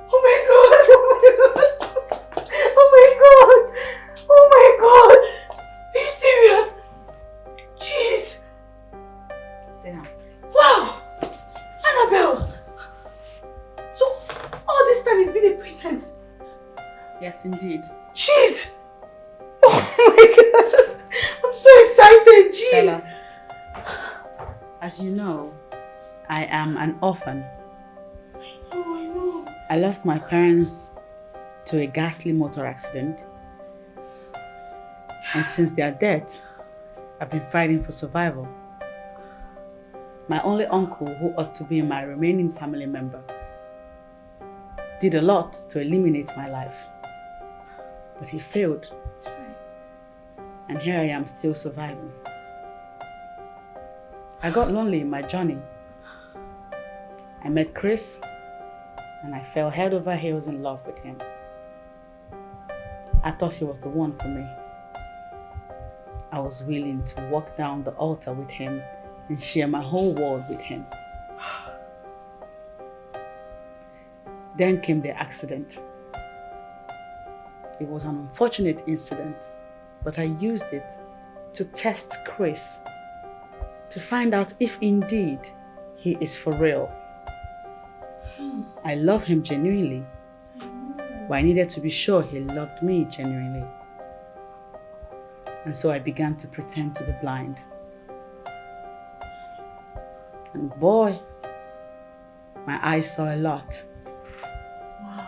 Speaker 3: Oh my god! Oh my god! Oh my god! Are you serious? Jeez!
Speaker 2: Sit down.
Speaker 3: Wow! Annabelle! So, all this time it's been a pretense?
Speaker 2: Yes, indeed.
Speaker 3: Jeez! Oh my god! I'm so excited! Jeez!
Speaker 2: Stella, as you know, I am an orphan.
Speaker 3: Oh, I know.
Speaker 2: I lost my parents to a ghastly motor accident. And since their death, I've been fighting for survival. My only uncle, who ought to be my remaining family member, did a lot to eliminate my life. But he failed. And here I am still surviving. I got lonely in my journey. I met Chris and I fell head over heels in love with him. I thought he was the one for me. I was willing to walk down the altar with him and share my whole world with him. Then came the accident. It was an unfortunate incident, but I used it to test Chris, to find out if indeed he is for real. I love him genuinely, but I needed to be sure he loved me genuinely. And so I began to pretend to be blind. And boy, my eyes saw a lot.
Speaker 3: Wow.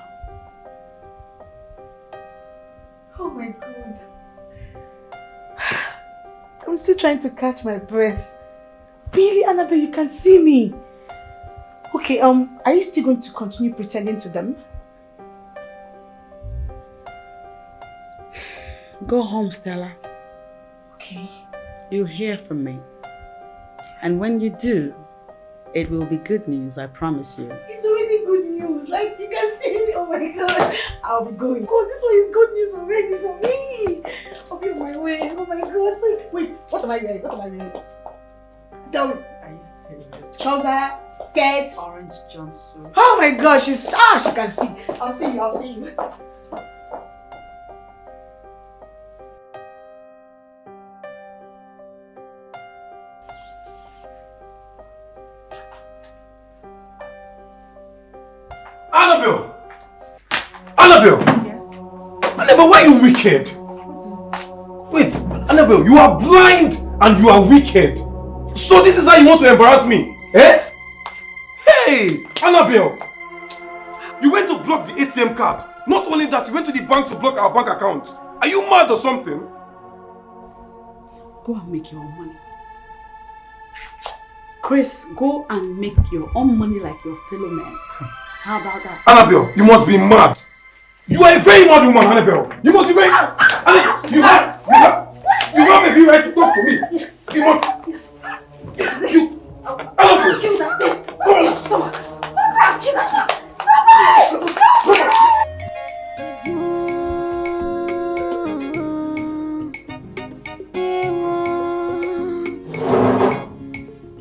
Speaker 3: Oh my god. I'm still trying to catch my breath. Really, Annabelle, you can see me. Okay, are you still going to continue pretending to them?
Speaker 2: Go home, Stella.
Speaker 3: Okay.
Speaker 2: You'll hear from me. And when you do, it will be good news, I promise you.
Speaker 3: It's already good news. Like, you can see me. Oh my god. I'll be going. Because this one is good news already for me. I'll be on my way. Oh my god. So, wait, what am I wearing? What am I wearing? Tell me.
Speaker 2: Are you serious?
Speaker 3: Trouser, skirt.
Speaker 2: Orange jumpsuit.
Speaker 3: Oh my gosh, she can see. I'll see you, I'll see you.
Speaker 6: Annabelle! Annabelle!
Speaker 2: Yes?
Speaker 6: Annabelle, why are you wicked? Wait, Annabelle, you are blind and you are wicked. So this is how you want to embarrass me? Eh? Hey, Annabelle! You went to block the ATM card. Not only that, you went to the bank to block our bank account. Are you mad or something?
Speaker 2: Go and make your own money. Chris, go and make your own money like your fellow men. How about that?
Speaker 6: Annabelle, you must be mad. You are a very mad woman, Annabelle. You must be very... Annabelle, you have every right to talk to me.
Speaker 3: Yes.
Speaker 6: You must...
Speaker 3: Yes.
Speaker 6: You... Annabelle!
Speaker 3: Kill that thing.
Speaker 6: Go on.
Speaker 3: Stop. Kill that thing.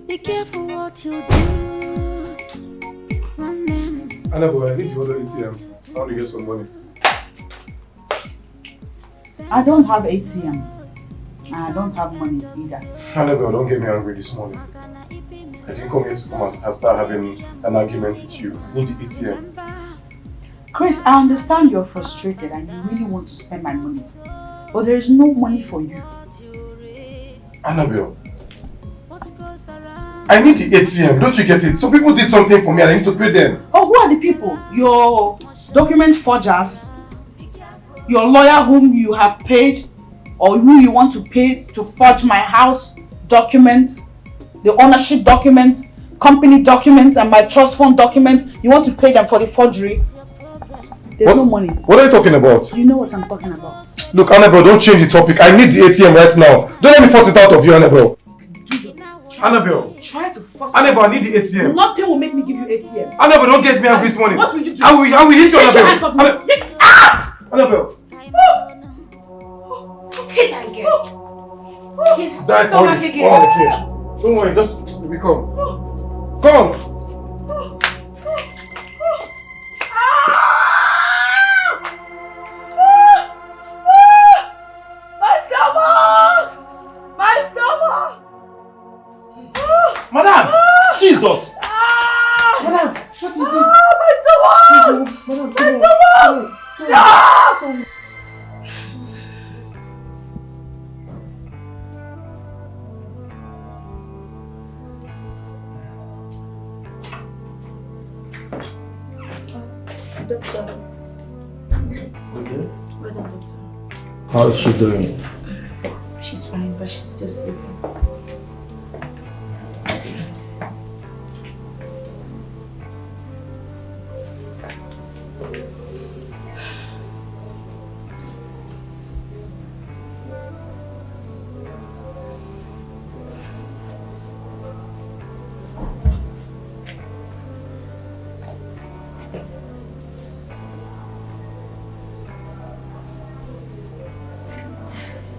Speaker 5: Be careful what you do.
Speaker 1: Annabelle, I need the other ATM. I want to get some money.
Speaker 2: I don't have ATM. And I don't have money either.
Speaker 1: Annabelle, don't get me angry this morning. I didn't come here to come and start having an argument with you. I need the ATM.
Speaker 2: Chris, I understand you're frustrated and you really want to spend my money. But there is no money for you.
Speaker 1: Annabelle, I need the ATM. Don't you get it? Some people did something for me and I need to pay them.
Speaker 2: Oh, who are the people? Your document forgers? Your lawyer whom you have paid? Or who you want to pay to forge my house documents? The ownership documents, company documents, and my trust fund documents? You want to pay them for the forgery? There's no money.
Speaker 1: What are you talking about?
Speaker 2: You know what I'm talking about.
Speaker 1: Look, Annabelle, don't change the topic. I need the ATM right now. Don't let me force it out of you, Annabelle. Annabelle.
Speaker 2: Try to force
Speaker 1: Annabelle, I need the ATM.
Speaker 2: Nothing will make me give you ATM.
Speaker 1: Annabelle, don't get me angry this morning.
Speaker 2: What will you do?
Speaker 1: I will hit you,
Speaker 2: Get your hands
Speaker 1: Annabelle.
Speaker 2: off me. Ah!
Speaker 1: Annabelle.
Speaker 12: Hit her again. Hit her
Speaker 1: Die for
Speaker 12: stomach
Speaker 1: me.
Speaker 12: again.
Speaker 1: Oh, okay. Don't worry, just be calm. Come on.
Speaker 10: Jesus!
Speaker 6: Madam, what is it?
Speaker 2: My stomach!
Speaker 6: Madam,
Speaker 2: My stomach! Stop!
Speaker 3: Doctor.
Speaker 6: Okay.
Speaker 3: Well done, doctor.
Speaker 11: How is she doing?
Speaker 3: She's fine, but she's still sleeping.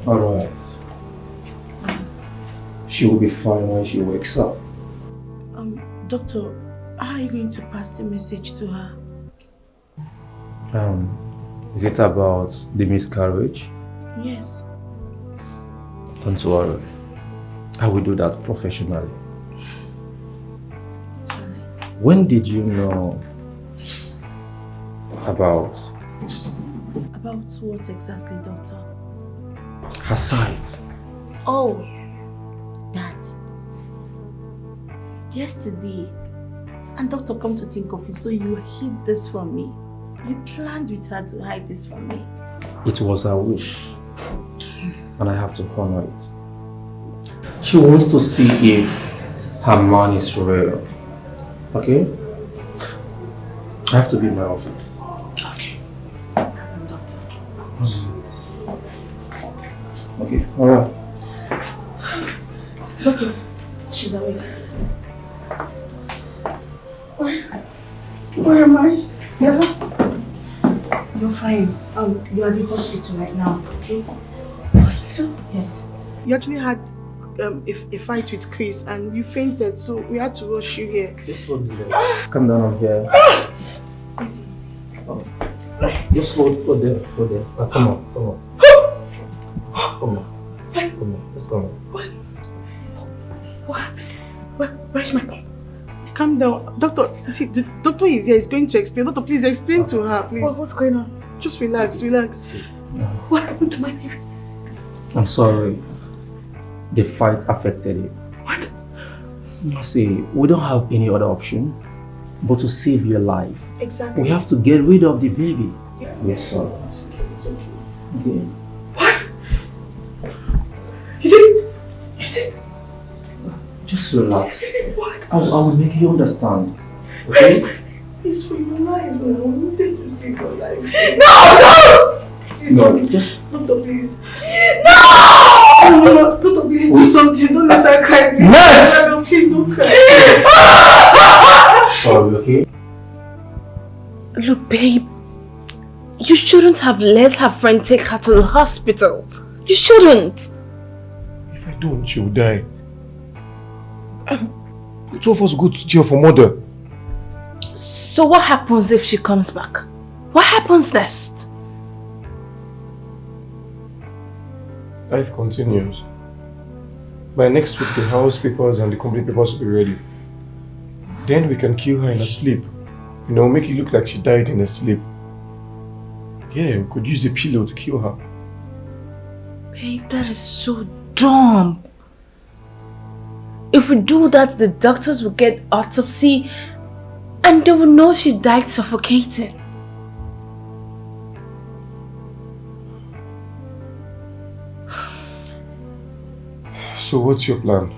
Speaker 11: Alright. She will be fine when she wakes up.
Speaker 3: Doctor, how are you going to pass the message to her?
Speaker 11: Is it about the miscarriage?
Speaker 3: Yes.
Speaker 11: Don't worry. I will do that professionally.
Speaker 3: It's alright.
Speaker 11: When did you know about
Speaker 3: About what exactly, doctor?
Speaker 11: her sight?
Speaker 3: Oh, that. Yesterday, and doctor, come to think of it, so you hid this from me. You planned with her to hide this from me.
Speaker 11: It was her wish, and I have to honor it. She wants to see if her man is real. Okay? I have to be in my office.
Speaker 3: Okay. Doctor.
Speaker 11: Okay, alright.
Speaker 3: Okay. She's awake.
Speaker 2: Where am I? Stella?
Speaker 3: You're fine. You are at the hospital right now, okay?
Speaker 2: Hospital?
Speaker 3: Yes. You actually had a fight with Chris and you fainted, so we had to rush you here.
Speaker 11: Just hold the leg. Come down on here.
Speaker 3: Easy.
Speaker 11: Oh. Just hold there, hold there. Come on, come on. Come on. Come on, let's go on.
Speaker 3: What? Where's my pump? Calm down. Doctor, see, the doctor is here. He's going to explain. Doctor, please explain to her, please.
Speaker 2: What's going on?
Speaker 3: Just relax, relax. What happened to my baby?
Speaker 11: I'm sorry. The fight affected it.
Speaker 3: What?
Speaker 11: See, we don't have any other option but to save your life.
Speaker 3: Exactly.
Speaker 11: We have to get rid of the baby.
Speaker 3: Yeah.
Speaker 11: We are sorry.
Speaker 3: It's okay, it's okay.
Speaker 11: Okay.
Speaker 3: What? You did?
Speaker 11: Just relax.
Speaker 3: You did what?
Speaker 11: I will make you understand.
Speaker 3: Where's
Speaker 11: Okay?
Speaker 3: my baby? It's for your life. I wanted to save your life.
Speaker 11: No!
Speaker 3: Please,
Speaker 11: No,
Speaker 3: doctor.
Speaker 11: just...
Speaker 3: Doctor, please. No! No, doctor, please do something. Don't let her cry. Please.
Speaker 11: Nurse!
Speaker 3: No, please don't cry.
Speaker 11: Sorry, okay?
Speaker 13: Look, babe. You shouldn't have let her friend take her to the hospital. You shouldn't.
Speaker 1: If I don't, she will die. And the two of us go to jail for murder.
Speaker 13: So what happens if she comes back? What happens next?
Speaker 1: Life continues. By next week, the house papers and the company papers will be ready. Then we can kill her in her sleep. You know, make it look like she died in her sleep. Yeah, we could use the pillow to kill her.
Speaker 13: Babe, that is so dumb. If we do that, the doctors will get autopsy and they will know she died suffocating.
Speaker 1: So what's your plan?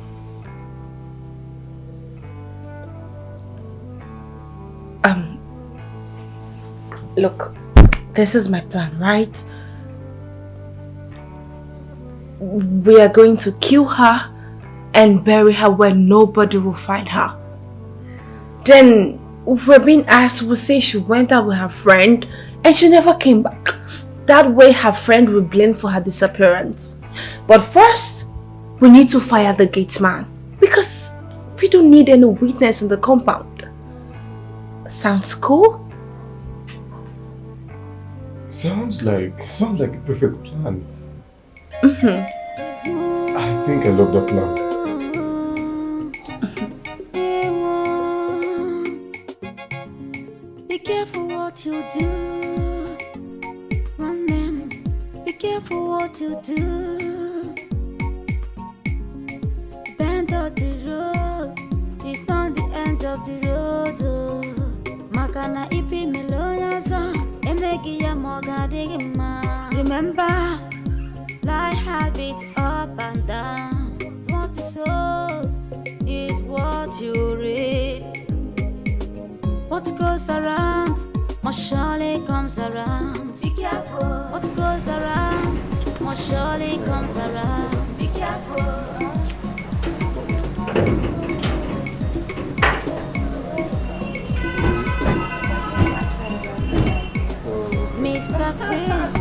Speaker 13: Look, this is my plan, right? We are going to kill her and bury her where nobody will find her. Then, if we're being asked, we'll say she went out with her friend and she never came back. That way her friend will blame for her disappearance. But first, we need to fire the gate man because we don't need any witness in the compound. Sounds cool?
Speaker 1: Sounds like a perfect plan.
Speaker 13: Mm-hmm.
Speaker 1: I think I love that plan.
Speaker 5: careful what you do. One man, be careful what you do. Bend of the road, it's not the end of the road. Makana ipi melonaza, emegi ya moga digima. Remember, life habits up and down. What you sow is what you reap. What goes around must surely comes around. Be careful. What goes around must surely comes around. Be careful. Mr. Chris,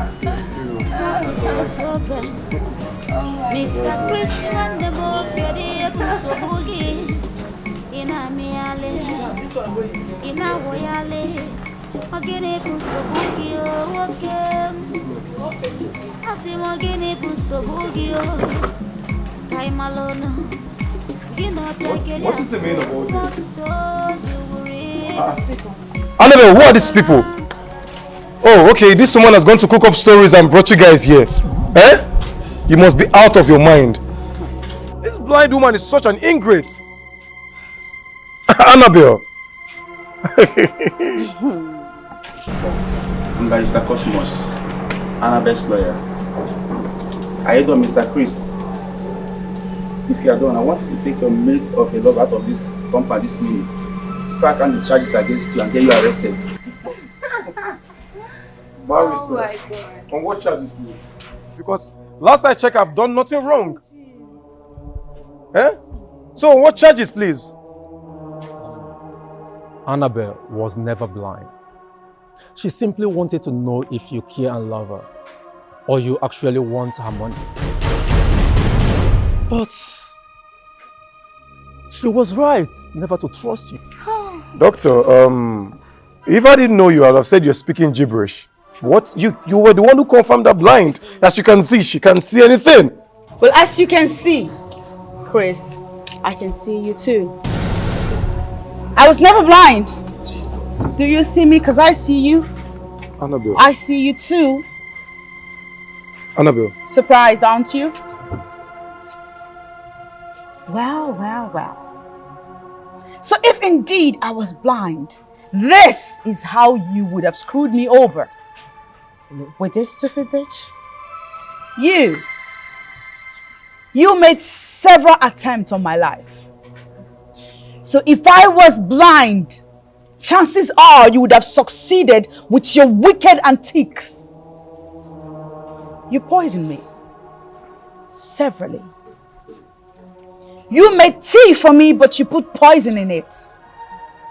Speaker 5: what is your problem? Mr. Chris, man, the book, you're the episode boogie. Ina miale, ina woyale, magene kusobugi o wokem. Asi magene kusobugi o, kai malono.
Speaker 1: What is the meaning of all this? Annabelle, who are these people? Oh, okay, this woman has gone to cook up stories and brought you guys here. Eh? You must be out of your mind. This blind woman is such an ingrate. Annabelle.
Speaker 10: I'm Mr. Cosmos, Annabelle's lawyer. Are you done, Mr. Chris? If you are done, I want you to take your mate of a love out of this compound this minute. If I can charges against you and get you arrested.
Speaker 1: Oh my God. On what charges, please? Because last I checked, I've done nothing wrong. Eh? So, what charges, please?
Speaker 11: Annabelle was never blind. She simply wanted to know if you care and love her, or you actually want her money. But she was right never to trust you.
Speaker 1: Doctor, if I didn't know you, I'd have said you're speaking gibberish. What? You were the one who confirmed her blind. As you can see, she can't see anything.
Speaker 2: Well, as you can see, Chris, I can see you too. I was never blind. Jesus. Do you see me? Because I see you.
Speaker 1: Annabelle.
Speaker 2: I see you too.
Speaker 1: Annabelle.
Speaker 2: Surprised, aren't you? Well. So if indeed I was blind, this is how you would have screwed me over. With this stupid bitch? You made several attempts on my life. So if I was blind, chances are you would have succeeded with your wicked antiques. You poisoned me. Severally. You made tea for me, but you put poison in it.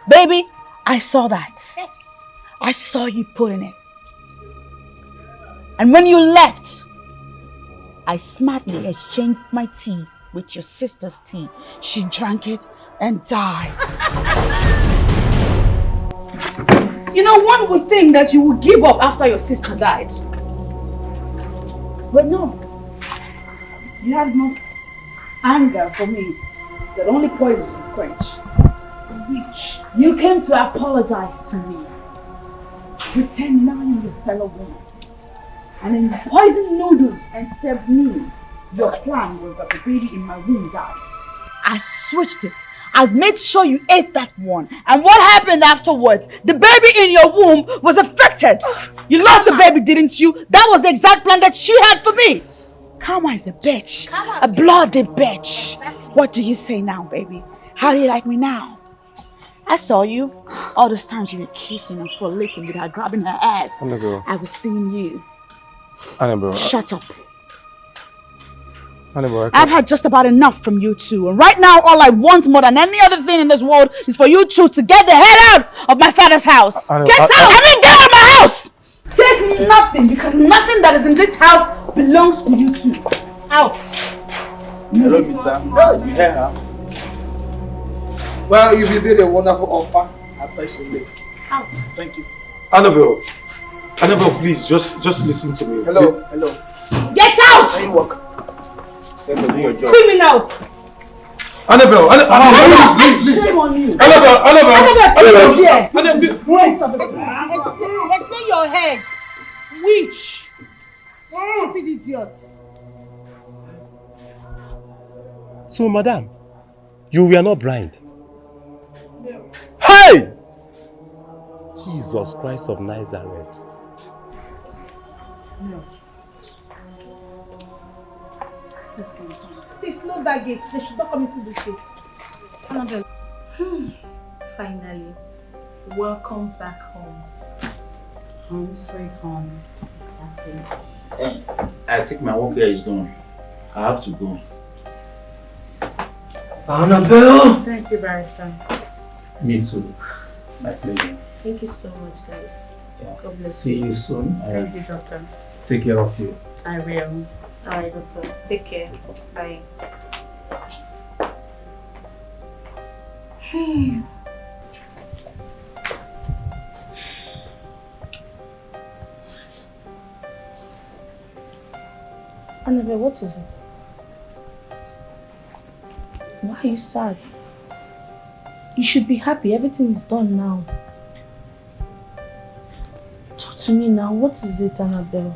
Speaker 2: Baby, I saw that. Yes. I saw you putting it. And when you left, I smartly exchanged my tea with your sister's tea. She drank it and died. You know, one would think that you would give up after your sister died. But no. You had no anger for me that only poison can quench. Which you came to apologize to me. Pretend now you're your fellow woman. And then poison noodles and serve me. Your plan was that the baby in my womb dies. I switched it. I made sure you ate that one. And what happened afterwards? The baby in your womb was affected. You lost the baby, didn't you? That was the exact plan that she had for me. Karma is a bitch. A bloody bitch. What do you say now, baby? How do you like me now? I saw you. All those times you were kissing and frolicking with her, grabbing her ass.
Speaker 1: Annabelle.
Speaker 2: I was seeing you.
Speaker 1: Annabelle.
Speaker 2: Shut up.
Speaker 1: Annabelle,
Speaker 2: I've had just about enough from you two. And right now, all I want more than any other thing in this world is for you two to get the hell out of my father's house. Get out! I mean, get out of my house! Take nothing, because nothing that is in this house belongs to you two. Out.
Speaker 10: Hello, mister. You hear her?
Speaker 14: Well, you did a wonderful offer. I appreciate it.
Speaker 2: Out.
Speaker 14: Thank you.
Speaker 1: Annabelle, please, just listen to me.
Speaker 14: Hello.
Speaker 2: Get out!
Speaker 14: How you work?
Speaker 10: Do your job.
Speaker 2: Criminals!
Speaker 1: Annabelle,
Speaker 2: Shame on you.
Speaker 1: Annabelle,
Speaker 4: Explain your head. Witch. Stupid idiots.
Speaker 6: So, madam, you were not blind? No. Hey! Jesus Christ of Nazareth.
Speaker 4: No. Let's go inside. Please close that gate. They should not come into this place. Annabelle.
Speaker 3: Finally, welcome back home.
Speaker 2: Home sweet home.
Speaker 3: Exactly.
Speaker 15: I think my work here is done. I have to go.
Speaker 6: Annabelle!
Speaker 2: Thank you, Barrister.
Speaker 15: Me too. My pleasure.
Speaker 3: Thank you so much, guys.
Speaker 15: Yeah.
Speaker 3: God bless
Speaker 15: See you soon.
Speaker 2: Thank you, Doctor.
Speaker 15: Take care of you.
Speaker 2: I will.
Speaker 3: Alright, Doctor. Take care. Bye. Annabelle, what is it? Why are you sad? You should be happy. Everything is done now. Talk to me now. What is it, Annabelle?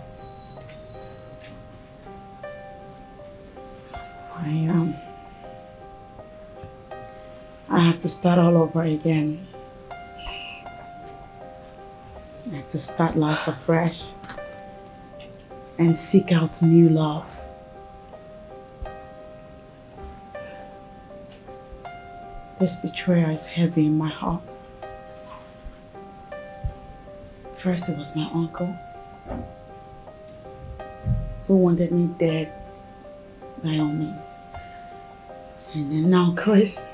Speaker 2: I have to start all over again. I have to start life afresh and seek out new love. This betrayal is heavy in my heart. First it was my uncle, who wanted me dead by all means. And then now Chris.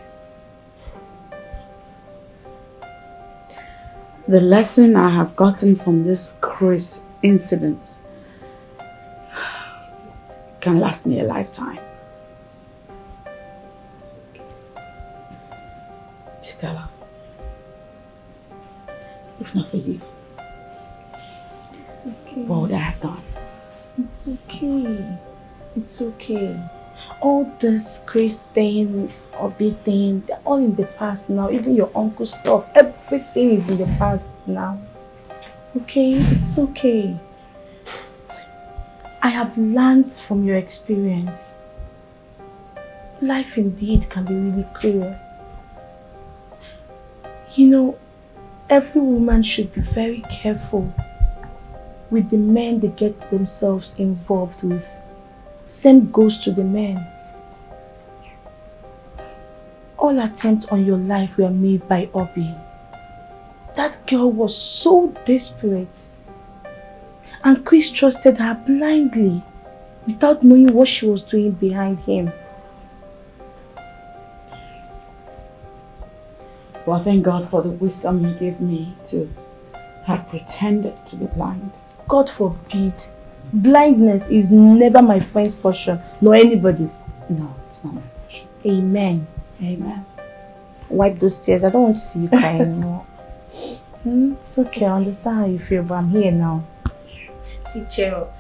Speaker 2: The lesson I have gotten from this Chris incident can last me a lifetime. Stella, if not for you,
Speaker 3: it's okay.
Speaker 2: What would I have done?
Speaker 3: It's okay. It's okay. All this Chris thing, Obio thing, they're all in the past now. Even your uncle's stuff, everything is in the past now. Okay? It's okay. I have learned from your experience. Life indeed can be really cruel. You know, every woman should be very careful with the men they get themselves involved with. Same goes to the men. All attempts on your life were made by Obio. That girl was so desperate. And Chris trusted her blindly without knowing what she was doing behind him.
Speaker 2: Well, thank God for the wisdom He gave me to have pretended to be blind.
Speaker 3: God forbid. Blindness is never my friend's portion, nor anybody's.
Speaker 2: No, it's not my portion.
Speaker 3: Amen.
Speaker 2: Amen.
Speaker 3: Wipe those tears. I don't want to see you cry anymore. It's okay. I understand how you feel, but I'm here now. See, cheer up.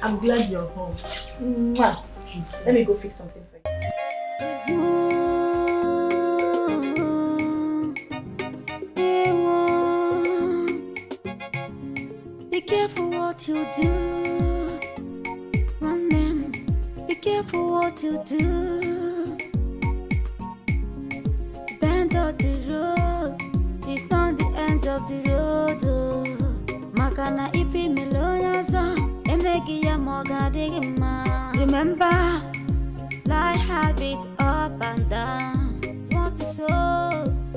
Speaker 3: I'm glad you're home. Mwah. Let me go fix something for you.
Speaker 5: Be careful what you do. One man, be careful what you do. Bend of the road, it's not the end of the road. Makana ipi melonaza, emegi ya mogadigima. Remember, life habits up and down. Want to sow,